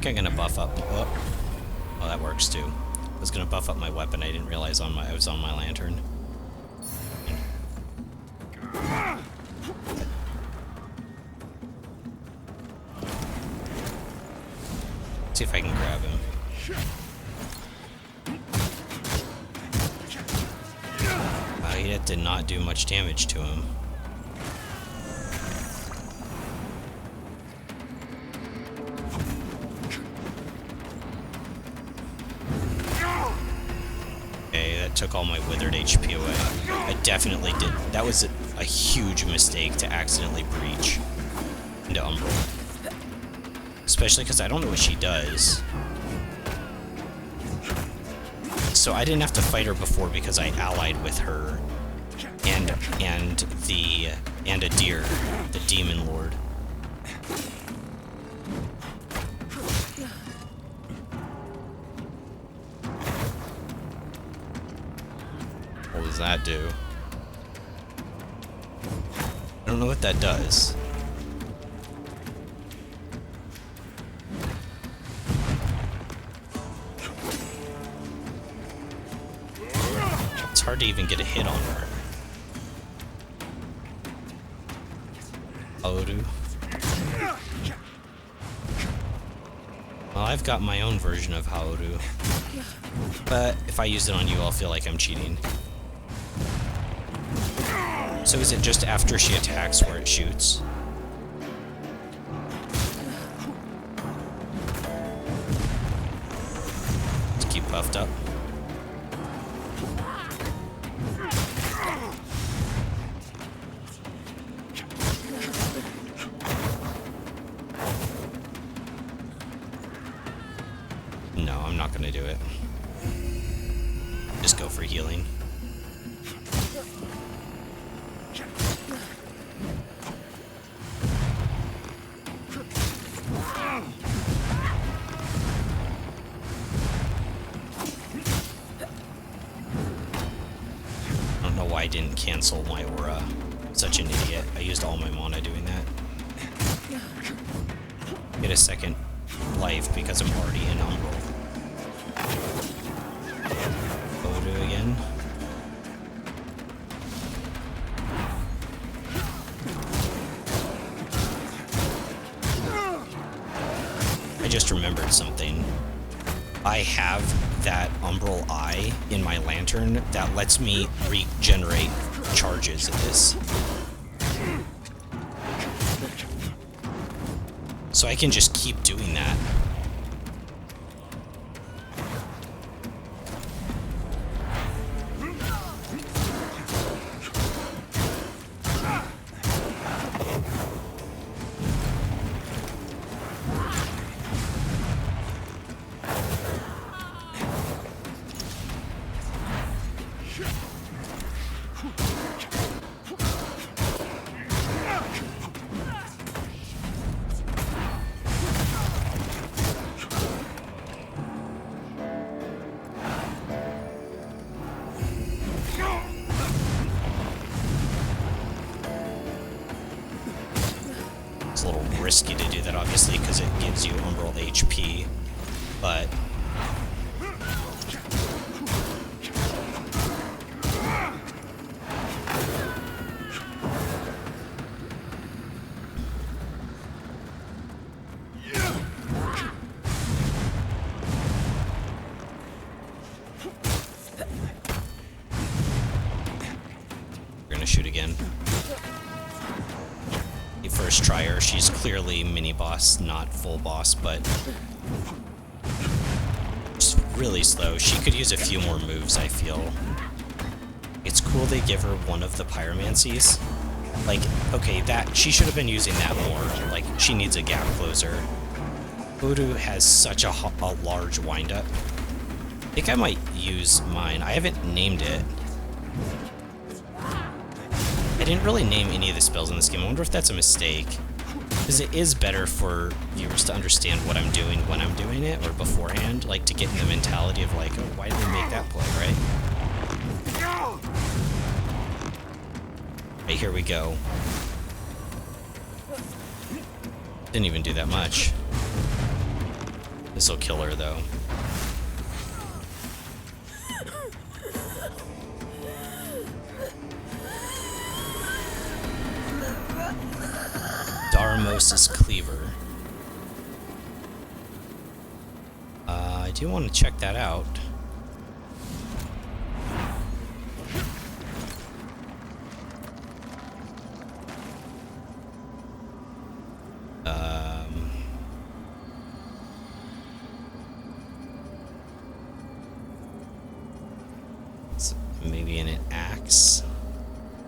I'm gonna buff up. Oh, that works too. I was gonna buff up my weapon. I didn't realize I was on my lantern. See if I can grab him. Wow, he did not do much damage to him. Took all my withered HP away. I definitely did. That was a huge mistake to accidentally breach into Umbral. Especially because I don't know what she does. So I didn't have to fight her before because I allied with her and a deer, the demon lord. What does that do? I don't know what that does. It's hard to even get a hit on her. Odu. Well, I've got my own version of Haoru. But if I use it on you, I'll feel like I'm cheating. So is it just after she attacks where it shoots? Let's keep puffed up. No, I'm not gonna do it. Just go for healing. I don't know why I didn't cancel my aura. Such an idiot. I used all my mana doing that. Get a second life because I'm already in Umbral. Odu again. I just remembered something. I have that Umbral Eye in my lantern that lets me regenerate charges of this. So I can just keep doing that. It's a little risky to do that, obviously, because it gives you Umbral HP, but... We're gonna shoot again. First try her. She's clearly mini boss, not full boss, but just really slow. She could use a few more moves, I feel. It's cool they give her one of the pyromancies. Like, okay, that she should have been using that more. Like, she needs a gap closer. Odu has such a large windup. I think I might use mine. I haven't named it. I didn't really name any of the spells in this game. I wonder if that's a mistake. Because it is better for viewers to understand what I'm doing when I'm doing it, or beforehand, like to get in the mentality of like, oh, why did they make that play, right? Okay, here we go. Didn't even do that much. This'll kill her, though. Darmosa's Cleaver. I do want to check that out. Maybe an axe.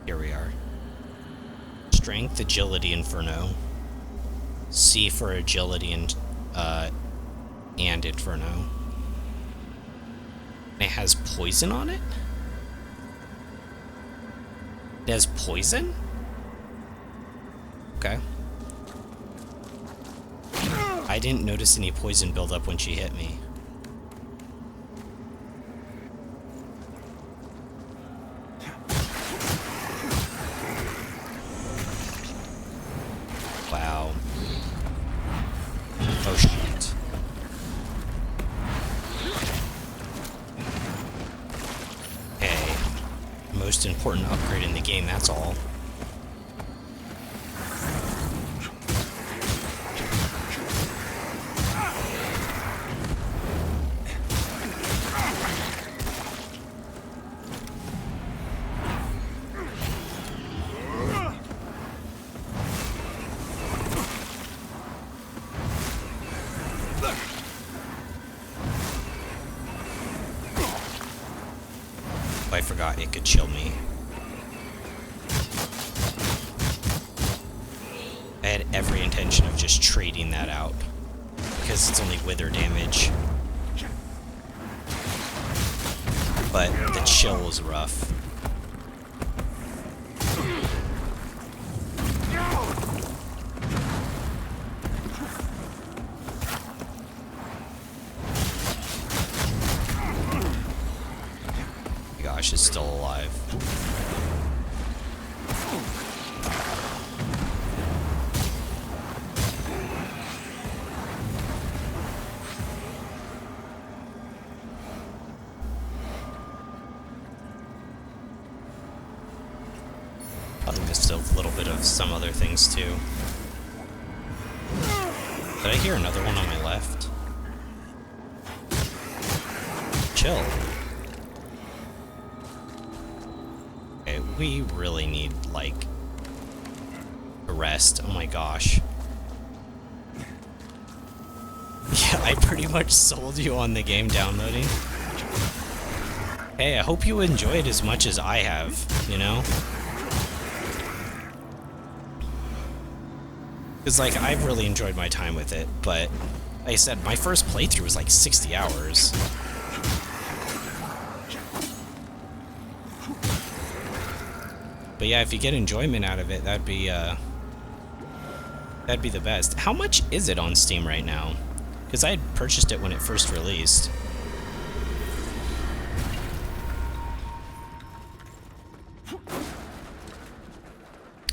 Here we are. strength, agility, inferno. C for agility and inferno. And it has poison on it? It has poison? Okay. I didn't notice any poison buildup when she hit me. Wow. Oh shit. Hey. Most important upgrade in the game, that's all. I forgot it could chill me. I had every intention of just trading that out, because it's only wither damage. But the chill was rough. Gosh, it's still alive. I missed a little bit of some other things too. Did I hear another one on my left? Chill. Okay, we really need, like, a rest. Oh my gosh. Yeah, I pretty much sold you on the game downloading. Hey, I hope you enjoy it as much as I have, you know? Because, like, I've really enjoyed my time with it, but, like I said, my first playthrough was like 60 hours. But yeah, if you get enjoyment out of it, that'd be the best. How much is it on Steam right now? Because I had purchased it when it first released.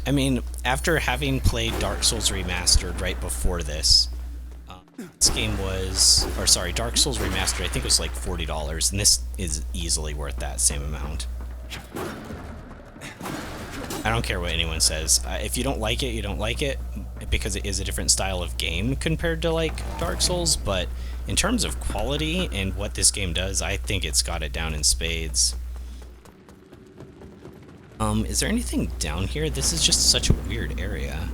I mean, after having played Dark Souls Remastered right before this, this game was, or sorry, Dark Souls Remastered, I think it was like $40, and this is easily worth that same amount. I don't care what anyone says. If you don't like it, you don't like it, because it is a different style of game compared to, like, Dark Souls, but in terms of quality and what this game does, I think it's got it down in spades. Is there anything down here? This is just such a weird area.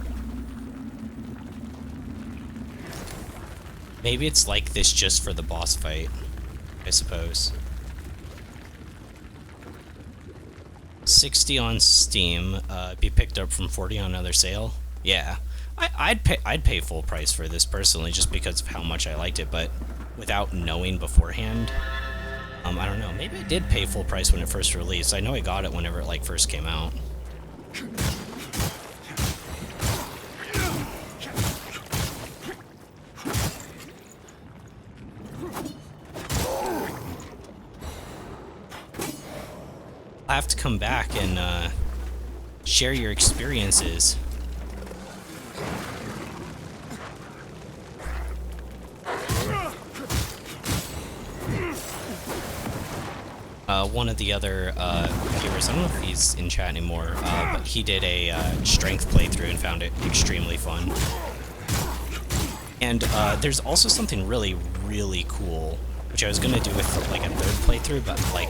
Maybe it's like this just for the boss fight, I suppose. 60 on Steam, be picked up from 40 on another sale. Yeah, I'd pay full price for this personally, just because of how much I liked it, but without knowing beforehand, I don't know. Maybe I did pay full price when it first released. I know I got it whenever it, like, first came out. I'll have to come back and share your experiences. One of the other viewers, I don't know if he's in chat anymore, but he did a strength playthrough and found it extremely fun. And there's also something really, really cool, which I was going to do with, like, a third playthrough, but, like,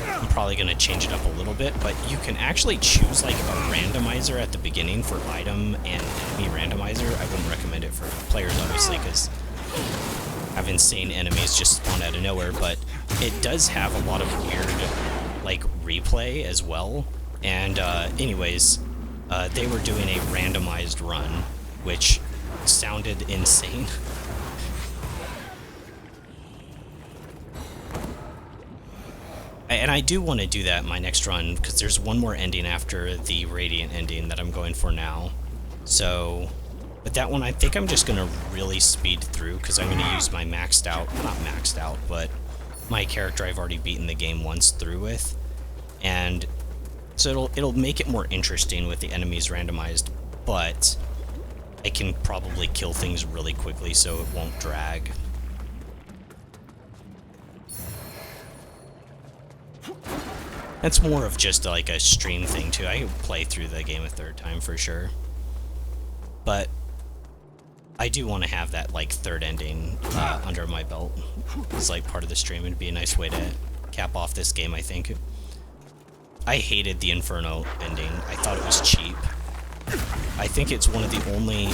I'm probably going to change it up a little bit, but you can actually choose, like, a randomizer at the beginning for item and enemy randomizer. I wouldn't recommend it for players, obviously, because I have insane enemies just spawn out of nowhere, but it does have a lot of weird, like, replay as well. And anyways, they were doing a randomized run, which sounded insane. And I do want to do that in my next run, because there's one more ending after the Radiant ending that I'm going for now. So, but that one I think I'm just going to really speed through, because I'm going to use my maxed out, not maxed out, but my character I've already beaten the game once through with. And so it'll make it more interesting with the enemies randomized, but I can probably kill things really quickly so it won't drag. That's more of just like a stream thing too. I could play through the game a third time for sure. But I do want to have that like third ending under my belt. It's like part of the stream. It'd be a nice way to cap off this game, I think. I hated the Inferno ending. I thought it was cheap. I think it's one of the only,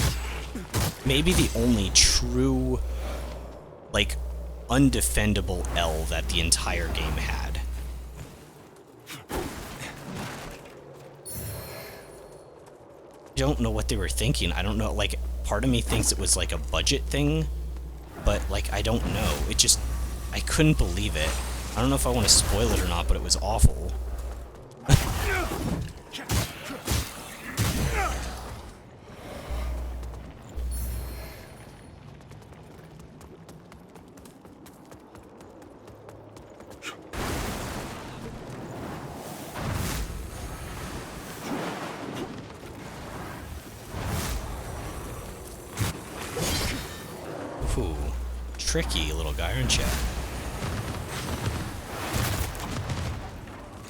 maybe the only true, like, undefendable L that the entire game had. I don't know what they were thinking. I don't know, like, part of me thinks it was like a budget thing, but like, I don't know. It just, I couldn't believe it. I don't know if I want to spoil it or not, but it was awful. Ooh, tricky little guy, aren't you?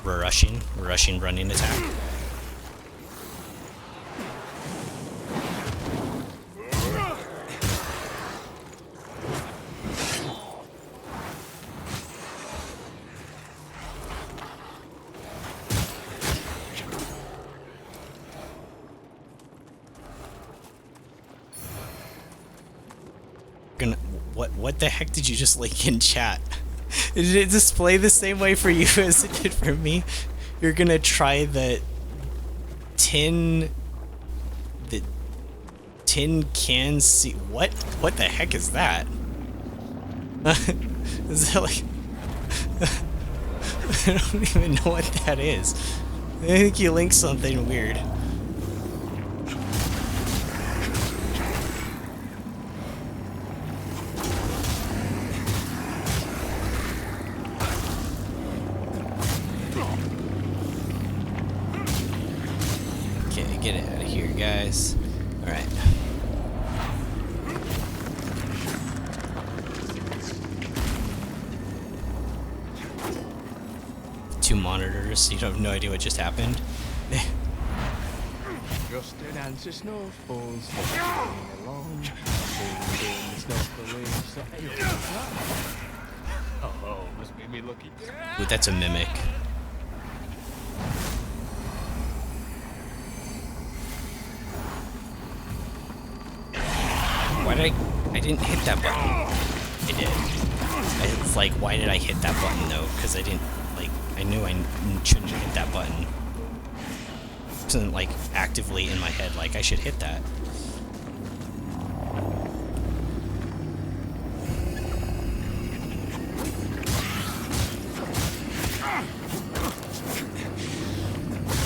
We're rushing, running attack. What the heck did you just link in chat? Did it display the same way for you as it did for me? You're gonna try the tin can see what the heck is that? Is that like I don't even know what that is. I think you linked something weird. Get it out of here, guys. Alright. Two monitors, you have no idea what just happened. Rusted answer snowfalls along. Oh, must be me lucky. Ooh, that's a mimic. Why did I didn't hit that button. I did. It's like, why did I hit that button though? Because I didn't, like, I knew I shouldn't hit that button. It wasn't like actively in my head like I should hit that.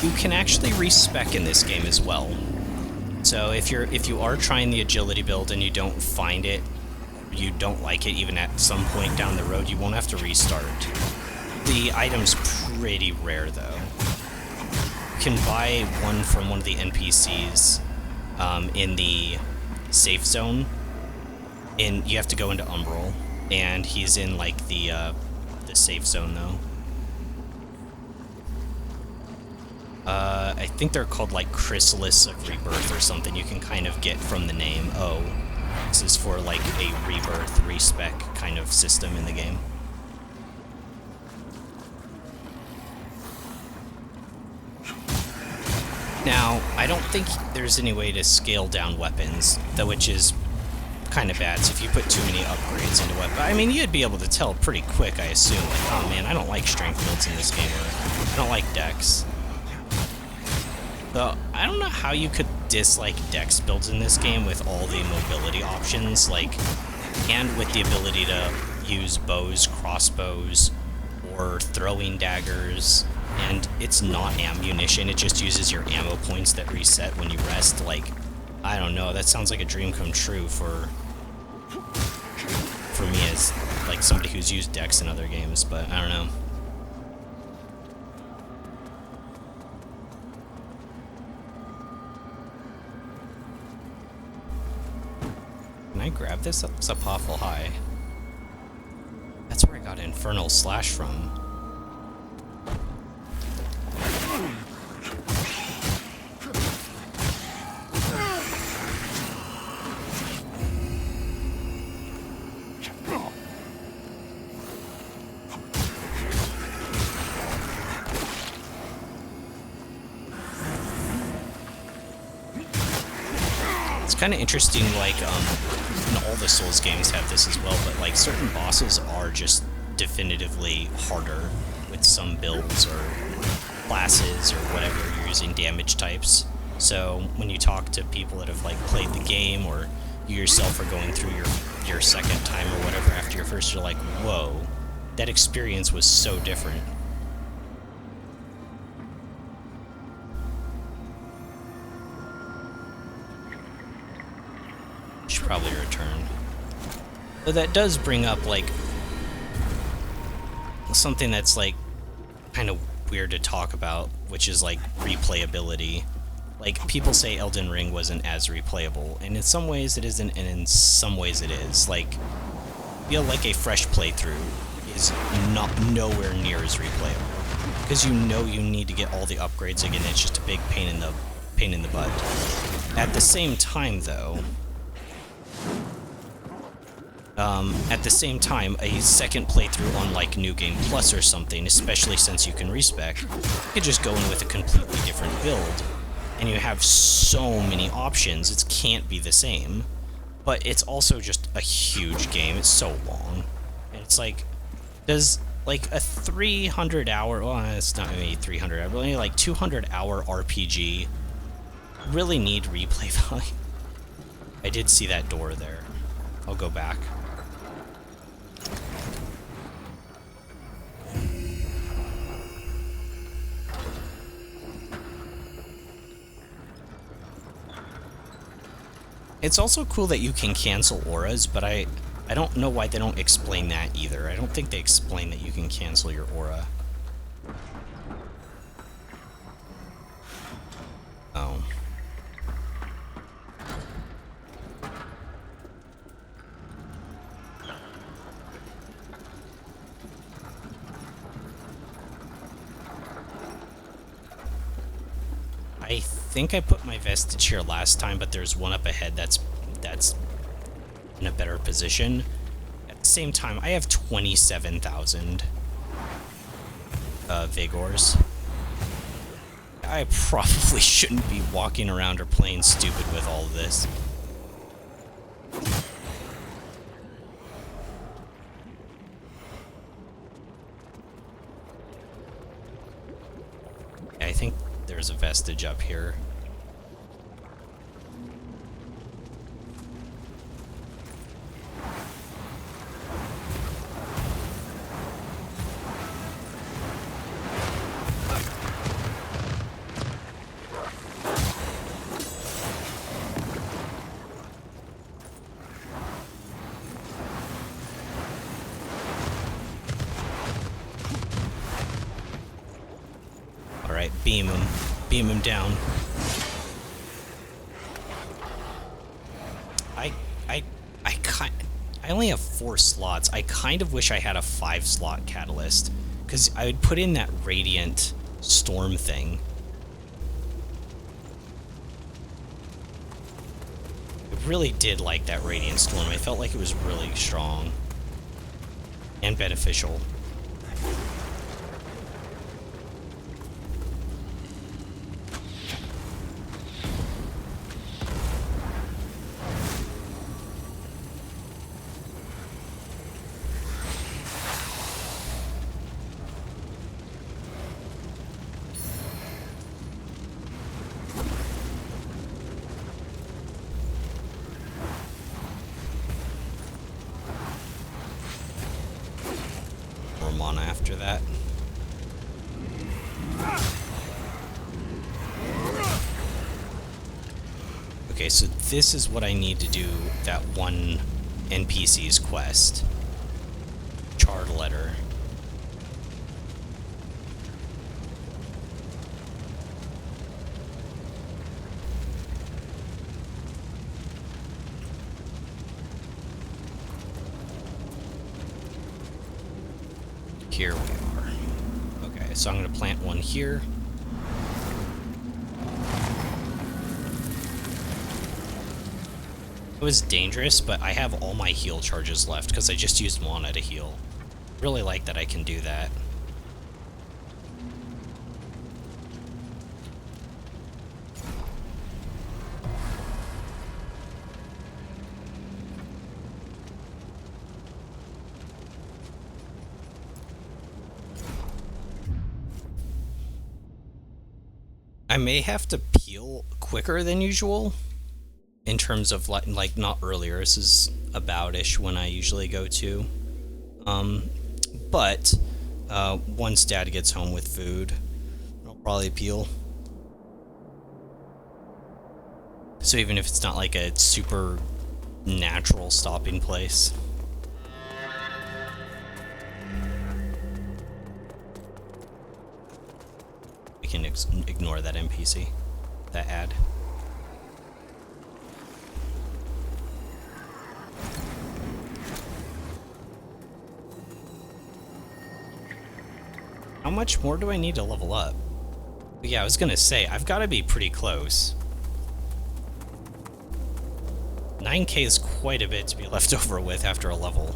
You can actually respec in this game as well. So if you are trying the agility build and you don't find it, you don't like it even at some point down the road, you won't have to restart. The item's pretty rare though. You can buy one from one of the NPCs in the safe zone, and you have to go into Umbral, and he's in like the safe zone though. I think they're called like Chrysalis of Rebirth or something. You can kind of get from the name, oh, this is for like a rebirth, respec kind of system in the game. Now, I don't think there's any way to scale down weapons, though, which is kind of bad. So if you put too many upgrades into weapons, I mean, you'd be able to tell pretty quick, I assume. Like, oh man, I don't like strength builds in this game, or I don't like dex. Though, I don't know how you could dislike dex builds in this game with all the mobility options, like, and with the ability to use bows, crossbows, or throwing daggers, and it's not ammunition, it just uses your ammo points that reset when you rest. Like, I don't know, that sounds like a dream come true for me as, like, somebody who's used dex in other games, but I don't know. Can I grab this? That looks up awful high. That's where I got Infernal Slash from. It's kind of interesting, like, and all the Souls games have this as well, but like certain bosses are just definitively harder with some builds or classes or whatever you're using damage types. So when you talk to people that have like played the game, or you yourself are going through your second time or whatever after your first, you're like, whoa, that experience was so different. Should probably return. But that does bring up, like, something that's, like, kind of weird to talk about, which is, like, replayability. Like, people say Elden Ring wasn't as replayable, and in some ways it isn't, and in some ways it is. Like, I feel like a fresh playthrough is not nowhere near as replayable, because you know you need to get all the upgrades again. It's just a big pain in the butt. At the same time, though, a second playthrough on like New Game Plus or something, especially since you can respec, you could just go in with a completely different build, and you have so many options. It can't be the same, but it's also just a huge game. It's so long, and it's like, does like a 300-hour, well, it's not maybe 300 hour, but only like 200-hour RPG really need replay value? I did see that door there. I'll go back. It's also cool that you can cancel auras, but I don't know why they don't explain that either. I don't think they explain that you can cancel your aura. Oh. I think I put my vestige here last time, but there's one up ahead that's in a better position. At the same time, I have 27,000 Vigors. I probably shouldn't be walking around or playing stupid with all of this. I think there's a vestige up here. Alright, beam him. Beam him down. I only have 4 slots. I kind of wish I had a 5-slot catalyst, because I would put in that Radiant Storm thing. I really did like that Radiant Storm. I felt like it was really strong and beneficial. after that. Okay, so this is what I need to do that one NPC's quest. Charred letter. Here we are. Okay, so I'm going to plant one here. It was dangerous, but I have all my heal charges left because I just used mana to heal. Really like that I can do that. I may have to peel quicker than usual in terms of like not earlier. This is about-ish when I usually go to. But once Dad gets home with food, I'll probably peel. So even if it's not like a super natural stopping place. We can ignore that NPC, that ad. How much more do I need to level up? But yeah, I was gonna say, I've got to be pretty close. 9k is quite a bit to be left over with after a level.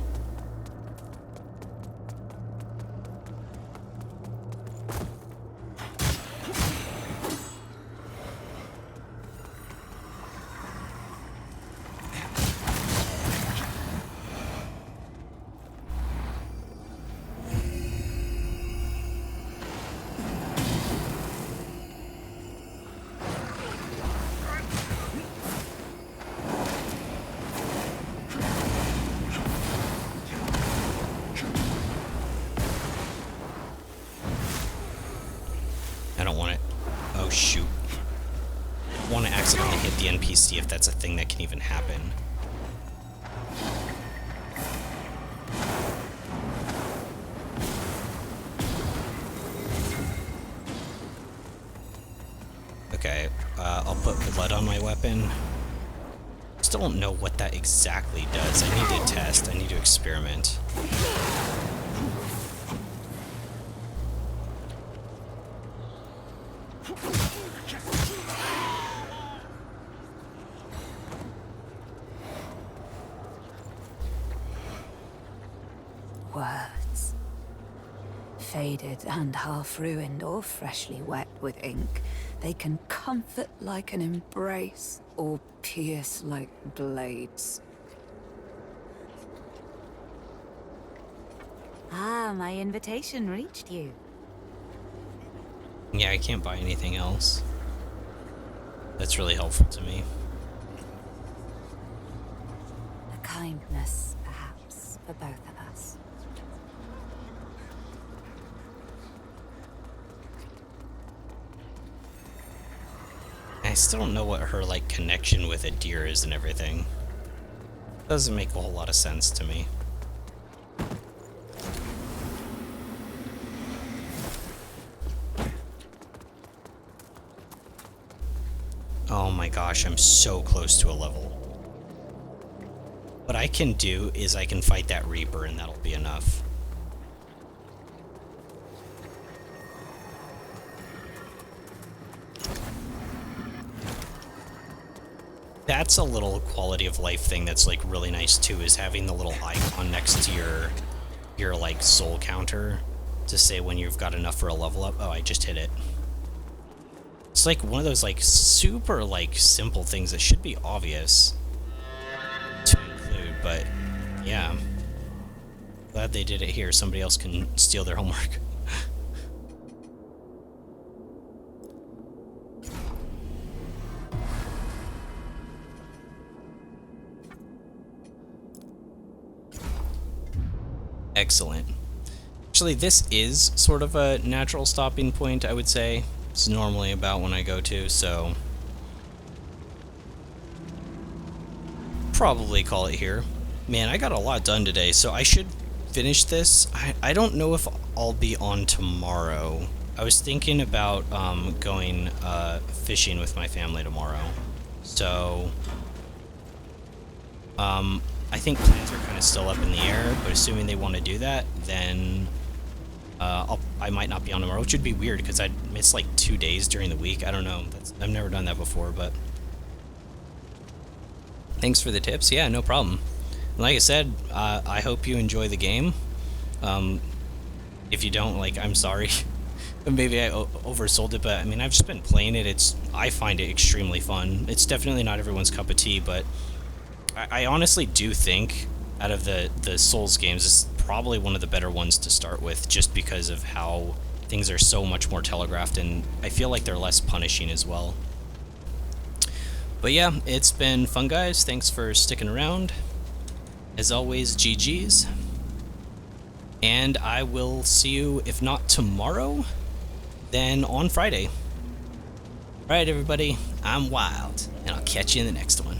NPC if that's a thing that can even happen. Okay, I'll put blood on my weapon. Still don't know what that exactly does. I need to test. I need to experiment. Words. Faded and half ruined or freshly wet with ink, they can comfort like an embrace or pierce like blades. Ah, my invitation reached you. Yeah, I can't buy anything else. That's really helpful to me. A kindness, perhaps, for both of us. I still don't know what her, like, connection with a deer is and everything. Doesn't make a whole lot of sense to me. Oh my gosh, I'm so close to a level. What I can do is I can fight that Reaper and that'll be enough. That's a little quality of life thing that's like really nice too, is having the little icon next to your like soul counter to say when you've got enough for a level up. Oh, I just hit it. It's like one of those like super like simple things that should be obvious to include, but yeah. Glad they did it here. Somebody else can steal their homework. Excellent. Actually, this is sort of a natural stopping point, I would say. It's normally about when I go to, so probably call it here. Man, I got a lot done today, so I should finish this. I don't know if I'll be on tomorrow. I was thinking about going fishing with my family tomorrow. So I think plans are kind of still up in the air, but assuming they want to do that, then I might not be on tomorrow, which would be weird because I'd miss like 2 days during the week. I don't know. I've never done that before, but thanks for the tips. Yeah, no problem. Like I said, I hope you enjoy the game. If you don't, like, I'm sorry. Maybe I oversold it, but I mean, I've just been playing it. I find it extremely fun. It's definitely not everyone's cup of tea, but I honestly do think out of the Souls games, it's probably one of the better ones to start with, just because of how things are so much more telegraphed, and I feel like they're less punishing as well. But yeah, it's been fun, guys. Thanks for sticking around. As always, GG's. And I will see you, if not tomorrow, then on Friday. Alright, everybody, I'm Wild, and I'll catch you in the next one.